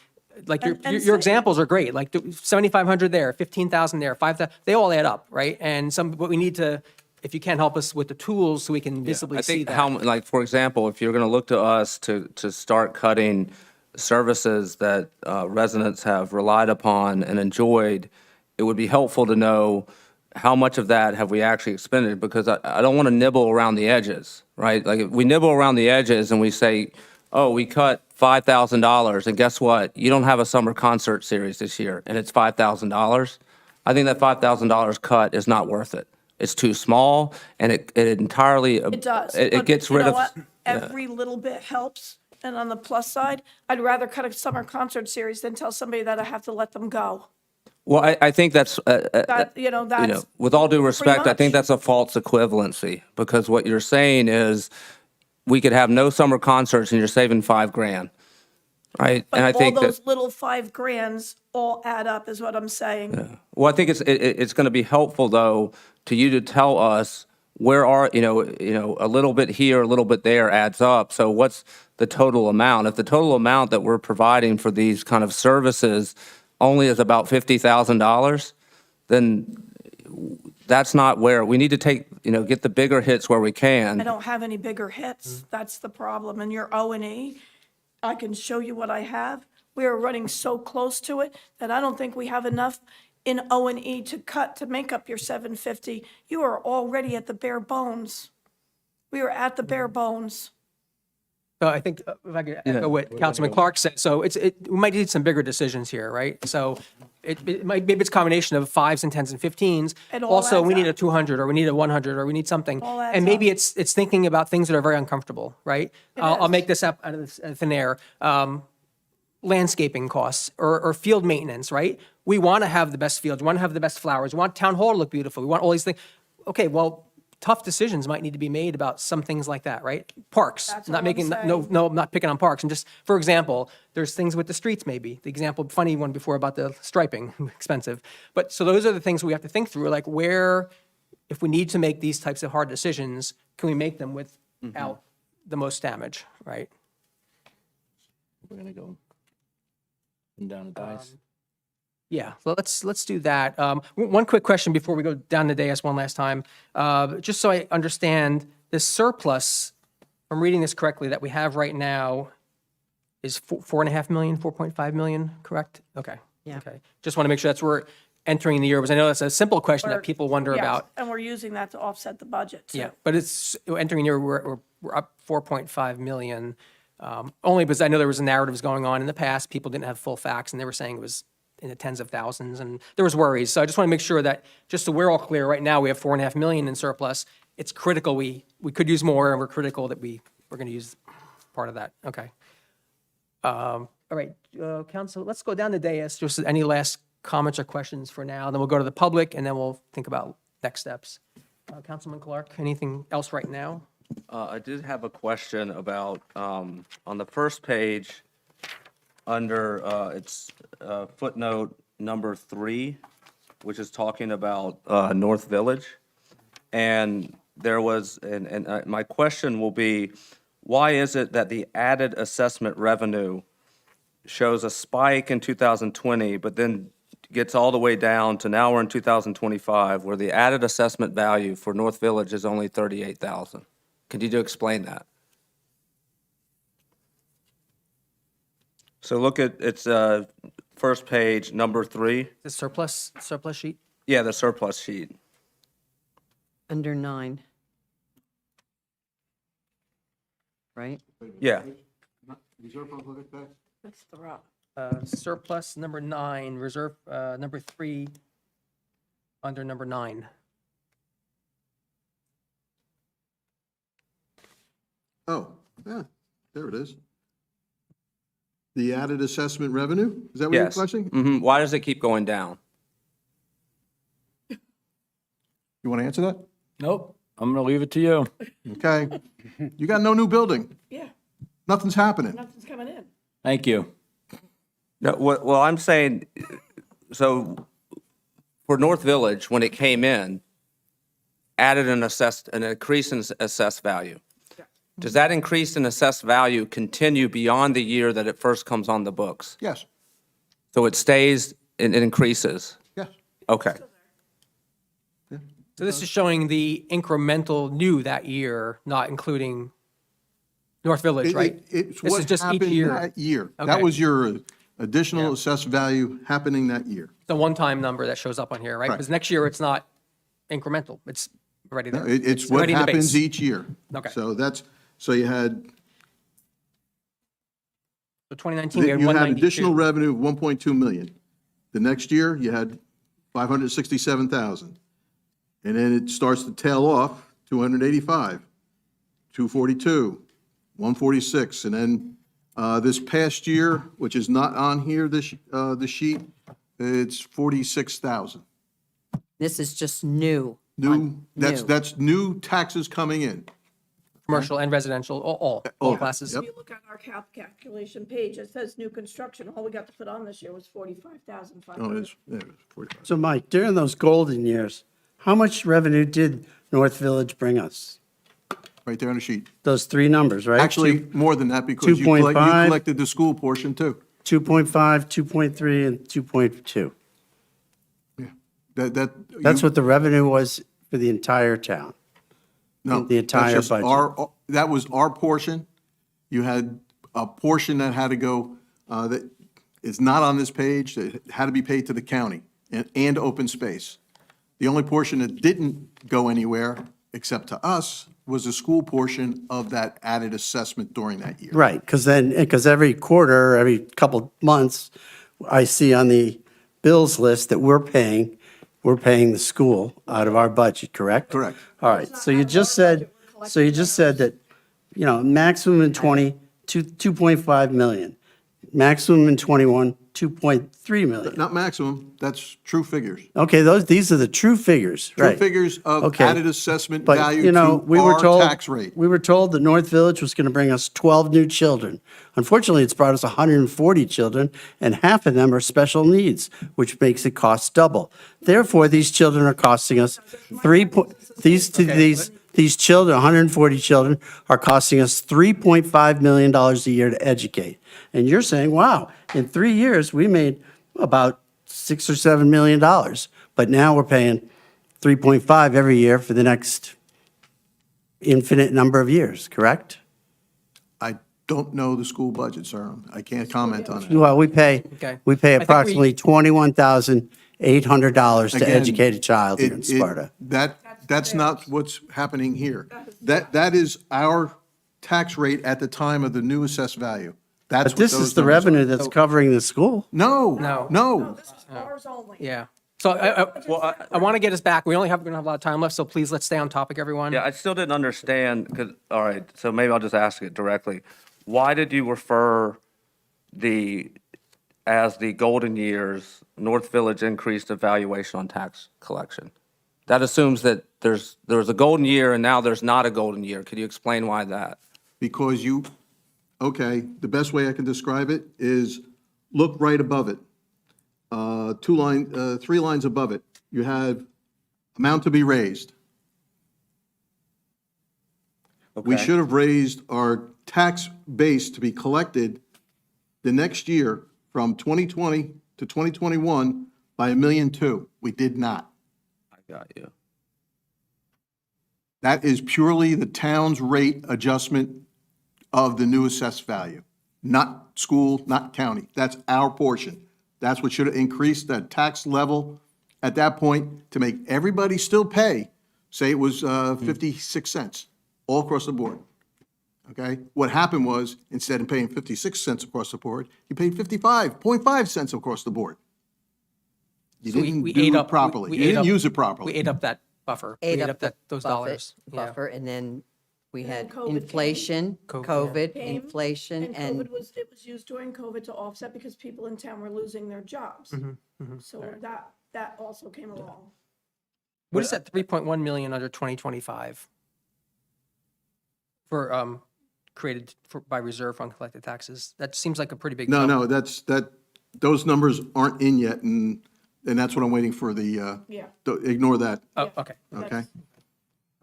like And your say- examples are great, like 7,500 there, 15,000 there, 5,000, they all add up, right? And but we need to, if you can help us with the tools so we can visibly I see think that. how, like, for example, if you're going to look to us to start cutting services that residents have relied upon and enjoyed, it would be helpful to know how much of that have we actually expended, because I don't want to nibble around the edges, right? Like, if we nibble around the edges and we say, oh, we cut $5,000, and guess what? You don't have a summer concert series this year, and it's $5,000. I think that $5,000 cut is not worth it. It's too small, and it entirely. It does. It but gets you rid know of. what? yeah. Every little bit helps. And on the plus side, I'd rather cut a summer concert series than tell somebody that I have to let them go. Well, I think that's, That's, with all due respect, I think much. that's a false equivalency, because what you're saying is we could have no summer concerts and you're saving $5,000, right? but And I all think that, those little $5,000 all add up is what I'm saying. well, I think it's going to be helpful, though, to you to tell us where are, a little bit here, a little bit there adds up. So what's the total amount? If the total amount that we're providing for these kind of services only is about $50,000, then that's not where, we need to get the bigger hits where we I can. don't have any bigger hits. That's the problem. And your O&E, I can show you what I have. We are running so close to it that I don't think we have enough in O&E to cut to make up your 750. You are already at the bare bones. We are at the bare bones. So I think, if I could echo what Councilman Clark said, so we might need some bigger decisions here, right? So maybe it's a combination of 5s and 10s and 15s. It all Also, we adds need a up. 200, or we need a 100, or we need something. All adds And maybe up. it's thinking about things that are very uncomfortable, right? I'll is. make this up out of thin air. Landscaping costs or field maintenance, right? We want to have the best fields, we want to have the best flowers, we want town hall to look beautiful, we want all these things. Okay, well, tough decisions might need to be made about some things like that, right? Parks, That's not all I'm making, saying. no, I'm not picking on parks. And just, for example, there's things with the streets maybe. The example, funny one before about the striping, expensive. But, so those are the things we have to think through, like where, if we need to make these types of hard decisions, can we make them without the most damage, right? We're going to go down the dice. Yeah, so let's do that. One quick question before we go down the dais one last time. Just so I understand, the surplus, if I'm reading this correctly, that we have right now is 4.5 million, 4.5 million, correct? Okay. Yeah. Okay. Just want to make sure that's where we're entering the year, because I know that's a simple question that people wonder Yes, about. and we're using that to offset the budget, too. Yeah, but it's entering the year, we're up 4.5 million. Only because I know there was narratives going on in the past, people didn't have full facts, and they were saying it was in the tens of thousands, and there was worries. So I just want to make sure that, just so we're all clear, right now, we have 4.5 million in surplus. It's critical, we could use more, and we're critical that we're going to use part of that. Okay. All right, Council, let's go down the dais. Just any last comments or questions for now, then we'll go to the public, and then we'll think about next steps. Councilman Clark, anything else right now? I did have a question about, on the first page, under, it's footnote number 3, which is talking about North Village. And there was, and my question will be, why is it that the added assessment revenue shows a spike in 2020, but then gets all the way down to now we're in 2025, where the added assessment value for North Village is only 38,000? Could you explain that? So look at, it's first page, number 3. The surplus sheet? Yeah, the surplus sheet. Under 9. Right? Yeah. That's the rock. Surplus number 9, reserve number 3, under number 9. Oh, yeah, there it is. The added assessment revenue? Is that what you're Yes. questioning? Mhm. Why does it keep going down? You want to answer that? Nope, I'm going to leave it to you. Okay. You got no new building. Yeah, Nothing's happening. nothing's coming in. Thank you. No, well, I'm saying, so for North Village, when it came in, added an increase in assessed value. Does that increase in assessed value continue beyond the year that it first comes on the books? Yes, So it stays, it increases? yes. Okay. So this is showing the incremental new that year, not including North Village, right? It's This is what just each happened year. that year. Okay. That was your additional assessed value happening that year. The one-time number that shows up on here, right? Right. Because next year, it's not incremental, it's already No, there. It's what already in the happens base. each year. Okay. So you had, So 2019, we had you had 192. additional revenue of 1.2 million. The next year, you had 567,000. And then it starts to tail off, 285, 242, 146. And then this past year, which is not on here, the sheet, it's 46,000. This is just new. New, New. that's new taxes coming in. Commercial and residential, all All, classes. yep. If you look on our calculation page, it says new construction, all we got to put on this year was Oh, it 45,500. is, yeah, it is 45. So Mike, during those golden years, how much revenue did North Village bring us? Right there on the sheet. Those 3 numbers, right? Actually, more than that, because you 2.5. collected the school portion too. 2.5, 2.3, and 2.2. That's what the revenue was for the entire town. No, the entire that's just budget. that was our portion. You had a portion that had to go, that is not on this page, that had to be paid to the county and open space. The only portion that didn't go anywhere, except to us, was the school portion of that added assessment during that year. Right, because every quarter, every couple months, I see on the bills list that we're paying the school out of our budget, correct? Correct. All right, so you just said that, maximum in 20, 2.5 million. Maximum in 21, 2.3 million. Not maximum, that's true figures. Okay, these are the true figures, True right? figures of Okay. added assessment But, value to we were our told, tax rate. we were told that North Village was going to bring us 12 new children. Unfortunately, it's brought us 140 children, and half of them are special needs, which makes it cost double. Therefore, these children are costing us these children, 140 children, are costing us $3.5 million a year to educate. And you're saying, wow, in 3 years, we made about $6 or $7 million, but now we're paying 3.5 every year for the next infinite number of years, correct? I don't know the school budget, sir. I can't comment on it. Well, we pay Okay. I think we- approximately $21,800 to Again, educate a child here in it- Sparta. That's not what's happening here. That is our tax rate at the time of the new assessed value. That's But what this those is the numbers are. revenue that's covering the school. No, No. no. This is ours only. Yeah. So I want to get us back. We only have, going to have a lot of time left, so please, let's stay on topic, everyone. Yeah, I still didn't understand, because, all right, so maybe I'll just ask it directly. Why did you refer as the golden years, North Village increased evaluation on tax collection? That assumes that there was a golden year and now there's not a golden year. Could you explain why that? Because okay, the best way I can describe it is look right above it. 3 lines above it, you have amount to be raised. We Okay. should have raised our tax base to be collected the next year from 2020 to 2021 by $1.2 million. We did not. I got you. That is purely the town's rate adjustment of the new assessed value, not school, not county. That's our portion. That's what should have increased that tax level at that point to make everybody still pay, say it was 56 cents, all across the board. Okay? What happened was, instead of paying 56 cents across the board, you paid 55.5 cents across the board. You So didn't we do ate it up- properly. we You ate didn't up- use it properly. We ate up that buffer. We ate ate up up the those dollars. Yeah. buffer, and then we had COVID came. inflation, COVID, COVID, Came, inflation, And and COVID it was used during COVID to offset because people in town were losing their jobs. So that also came along. What is that 3.1 million under 2025? For, created by reserve for uncollected taxes? That seems like a pretty big No, number. no, those numbers aren't in yet, and that's what I'm waiting for Yeah. ignore that, Oh, okay. okay?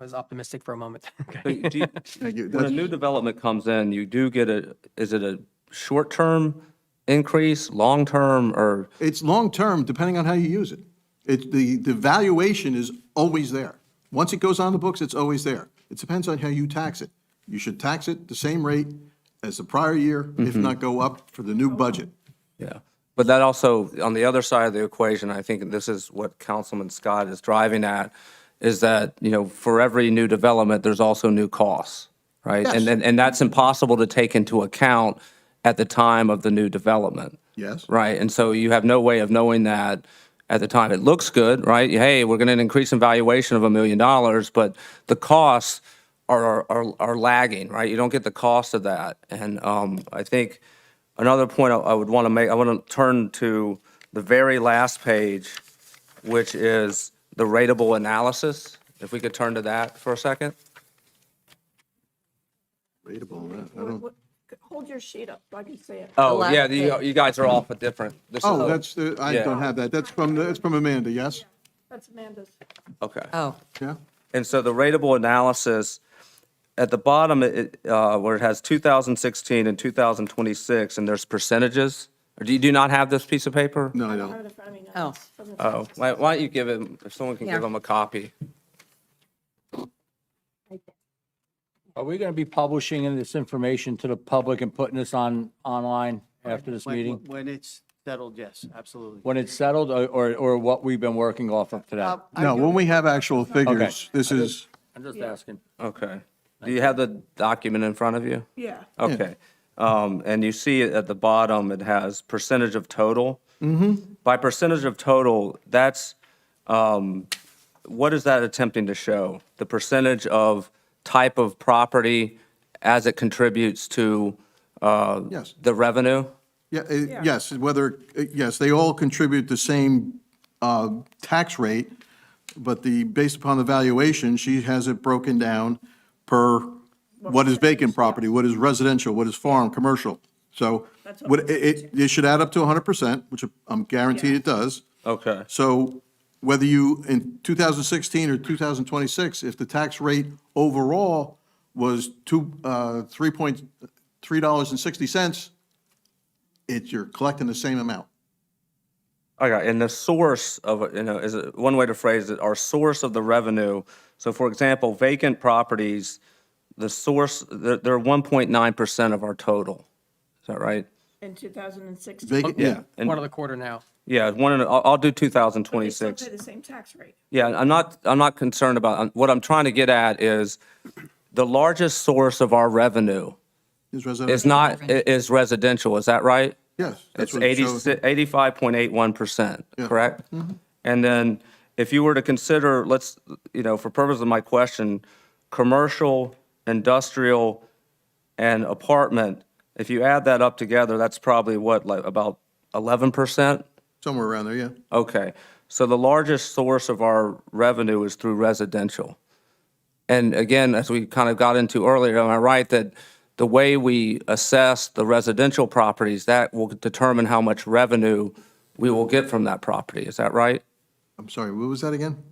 I was optimistic for a moment. So Okay. do you- Thank you. When a That's- new development comes in, you do get is it a short-term increase, long-term, or? It's long-term, depending on how you use it. The valuation is always there. Once it goes on the books, it's always there. It depends on how you tax it. You should tax it the same rate as the prior year, if not go up for the new budget. Yeah, but that also, on the other side of the equation, I think this is what Councilman Scott is driving at, is that, for every new development, there's also new costs, right? Yes. And that's impossible to take into account at the time of the new development. Yes. Right, and so you have no way of knowing that at the time. It looks good, right? Hey, we're going to increase in valuation of $1 million, but the costs are lagging, right? You don't get the cost of that. And I think another point I would want to make, I want to turn to the very last page, which is the rateable analysis. If we could turn to that for a second. Rateable, I don't- Hold your sheet up so I can see it. Oh, last yeah, page. you guys are off a different. This Oh, is- I Yeah. don't have that. That's from Amanda, yes? That's Amanda's. Okay. oh, Yeah? And so the rateable analysis, at the bottom, where it has 2016 and 2026, and there's percentages, or do you not have this piece of paper? No, I I don't. have it in front of me now. Oh. It's from the Oh, taxes. why don't you give him, if someone can give Here. him a copy? Are we going to be publishing this information to the public and putting this online after this meeting? When it's settled, yes, absolutely. When it's settled, or what we've been working off of today? No, when we have actual figures, this is, I'm just asking. Okay. Do you have the document in front of you? Yeah. Okay. And you see it at the bottom, it has percentage of total. By percentage of total, that's, what is that attempting to show? The percentage of type of property as it contributes to Yes. the revenue? yes, yes, they all contribute the same tax rate, but based upon the valuation, she has it broken down per what is vacant property, what is residential, what is farm, commercial. So it should add up to 100%, which I'm guaranteed it does. Okay. So whether you, in 2016 or 2026, if the tax rate overall was $3.60, you're collecting the same amount. Okay, and the source of, is it, one way to phrase it, our source of the revenue. So for example, vacant properties, the source, they're 1.9% of our total. Is that right? In 2016. Vacant, yeah. And- One of the quarter now. Yeah, I'll do But they still 2026. pay the same tax rate. Yeah, I'm not concerned about, what I'm trying to get at is the largest source of our revenue Is residential. is residential, is that right? Yes. that's It's what it shows. 85.81%, Yeah. correct? And then if you were to consider, for purpose of my question, commercial, industrial, and apartment, if you add that up together, that's probably what, like about 11%? Somewhere around there, yeah. Okay. So the largest source of our revenue is through residential. And again, as we kind of got into earlier, am I right that the way we assess the residential properties, that will determine how much revenue we will get from that property? Is that right? I'm sorry, what was that again?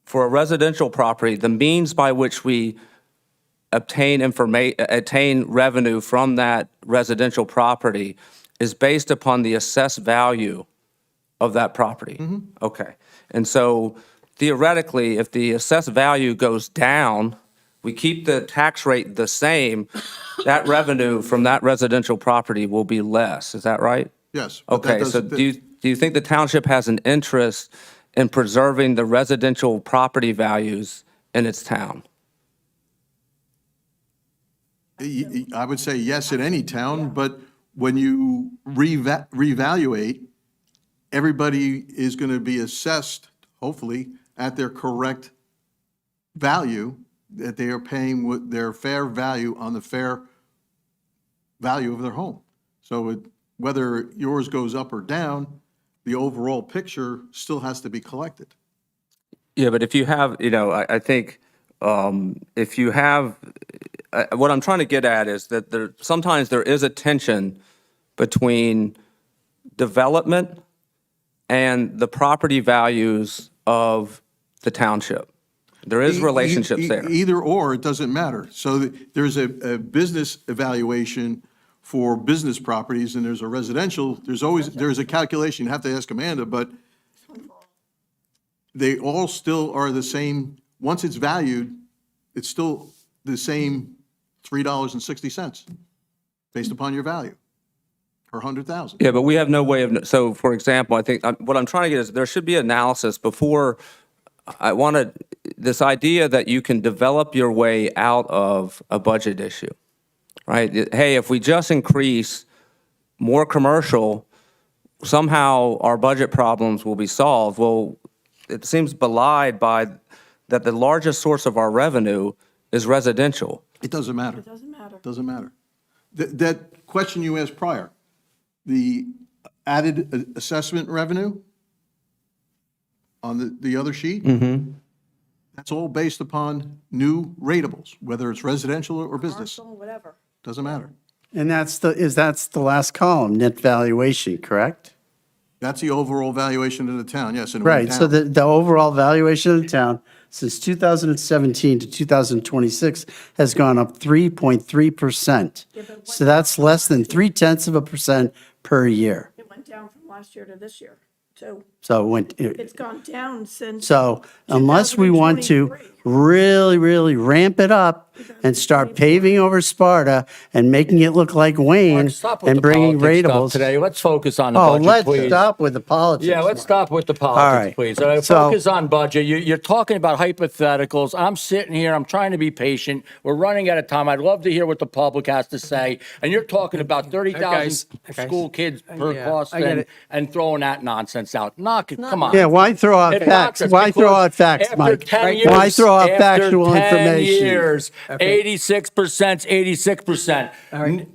For a residential property, the means by which we attain revenue from that residential property is based upon the assessed value of that property. Okay. And so theoretically, if the assessed value goes down, we keep the tax rate the same, that revenue from that residential property will be less. Is that right? Yes. but that Okay, so does- do you think the township has an interest in preserving the residential property values in its town? I would say yes in any town, but when you reevaluate, everybody is going to be assessed, hopefully, at their correct value, that they are paying what their fair value on the fair value of their home. So whether yours goes up or down, the overall picture still has to be collected. Yeah, but if you have, I think if you have, what I'm trying to get at is that sometimes there is a tension between development and the property values of the township. There is relationships there. Either or, it doesn't matter. So there's a business evaluation for business properties, and there's a residential, there's a calculation, you have to ask Amanda, but they all still are the same. Once it's valued, it's still the same $3.60 based upon your value, or 100,000. Yeah, but we have no way of, so for example, I think, what I'm trying to get is there should be analysis before, this idea that you can develop your way out of a budget issue, right? Hey, if we just increase more commercial, somehow our budget problems will be solved. Well, it seems belied by that the largest source of our revenue is residential. It doesn't matter. It doesn't matter. Doesn't matter. That question you asked prior, the added assessment revenue on the other sheet, that's all based upon new ratables, whether it's residential or business. Commercial, whatever. Doesn't matter. And that's the last column, net valuation, correct? That's the overall valuation of the town, yes. And it went Right, so down. the overall valuation of the town since 2017 to 2026 has gone up 3.3%. So that's less than 0.3% per year. It went down from last year to this year, too. So it went, It's gone down since. so unless we want to 2023. really, really ramp it up and start paving over Sparta and making it look like Wayne Stop with and the bringing politics stuff ratables. today. Let's focus on the Oh, budget, let's please. stop with the politics. Yeah, let's stop with the All politics, right. please. So- Focus on budget. You're talking about hypotheticals. I'm sitting here, I'm trying to be patient. We're running out of time. I'd love to hear what the public has to say. And you're talking about 30,000 guys. school kids per Yeah, cost I get and, it. and throwing that nonsense out. Knock it, come on. Yeah, why throw out It's facts? nonsense Why throw because out facts, after Mike? 10 Why years- throw out after factual 10 information? years, 86%, 86%. All right,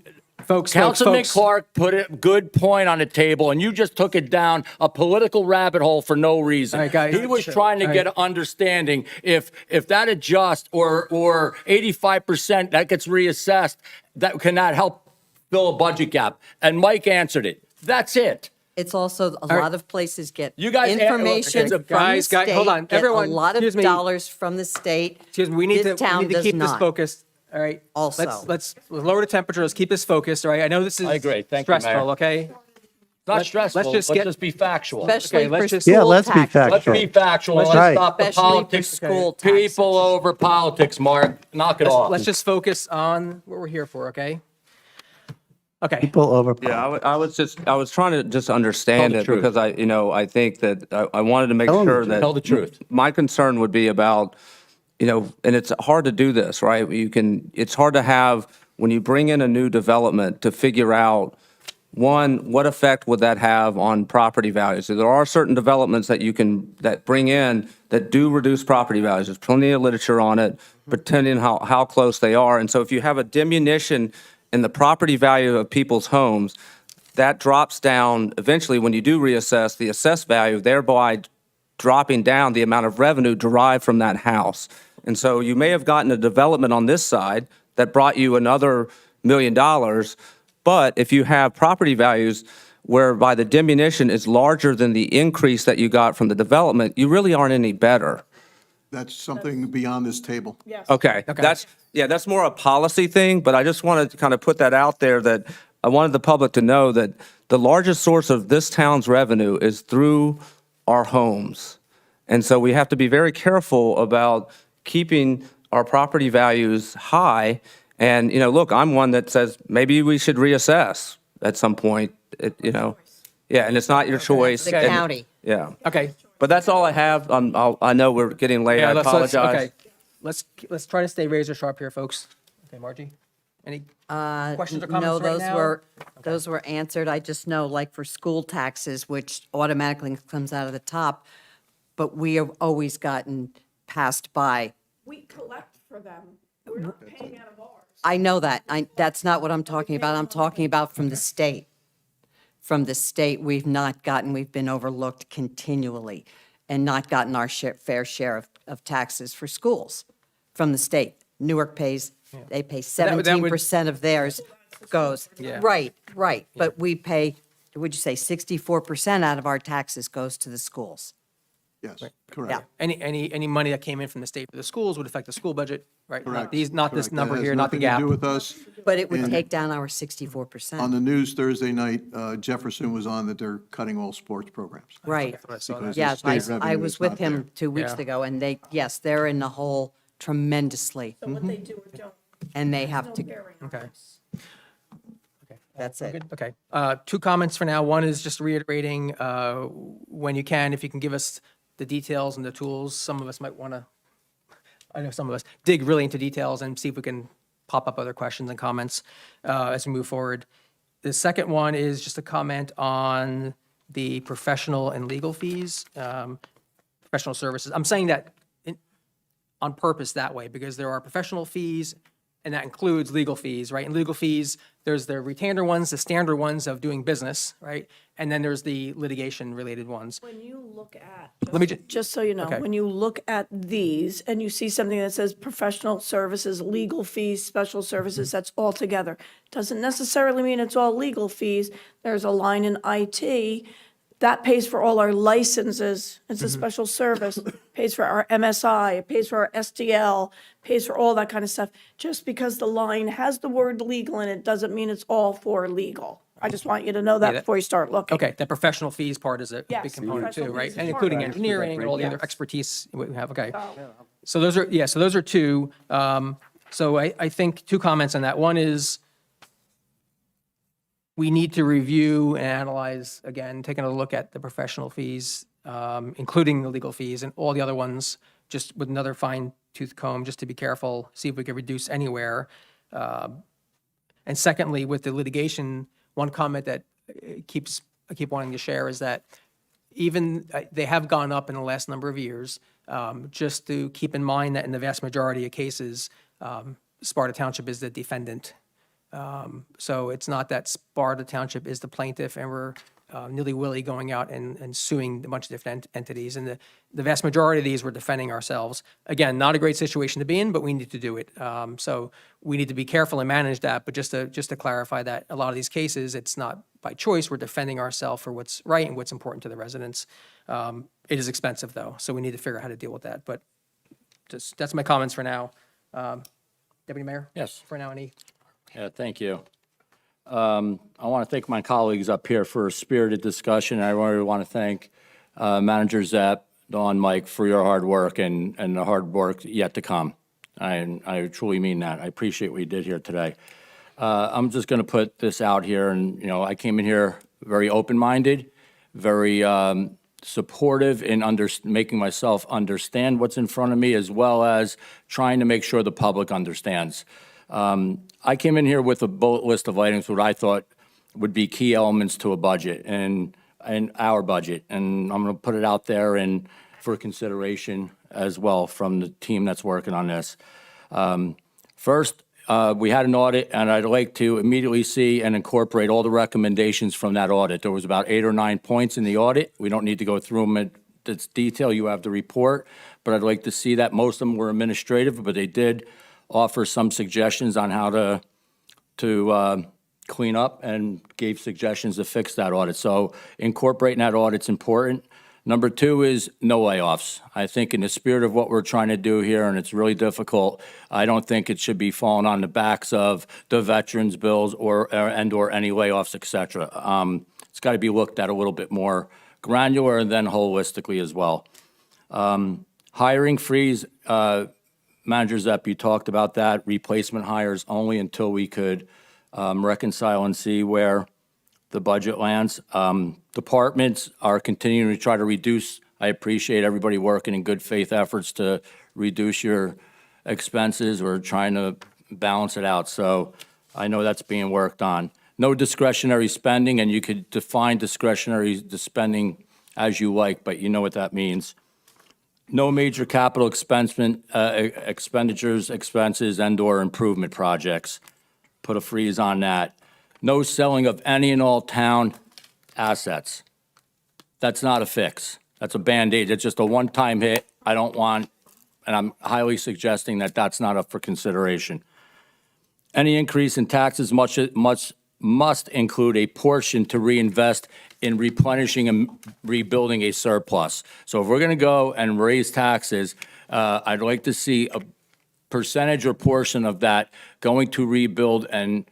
folks, Councilman folks. Clark put a good point on the table, and you just took it down a political rabbit hole for no reason. All right, guys. He was trying to All get right. an understanding if that adjusts or 85% that gets reassessed, that cannot help fill a budget gap. And Mike answered it. That's it. It's also, a right. lot of places get You guys- information it's a- from the guys, hold on. state, get a Everyone, lot of excuse me. dollars from the state. Excuse me, we need This to town does keep this not. focused, all right? Also. Let's lower the temperature, let's keep this focused, all right? I know this is I agree. Thank you, Mayor. stressful, okay? Not Let's stressful. just Let's get- just be factual. Especially let's for just- Yeah, school let's be taxes. Let's factual. be factual. Let's Right. stop the Especially for politics. school taxes. People over politics, Mark. Knock it off. Let's just focus on what we're here for, okay? Okay, People over. Yeah, I was trying to just understand Tell the it truth. because I think that I wanted to make Tell 'em the sure truth. that. Tell the truth. My concern would be about, and it's hard to do this, right? It's hard to have, when you bring in a new development, to figure out, one, what effect would that have on property values? So there are certain developments that bring in that do reduce property values. There's plenty of literature on it, pretending how close they are. And so if you have a diminution in the property value of people's homes, that drops down eventually when you do reassess the assessed value, thereby dropping down the amount of revenue derived from that house. And so you may have gotten a development on this side that brought you another $1 million, but if you have property values whereby the diminution is larger than the increase that you got from the development, you really aren't any better. That's something beyond this table. Yes. Okay, that's more a policy thing, but I just wanted to kind of put that out there that I wanted the public to know that the largest source of this town's revenue is through our homes. And so we have to be very careful about keeping our property values high. And, look, I'm one that says maybe we should reassess at some point, Yeah, and it's not your choice. The and- county. Yeah. Okay. But that's all I have. I know we're getting late. I let's- apologize. Okay, let's try to stay razor sharp here, folks. Okay, Margie? Any questions or comments No, right now? those were answered. I just know, like for school taxes, which automatically comes out of the top, but we have always gotten passed by. We collect for them. We're not paying out of ours. I know that. That's not what I'm talking about. I'm talking about from the state. From the state, we've been overlooked continually and not gotten our fair share of taxes for schools from the state. Newark they pay that would- 17% of theirs goes. Yeah. Right. But we pay, would you say 64% out of our taxes goes to the schools? Yes, Yeah. correct. Any money that came in from the state for the schools would affect the school budget, right? Correct. Not this Correct. number That has here, not the nothing gap. to do with us. But it would And take down our On 64%. the news Thursday night, Jefferson was on that they're cutting all sports programs. Right. Because the Yes, state I revenue was is with not him there. 2 weeks Yeah. ago, and they're in the hole tremendously, So what they do or don't, and they have no to, bearing on Okay. us. that's it. Okay. 2 comments for now. One is just reiterating, when you can, if you can give us the details and the tools. Some of us might want to, I know some of us, dig really into details and see if we can pop up other questions and comments as we move forward. The second one is just a comment on the professional and legal fees, professional services. I'm saying that on purpose that way because there are professional fees and that includes legal fees, right? And legal fees, there's the retainer ones, the standard ones of doing business, right? And then there's the litigation-related ones. When you look at, Let me just so you know, Okay. when you look at these and you see something that says professional services, legal fees, special services, that's all together. Doesn't necessarily mean it's all legal fees. There's a line in IT that pays for all our licenses. It's a special service, pays for our MSI, it pays for our STL, pays for all that kind of stuff. Just because the line has the word legal in it doesn't mean it's all for legal. I just want you to know that that- before you start looking. Okay, the professional fees part is a big Yes, component too, professional right? fees And is part including of it. engineering and all the other Yes. expertise we have, okay. So those are 2. So I think 2 comments on that. One is we need to review and analyze, again, taking a look at the professional fees, including the legal fees and all the other ones, just with another fine tooth comb, just to be careful, see if we can reduce anywhere. And secondly, with the litigation, one comment that I keep wanting to share is that even, they have gone up in the last number of years, just to keep in mind that in the vast majority of cases, Sparta Township is the defendant. So it's not that Sparta Township is the plaintiff and we're nilly-willy going out and suing a bunch of different entities. And the vast majority of these we're defending ourselves. Again, not a great situation to be in, but we need to do it. So we need to be careful and manage that. But just to clarify that a lot of these cases, it's not by choice. We're defending ourselves for what's right and what's important to the residents. It is expensive though, so we need to figure out how to deal with that. But that's my comments for now. Deputy Mayor? Yes. For now, any? Yeah, thank you. I want to thank my colleagues up here for a spirited discussion. I really want to thank Manager Zepp, Dawn, Mike, for your hard work and the hard work yet to come. I truly mean that. I appreciate what you did here today. I'm just going to put this out here, and, I came in here very open-minded, very supportive in making myself understand what's in front of me, as well as trying to make sure the public understands. I came in here with a bullet list of items what I thought would be key elements to a budget and our budget, and I'm going to put it out there and for consideration as well from the team that's working on this. First, we had an audit, and I'd like to immediately see and incorporate all the recommendations from that audit. There was about 8 or 9 points in the audit. We don't need to go through them that's detailed. You have the report, but I'd like to see that. Most of them were administrative, but they did offer some suggestions on how to clean up and gave suggestions to fix that audit. So incorporating that audit's important. Number two is no layoffs. I think in the spirit of what we're trying to do here, and it's really difficult, I don't think it should be falling on the backs of the veterans' bills or any layoffs, et cetera. It's got to be looked at a little bit more granular and then holistically as well. Hiring freeze, Manager Zepp, you talked about that. Replacement hires only until we could reconcile and see where the budget lands. Departments are continuing to try to reduce. I appreciate everybody working in good faith efforts to reduce your expenses or trying to balance it out. So I know that's being worked on. No discretionary spending, and you could define discretionary spending as you like, but you know what that means. No major capital expenditures, expenses, and/or improvement projects. Put a freeze on that. No selling of any and all town assets. That's not a fix. That's a Band-Aid. It's just a one-time hit. I don't want, and I'm highly suggesting that that's not up for consideration. Any increase in taxes must include a portion to reinvest in replenishing and rebuilding a surplus. So if we're going to go and raise taxes, I'd like to see a percentage or portion of that going to rebuild and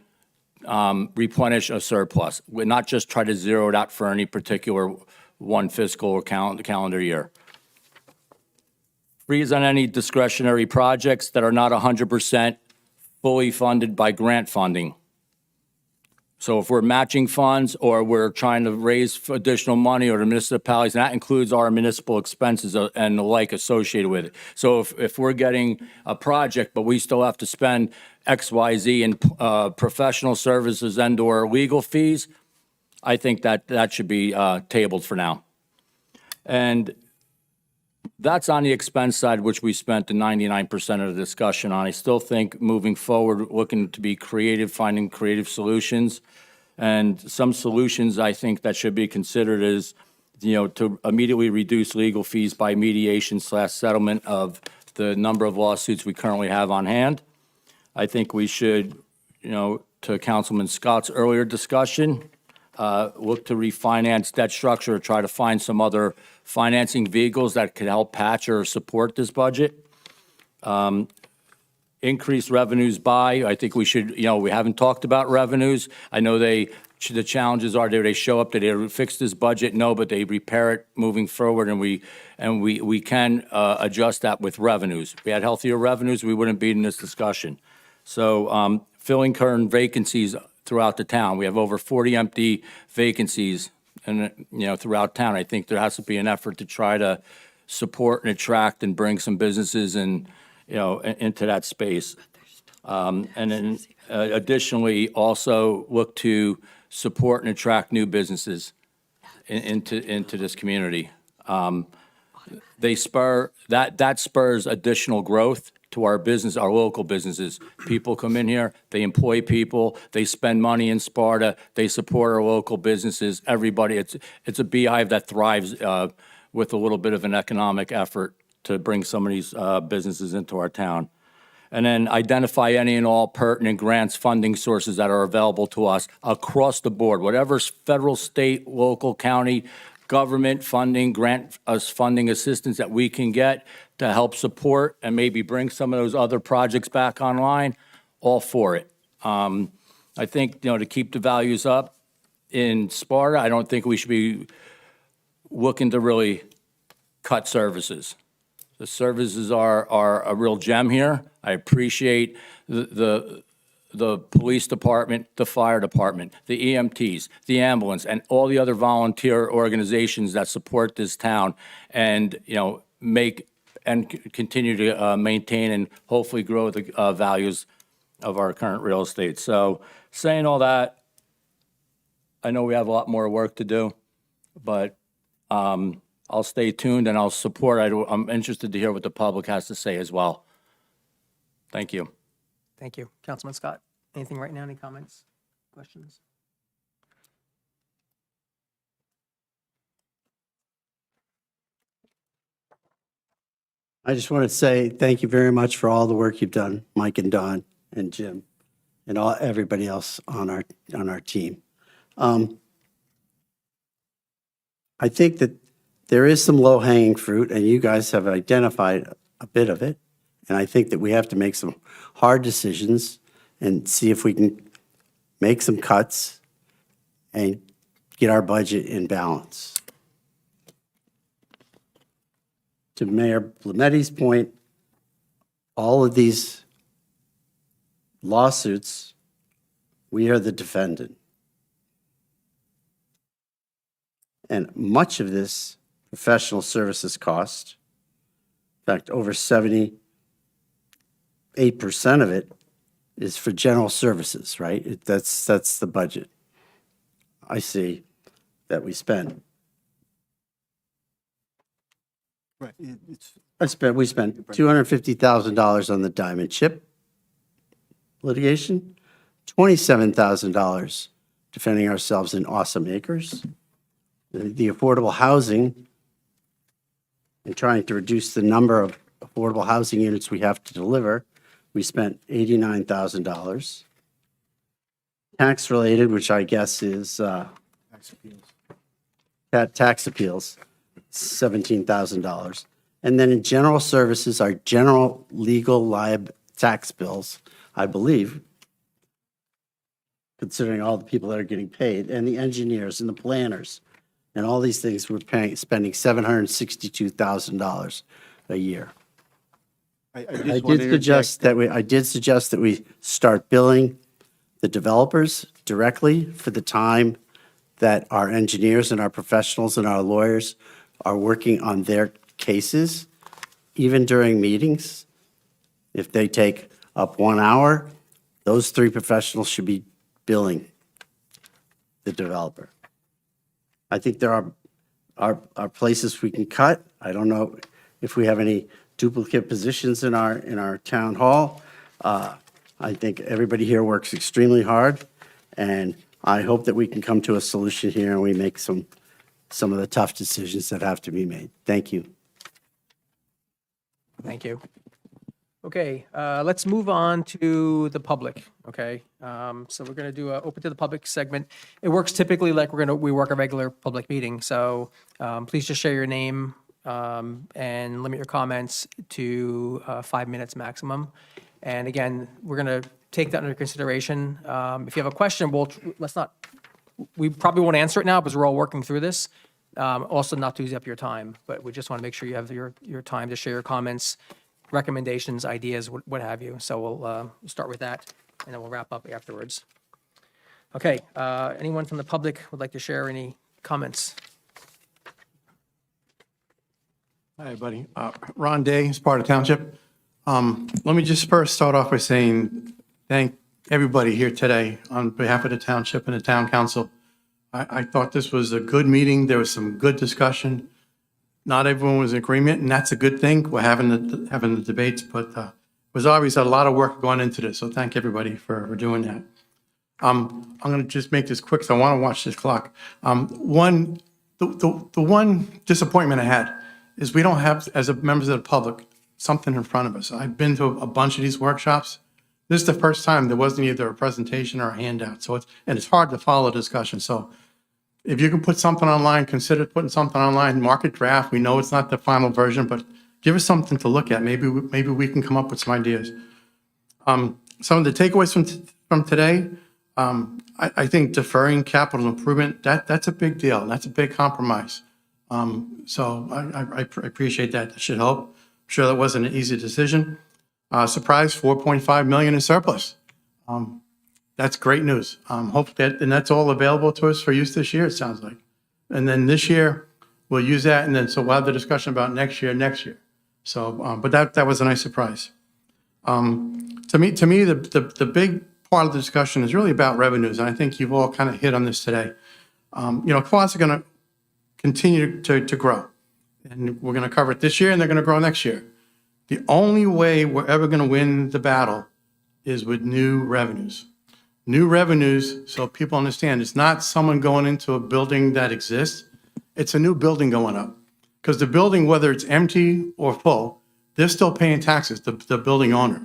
replenish a surplus. We're not just try to zero it out for any particular one fiscal or calendar year. Freeze on any discretionary projects that are not 100% fully funded by grant funding. So if we're matching funds or we're trying to raise additional money or the municipalities, and that includes our municipal expenses and the like associated with it. So if we're getting a project, but we still have to spend X, Y, Z in professional services and/or legal fees, I think that should be tabled for now. And that's on the expense side, which we spent the 99% of the discussion on. I still think moving forward, looking to be creative, finding creative solutions. And some solutions I think that should be considered is, to immediately reduce legal fees by mediation/settlement of the number of lawsuits we currently have on hand. I think we should, to Councilman Scott's earlier discussion, look to refinance debt structure, or try to find some other financing vehicles that could help patch or support this budget. Increase revenues by, I think we should, we haven't talked about revenues. I know the challenges are, do they show up, do they fix this budget? No, but they repair it moving forward, and we can adjust that with revenues. If we had healthier revenues, we wouldn't be in this discussion. So filling current vacancies throughout the town. We have over 40 empty vacancies throughout town. I think there has to be an effort to try to support and attract and bring some businesses and, into that space. And then additionally, also look to support and attract new businesses into this community. They spur, that spurs additional growth to our business, our local businesses. People come in here, they employ people, they spend money in Sparta, they support our local businesses, everybody. It's a beehive that thrives with a little bit of an economic effort to bring some of these businesses into our town. And then identify any and all pertinent grants, funding sources that are available to us across the board, whatever federal, state, local, county, government funding, funding assistance that we can get to help support and maybe bring some of those other projects back online, all for it. I think, to keep the values up in Sparta, I don't think we should be looking to really cut services. The services are a real gem here. I appreciate the police department, the fire department, the EMTs, the ambulance, and all the other volunteer organizations that support this town and, make and continue to maintain and hopefully grow the values of our current real estate. So saying all that, I know we have a lot more work to do, but I'll stay tuned and I'll support. I'm interested to hear what the public has to say as well. Thank you. Thank you. Councilman Scott, anything right now, any comments, questions? I just want to say thank you very much for all the work you've done, Mike and Don and Jim and everybody else on our team. I think that there is some low-hanging fruit, and you guys have identified a bit of it. And I think that we have to make some hard decisions and see if we can make some cuts and get our budget in balance. To Mayor Blumetti's point, all of these lawsuits, we are the defendant. And much of this professional services cost, in fact, over 78% of it is for general services, right? That's the budget I see that we spend. Right. We spent $250,000 on the diamond chip litigation, $27,000 defending ourselves in Awesome Acres, the affordable housing, and trying to reduce the number of affordable housing units we have to deliver. We spent $89,000. Tax-related, which I guess is tax appeals, $17,000. And then in general services, our general legal tax bills, I believe, considering all the people that are getting paid, and the engineers and the planners, and all these things, we're spending $762,000 a year. I did suggest that we start billing the developers directly for the time that our engineers and our professionals and our lawyers are working on their cases, even during meetings. If they take up 1 hour, those 3 professionals should be billing the developer. I think there are places we can cut. I don't know if we have any duplicate positions in our town hall. I think everybody here works extremely hard, and I hope that we can come to a solution here and we make some of the tough decisions that have to be made. Thank you. Thank you. Okay, let's move on to the public, okay? So we're going to do a open to the public segment. It works typically like we work a regular public meeting, so please just share your name and limit your comments to 5 minutes maximum. And again, we're going to take that under consideration. If you have a question, we probably won't answer it now because we're all working through this. Also not to use up your time, but we just want to make sure you have your time to share your comments, recommendations, ideas, what have you. So we'll start with that, and then we'll wrap up afterwards. Okay, anyone from the public would like to share any comments? Hi, buddy. Ron Day, Sparta Township. Let me just first start off by saying thank everybody here today on behalf of the township and the town council. I thought this was a good meeting. There was some good discussion. Not everyone was in agreement, and that's a good thing. We're having the debates, but there was always a lot of work going into this, so thank everybody for doing that. I'm going to just make this quick, so I want to watch this clock. The one disappointment I had is we don't have, as members of the public, something in front of us. I've been to a bunch of these workshops. This is the first time there wasn't either a presentation or a handout, and it's hard to follow discussion. So if you can put something online, consider putting something online, market draft. We know it's not the final version, but give us something to look at. Maybe we can come up with some ideas. Some of the takeaways from today, I think deferring capital improvement, that's a big deal. That's a big compromise. So I appreciate that. That should help. I'm sure that wasn't an easy decision. Surprise, $4.5 million in surplus. That's great news. Hope that, and that's all available to us for use this year, it sounds like. And then this year, we'll use that, and then so we'll have the discussion about next year. So, but that was a nice surprise. To me, the big part of the discussion is really about revenues, and I think you've all kind of hit on this today. Costs are going to continue to grow, and we're going to cover it this year, and they're going to grow next year. The only way we're ever going to win the battle is with new revenues. New revenues, so people understand, it's not someone going into a building that exists. It's a new building going up. Because the building, whether it's empty or full, they're still paying taxes, the building owner.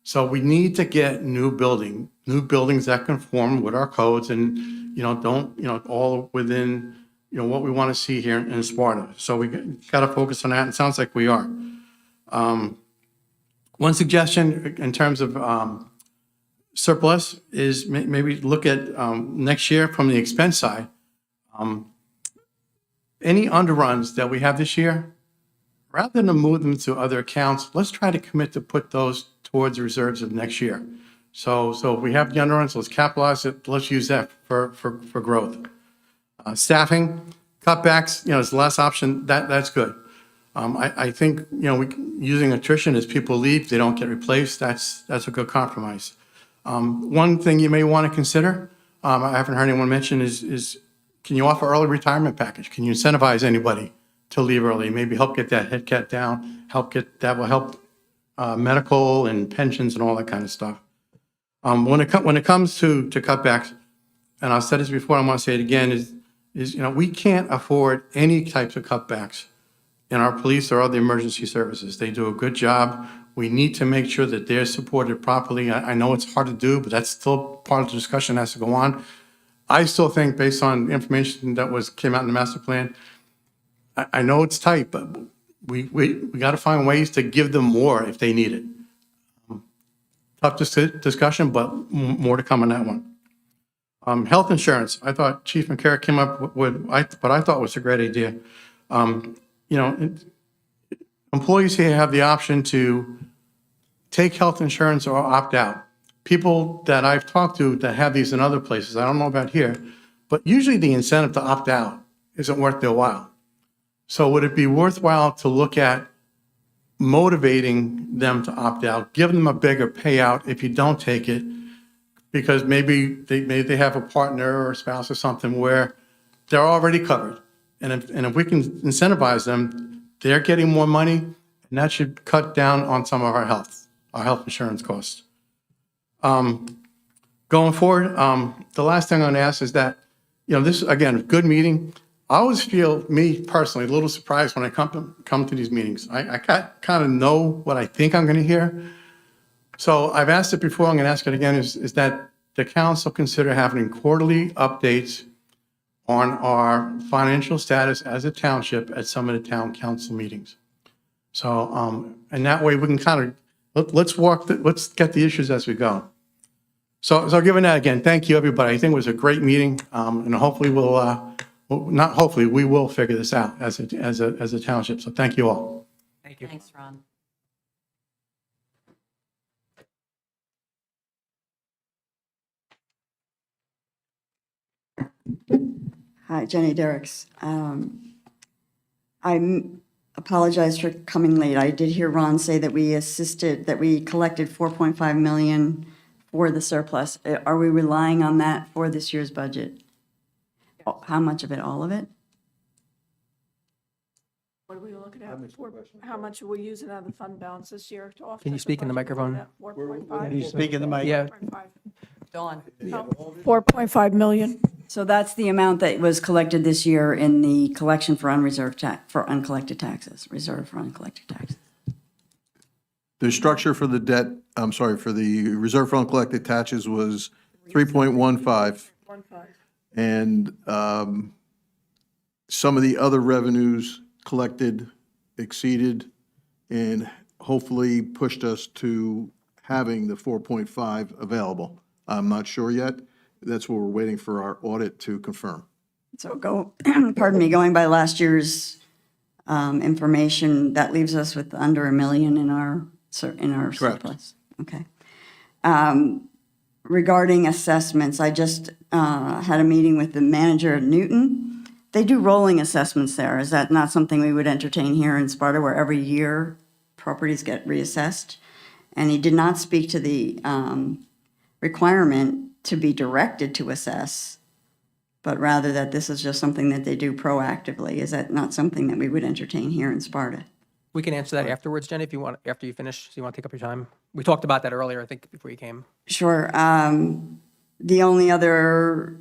So we need to get new buildings that conform with our codes and, don't, all within, what we want to see here in Sparta. So we got to focus on that, and it sounds like we are. One suggestion in terms of surplus is maybe look at next year from the expense side. Any underruns that we have this year, rather than move them to other accounts, let's try to commit to put those towards reserves of next year. So if we have the underruns, let's capitalize it. Let's use that for growth. Staffing, cutbacks, there's less option. That's good. I think, using attrition as people leave, they don't get replaced. That's a good compromise. One thing you may want to consider, I haven't heard anyone mention is can you offer early retirement package? Can you incentivize anybody to leave early? Maybe help get that head count down, that will help medical and pensions and all that kind of stuff. When it comes to cutbacks, and I've said this before, I want to say it again, is we can't afford any types of cutbacks in our police or other emergency services. They do a good job. We need to make sure that they're supported properly. I know it's hard to do, but that's still part of the discussion that has to go on. I still think, based on information that came out in the master plan, I know it's tight, but we got to find ways to give them more if they need it. Tough discussion, but more to come on that one. Health insurance. I thought Chief McCarrick came up with what I thought was a great idea. Employees here have the option to take health insurance or opt out. People that I've talked to that have these in other places, I don't know about here, but usually the incentive to opt out isn't worth their while. So would it be worthwhile to look at motivating them to opt out, give them a bigger payout if you don't take it, because maybe they have a partner or a spouse or something where they're already covered. And if we can incentivize them, they're getting more money, and that should cut down on some of our health insurance costs. Going forward, the last thing I'm going to ask is that, this, again, good meeting. I always feel, me personally, a little surprised when I come to these meetings. I kind of know what I think I'm going to hear. So I've asked it before, I'm going to ask it again, is that the council consider having quarterly updates on our financial status as a township at some of the town council meetings. So, and that way we can kind of, let's get the issues as we go. So given that, again, thank you, everybody. I think it was a great meeting, and hopefully not hopefully, we will figure this out as a township. So thank you all. Thank you. Thanks, Ron. Hi, Jenny Derricks. I apologize for coming late. I did hear Ron say that we collected 4.5 million for the surplus. Are we relying on that for this year's budget? How much of it? All of it? What are we looking at? How much are we using out of the fund balance this year to offset? Can you speak in the microphone? 4.5? Speak in the mic. Yeah. Dawn. 4.5 million. So that's the amount that was collected this year in the collection for uncollected taxes, reserve for uncollected taxes. The structure for the debt, for the reserve for uncollected taxes was 3.15. And some of the other revenues collected exceeded and hopefully pushed us to having the 4.5 available. I'm not sure yet. That's what we're waiting for our audit to confirm. So going by last year's information, that leaves us with under $1 million in our surplus. Okay. Regarding assessments, I just had a meeting with the manager at Newton. They do rolling assessments there. Is that not something we would entertain here in Sparta, where every year properties get reassessed? And he did not speak to the requirement to be directed to assess, but rather that this is just something that they do proactively. Is that not something that we would entertain here in Sparta? We can answer that afterwards, Jenny, if you want, after you finish. So you want to take up your time? We talked about that earlier, I think, before you came. Sure. The only other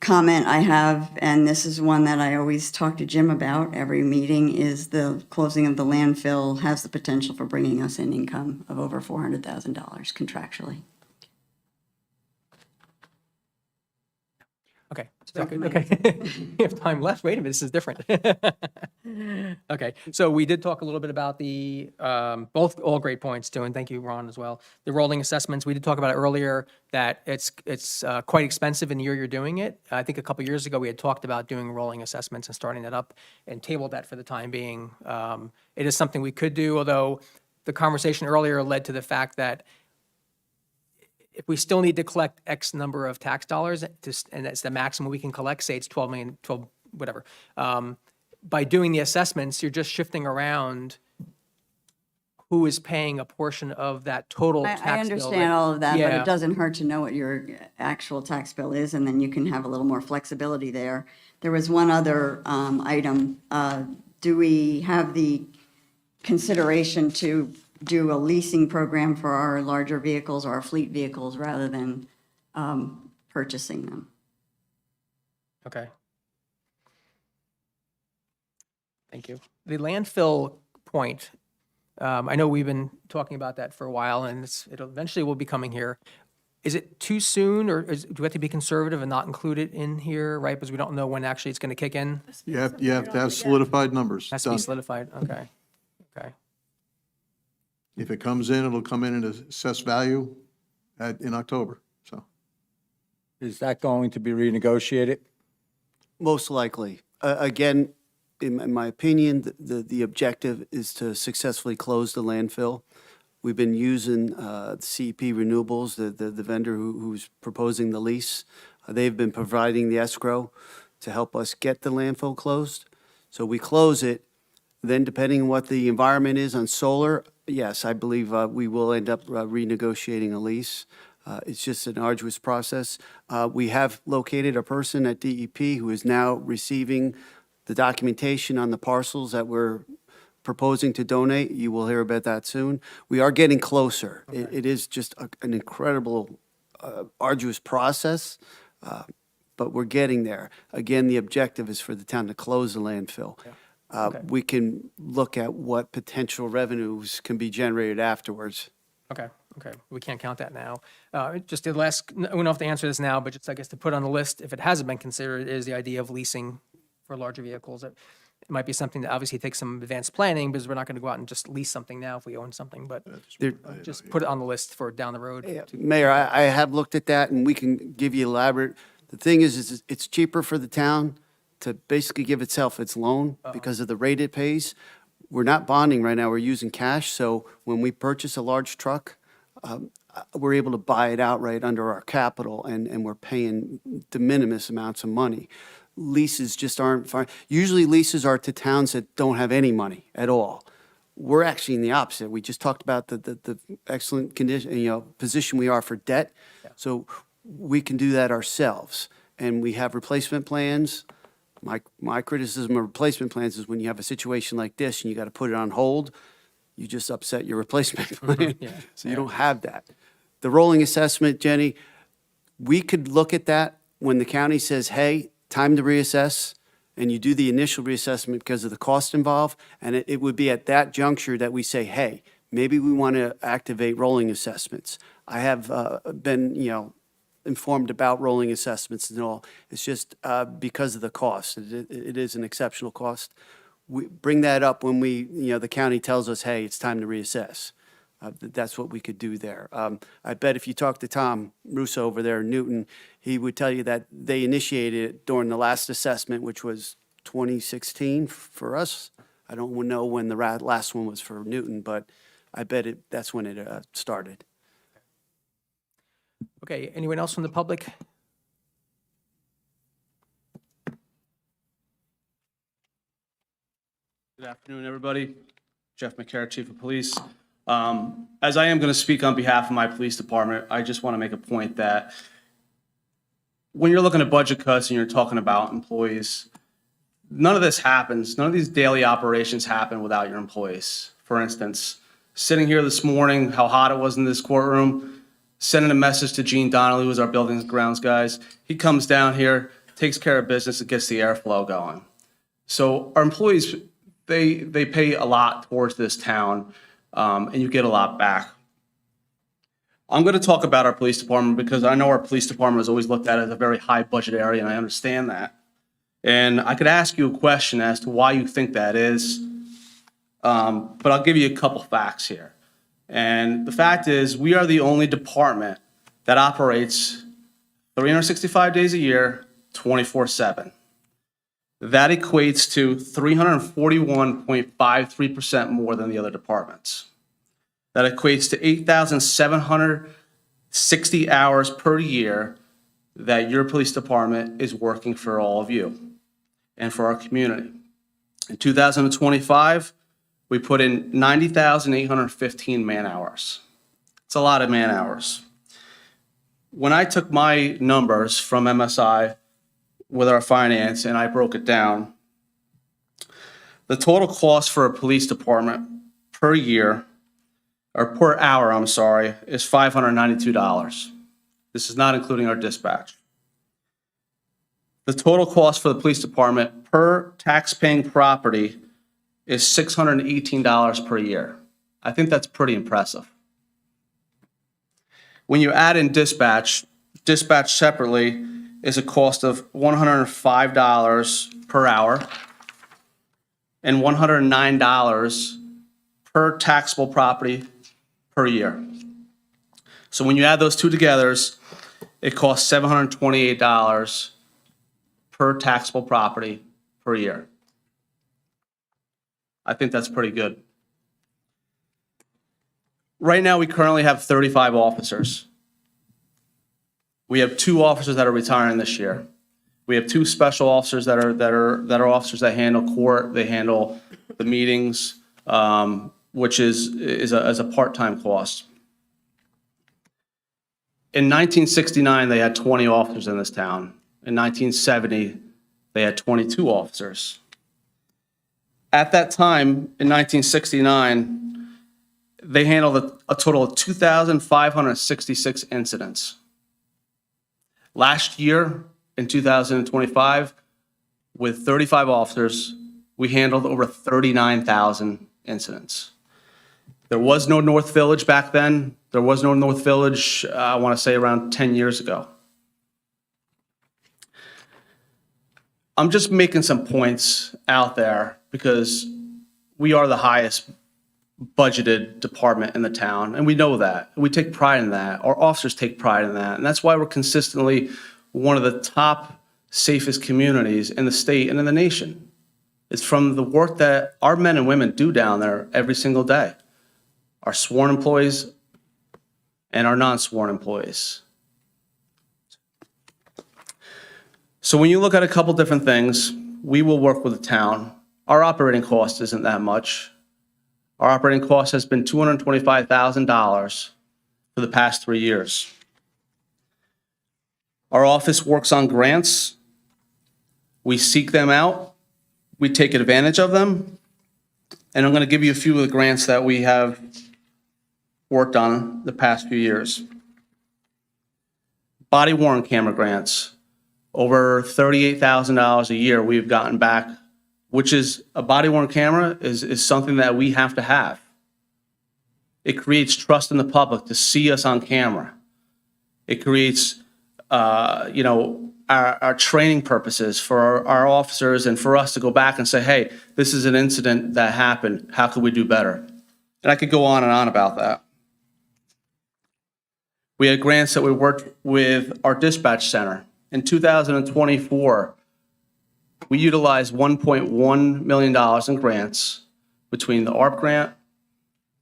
comment I have, and this is one that I always talk to Jim about every meeting, is the closing of the landfill has the potential for bringing us an income of over $400,000 contractually. Okay. Is that good? Okay. We have time left. Wait a minute, this is different. Okay, so we did talk a little bit about the, both, all great points too, and thank you, Ron, as well. The rolling assessments, we did talk about it earlier, that it's quite expensive in the year you're doing it. I think a couple years ago, we had talked about doing rolling assessments and starting that up and tabled that for the time being. It is something we could do, although the conversation earlier led to the fact that if we still need to collect X number of tax dollars, and that's the maximum we can collect, say it's 12 million, 12, whatever. By doing the assessments, you're just shifting around who is paying a portion of that total tax bill. I understand all of that, but Yeah. it doesn't hurt to know what your actual tax bill is, and then you can have a little more flexibility there. There was one other item. Do we have the consideration to do a leasing program for our larger vehicles or our fleet vehicles rather than purchasing them? Okay. Thank you. The landfill point, I know we've been talking about that for a while, and it eventually will be coming here. Is it too soon, or do we have to be conservative and not include it in here, right? Because we don't know when actually it's going to kick in? You have to have solidified numbers. Has to be Done. solidified, okay. Okay, If it comes in, it'll come in at assessed value in October, so. Is that going to be renegotiated? Most likely. Again, in my opinion, the objective is to successfully close the landfill. We've been using CEP Renewables, the vendor who's proposing the lease. They've been providing the escrow to help us get the landfill closed. So we close it, then depending on what the environment is on solar, yes, I believe we will end up renegotiating a lease. It's just an arduous process. We have located a person at DEP who is now receiving the documentation on the parcels that we're proposing to donate. You will hear about that soon. We are getting closer. It is just an incredible, arduous process, but we're getting there. Again, the objective is for the town to close the landfill. We can look at what potential revenues can be generated afterwards. okay, okay. We can't count that now. Just the last, we don't have to answer this now, but just, I guess, to put on the list, if it hasn't been considered, is the idea of leasing for larger vehicles. It might be something that obviously takes some advanced planning, because we're not going to go out and just lease something now if we own something, but just put it on the list for down the road. Mayor, I have looked at that, and we can give you elaborate. The thing is it's cheaper for the town to basically give itself its loan because of the rate it pays. We're not bonding right now, we're using cash, so when we purchase a large truck, we're able to buy it outright under our capital, and we're paying de minimis amounts of money. Leases just aren't fine. Usually leases are to towns that don't have any money at all. We're actually in the opposite. We just talked about the excellent condition, position we are for debt. So we can do that ourselves. And we have replacement plans. My criticism of replacement plans is when you have a situation like this and you got to put it on hold, you just upset your replacement plan. So you don't have that. The rolling assessment, Jenny, we could look at that when the county says, hey, time to reassess, and you do the initial reassessment because of the cost involved, and it would be at that juncture that we say, hey, maybe we want to activate rolling assessments. I have been, informed about rolling assessments and all. It's just because of the cost. It is an exceptional cost. We bring that up when the county tells us, hey, it's time to reassess. That's what we could do there. I bet if you talk to Tom Russo over there in Newton, he would tell you that they initiated it during the last assessment, which was 2016 for us. I don't know when the last one was for Newton, but I bet that's when it started. Okay, anyone else from the public? Good afternoon, everybody. Jeff McCarra, Chief of Police. As I am going to speak on behalf of my police department, I just want to make a point that when you're looking at budget cuts and you're talking about employees, none of this happens. None of these daily operations happen without your employees. For instance, sitting here this morning, how hot it was in this courtroom, sending a message to Gene Donnelly, who was our buildings and grounds guys. He comes down here, takes care of business, it gets the airflow going. So our employees, they pay a lot towards this town, and you get a lot back. I'm going to talk about our police department because I know our police department is always looked at as a very high budget area, and I understand that. And I could ask you a question as to why you think that is, but I'll give you a couple facts here. And the fact is, we are the only department that operates 365 days a year, 24/7. That equates to 341.53% more than the other departments. That equates to 8,760 hours per year that your police department is working for all of you and for our community. In 2025, we put in 90,815 man hours. It's a lot of man hours. When I took my numbers from MSI with our finance and I broke it down, the total cost for a police department per year, or per hour, I'm sorry, is $592. This is not including our dispatch. The total cost for the police department per tax-paying property is $618 per year. I think that's pretty impressive. When you add in dispatch separately is a cost of $105 per hour and $109 per taxable property per year. So when you add those two together, it costs $728 per taxable property per year. I think that's pretty good. Right now, we currently have 35 officers. We have 2 officers that are retiring this year. We have 2 special officers that are officers that handle court, they handle the meetings, which is a part-time cost. In 1969, they had 20 officers in this town. In 1970, they had 22 officers. At that time, in 1969, they handled a total of 2,566 incidents. Last year, in 2025, with 35 officers, we handled over 39,000 incidents. There was no North Village back then. There was no North Village, I want to say around 10 years ago. I'm just making some points out there because we are the highest budgeted department in the town, and we know that. We take pride in that. Our officers take pride in that, and that's why we're consistently one of the top safest communities in the state and in the nation. It's from the work that our men and women do down there every single day. Our sworn employees and our non-sworn employees. So when you look at a couple different things, we will work with the town. Our operating cost isn't that much. Our operating cost has been $225,000 for the past 3 years. Our office works on grants. We seek them out. We take advantage of them. And I'm going to give you a few of the grants that we have worked on the past few years. Body worn camera grants. Over $38,000 a year we've gotten back, which is a body worn camera is something that we have to have. It creates trust in the public to see us on camera. It creates, our training purposes for our officers and for us to go back and say, hey, this is an incident that happened. How could we do better? And I could go on and on about that. We had grants that we worked with our dispatch center. In 2024, we utilized $1.1 million in grants between the ARP grant,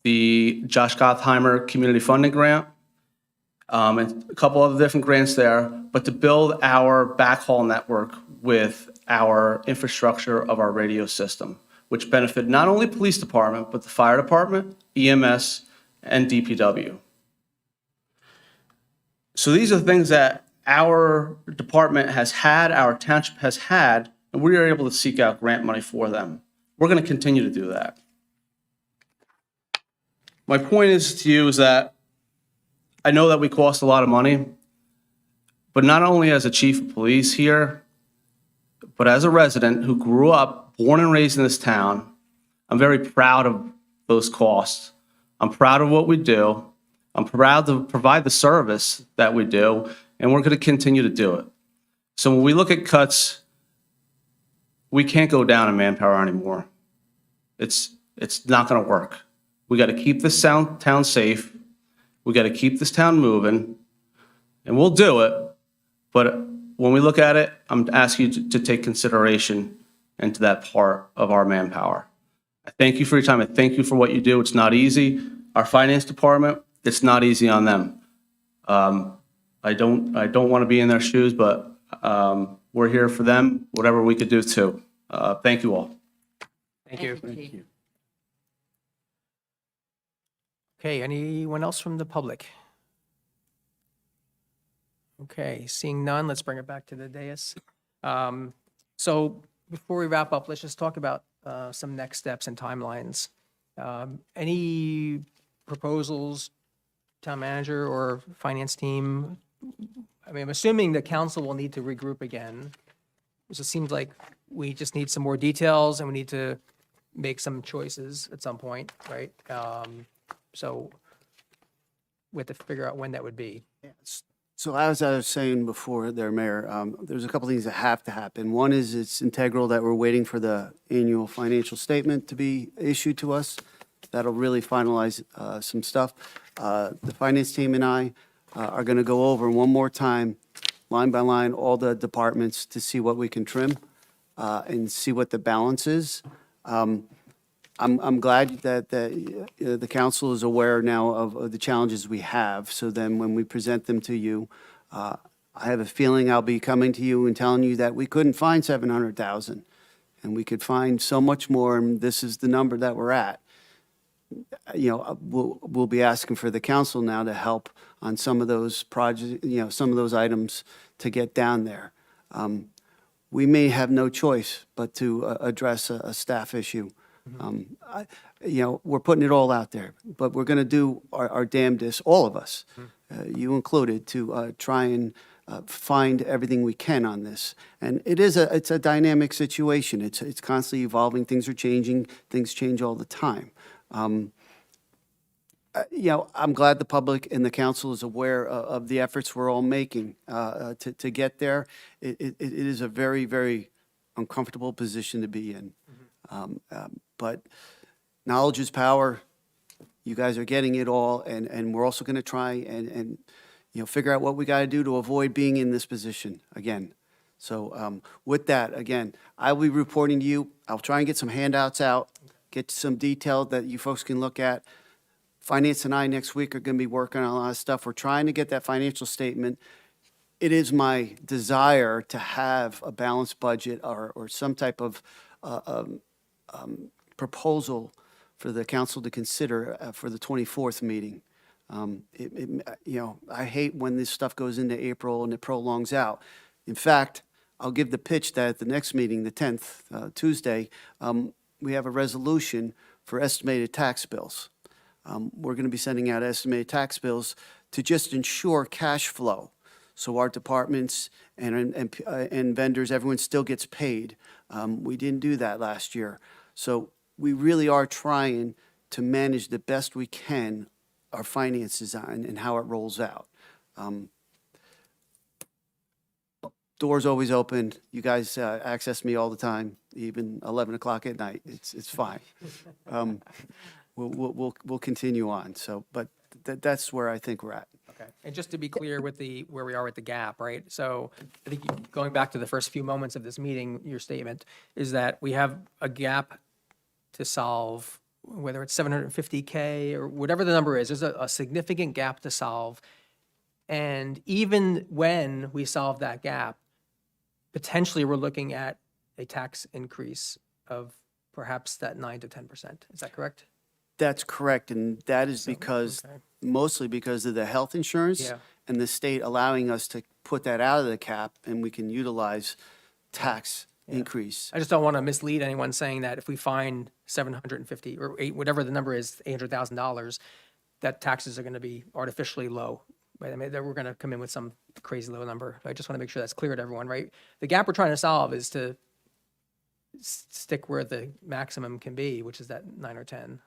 the Josh Gottheimer Community Funding Grant, and a couple other different grants there, but to build our backhaul network with our infrastructure of our radio system, which benefit not only police department, but the fire department, EMS, and DPW. So these are things that our department has had, our township has had, and we are able to seek out grant money for them. We're going to continue to do that. My point is to you is that I know that we cost a lot of money, but not only as a chief of police here, but as a resident who grew up, born and raised in this town, I'm very proud of those costs. I'm proud of what we do. I'm proud to provide the service that we do, and we're going to continue to do it. So when we look at cuts, we can't go down in manpower anymore. It's not going to work. We got to keep this town safe. We got to keep this town moving, and we'll do it. But when we look at it, I'm asking you to take consideration into that part of our manpower. I thank you for your time. I thank you for what you do. It's not easy. Our finance department, it's not easy on them. I don't want to be in their shoes, but we're here for them, whatever we could do too. Thank you all. Thank you. Okay, anyone else from the public? Okay, seeing none, let's bring it back to the dais. So before we wrap up, let's just talk about some next steps and timelines. Any proposals, town manager or finance team? I mean, I'm assuming the council will need to regroup again. So it seems like we just need some more details and we need to make some choices at some point, right? So we have to figure out when that would be. So as I was saying before there, Mayor, there's a couple things that have to happen. One is it's integral that we're waiting for the annual financial statement to be issued to us. That'll really finalize some stuff. The finance team and I are going to go over one more time, line by line, all the departments to see what we can trim and see what the balance is. I'm glad that the council is aware now of the challenges we have. So then when we present them to you, I have a feeling I'll be coming to you and telling you that we couldn't find 700,000 and we could find so much more. And this is the number that we're at. You know, we'll be asking for the council now to help on some of those projects, you know, some of those items to get down there. We may have no choice but to address a staff issue. You know, we're putting it all out there, but we're going to do our damnedest, all of us, you included, to try and find everything we can on this. And it's a dynamic situation. It's constantly evolving. Things are changing. Things change all the time. You know, I'm glad the public and the council is aware of the efforts we're all making to get there. It is a very, very uncomfortable position to be in. But knowledge is power. You guys are getting it all, and we're also going to try and you know, figure out what we got to do to avoid being in this position again. So with that, again, I will be reporting to you. I'll try and get some handouts out, get some detail that you folks can look at. Finance and I next week are going to be working on a lot of stuff. We're trying to get that financial statement. It is my desire to have a balanced budget or some type of proposal for the council to consider for the 24th meeting. You know, I hate when this stuff goes into April and it prolongs out. In fact, I'll give the pitch that at the next meeting, the 10th, Tuesday, we have a resolution for estimated tax bills. We're going to be sending out estimated tax bills to just ensure cash flow. So our departments and vendors, everyone still gets paid. We didn't do that last year. So we really are trying to manage the best we can our finances and how it rolls out. Doors always open. You guys access me all the time, even 11 o'clock at night. It's fine. We'll continue on. So, but that's where I think we're at. Okay. And just to be clear with where we are with the gap, right? So I think going back to the first few moments of this meeting, your statement is that we have a gap to solve, whether it's 750K or whatever the number is, there's a significant gap to solve. And even when we solve that gap, potentially we're looking at a tax increase of perhaps that 9 to 10%. Is that correct? That's correct, and that is because, okay. mostly because of the health insurance Yeah. and the state allowing us to put that out of the cap, and we can utilize tax increase. I just don't want to mislead anyone saying that if we find 750 or whatever the number is, $800,000, that taxes are going to be artificially low. Right? I mean, that we're going to come in with some crazy low number. I just want to make sure that's clear to everyone, right? The gap we're trying to solve is to stick where the maximum can be, which is that 9 or 10.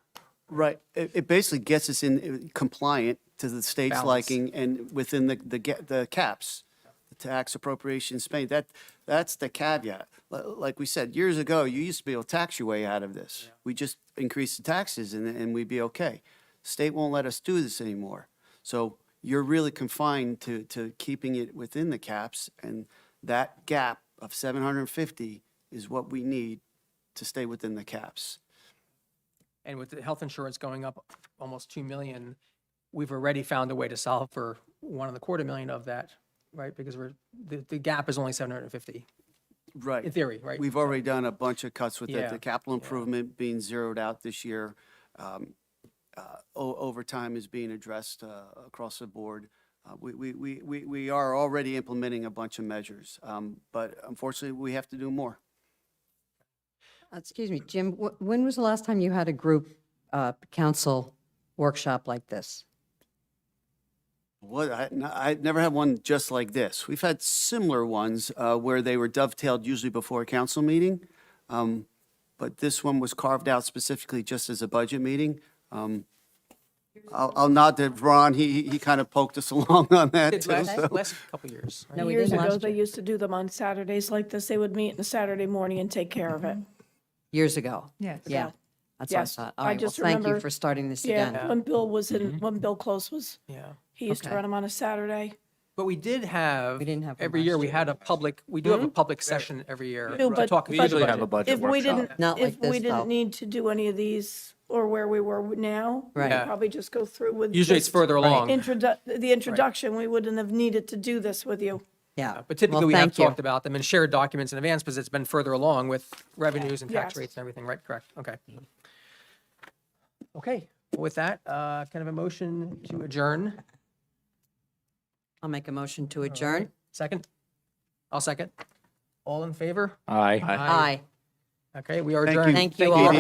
Right. It basically gets us in compliant to the state's Balance. liking and within the caps, the tax appropriation spending. That's the caveat. Like we said, years ago, you used to be able to tax your way out of this. We just increased the taxes and we'd be okay. State won't let us do this anymore. So you're really confined to keeping it within the caps, and that gap of 750 is what we need to stay within the caps. And with the health insurance going up almost 2 million, we've already found a way to solve for $1.25 million of that, right? Because the gap is only 750, Right. in theory, right? We've already done a bunch of cuts with it. Yeah, The capital improvement being zeroed out this year. Overtime is being addressed across the board. We are already implementing a bunch of measures, but unfortunately, we have to do more. Excuse me, Jim, when was the last time you had a group council workshop like this? I never had one just like this. We've had similar ones where they were dovetailed usually before a council meeting, but this one was carved out specifically just as a budget meeting. I'll nod to Ron. He kind of poked us along on that It's too. so- last couple years. right? No, we Years didn't ago, last they year. used to do them on Saturdays like this. They would meet on a Saturday morning and take care of it. Years ago? Yes. Yeah, that's what I Yes, thought. All I right, well, just thank you remember- for starting this Yeah, again. when Bill was in, when Bill Close was, Yeah. he used to Okay. run them on a Saturday. But we did have, We didn't have one every last year, we year. had a public, we do have a public session every year. do, to but- talk We through the usually have a budget. budget If we workshop. didn't, Not like if we this, though. didn't need to do any of these or where we were now, we'd Right. Yeah. probably just go through with. Usually it's just further along. The introduction, we wouldn't have needed to do this with you. Yeah. But typically, Well, we have thank you. talked about them in shared documents in advance because it's been further along with revenues and tax Yes. rates and everything, right? Correct, okay. Okay, well, with that, kind of a motion to adjourn. I'll make a motion to adjourn. Second? I'll second. All in favor? Aye. Aye. Okay, we are Thank adjourned. you. Thank you all.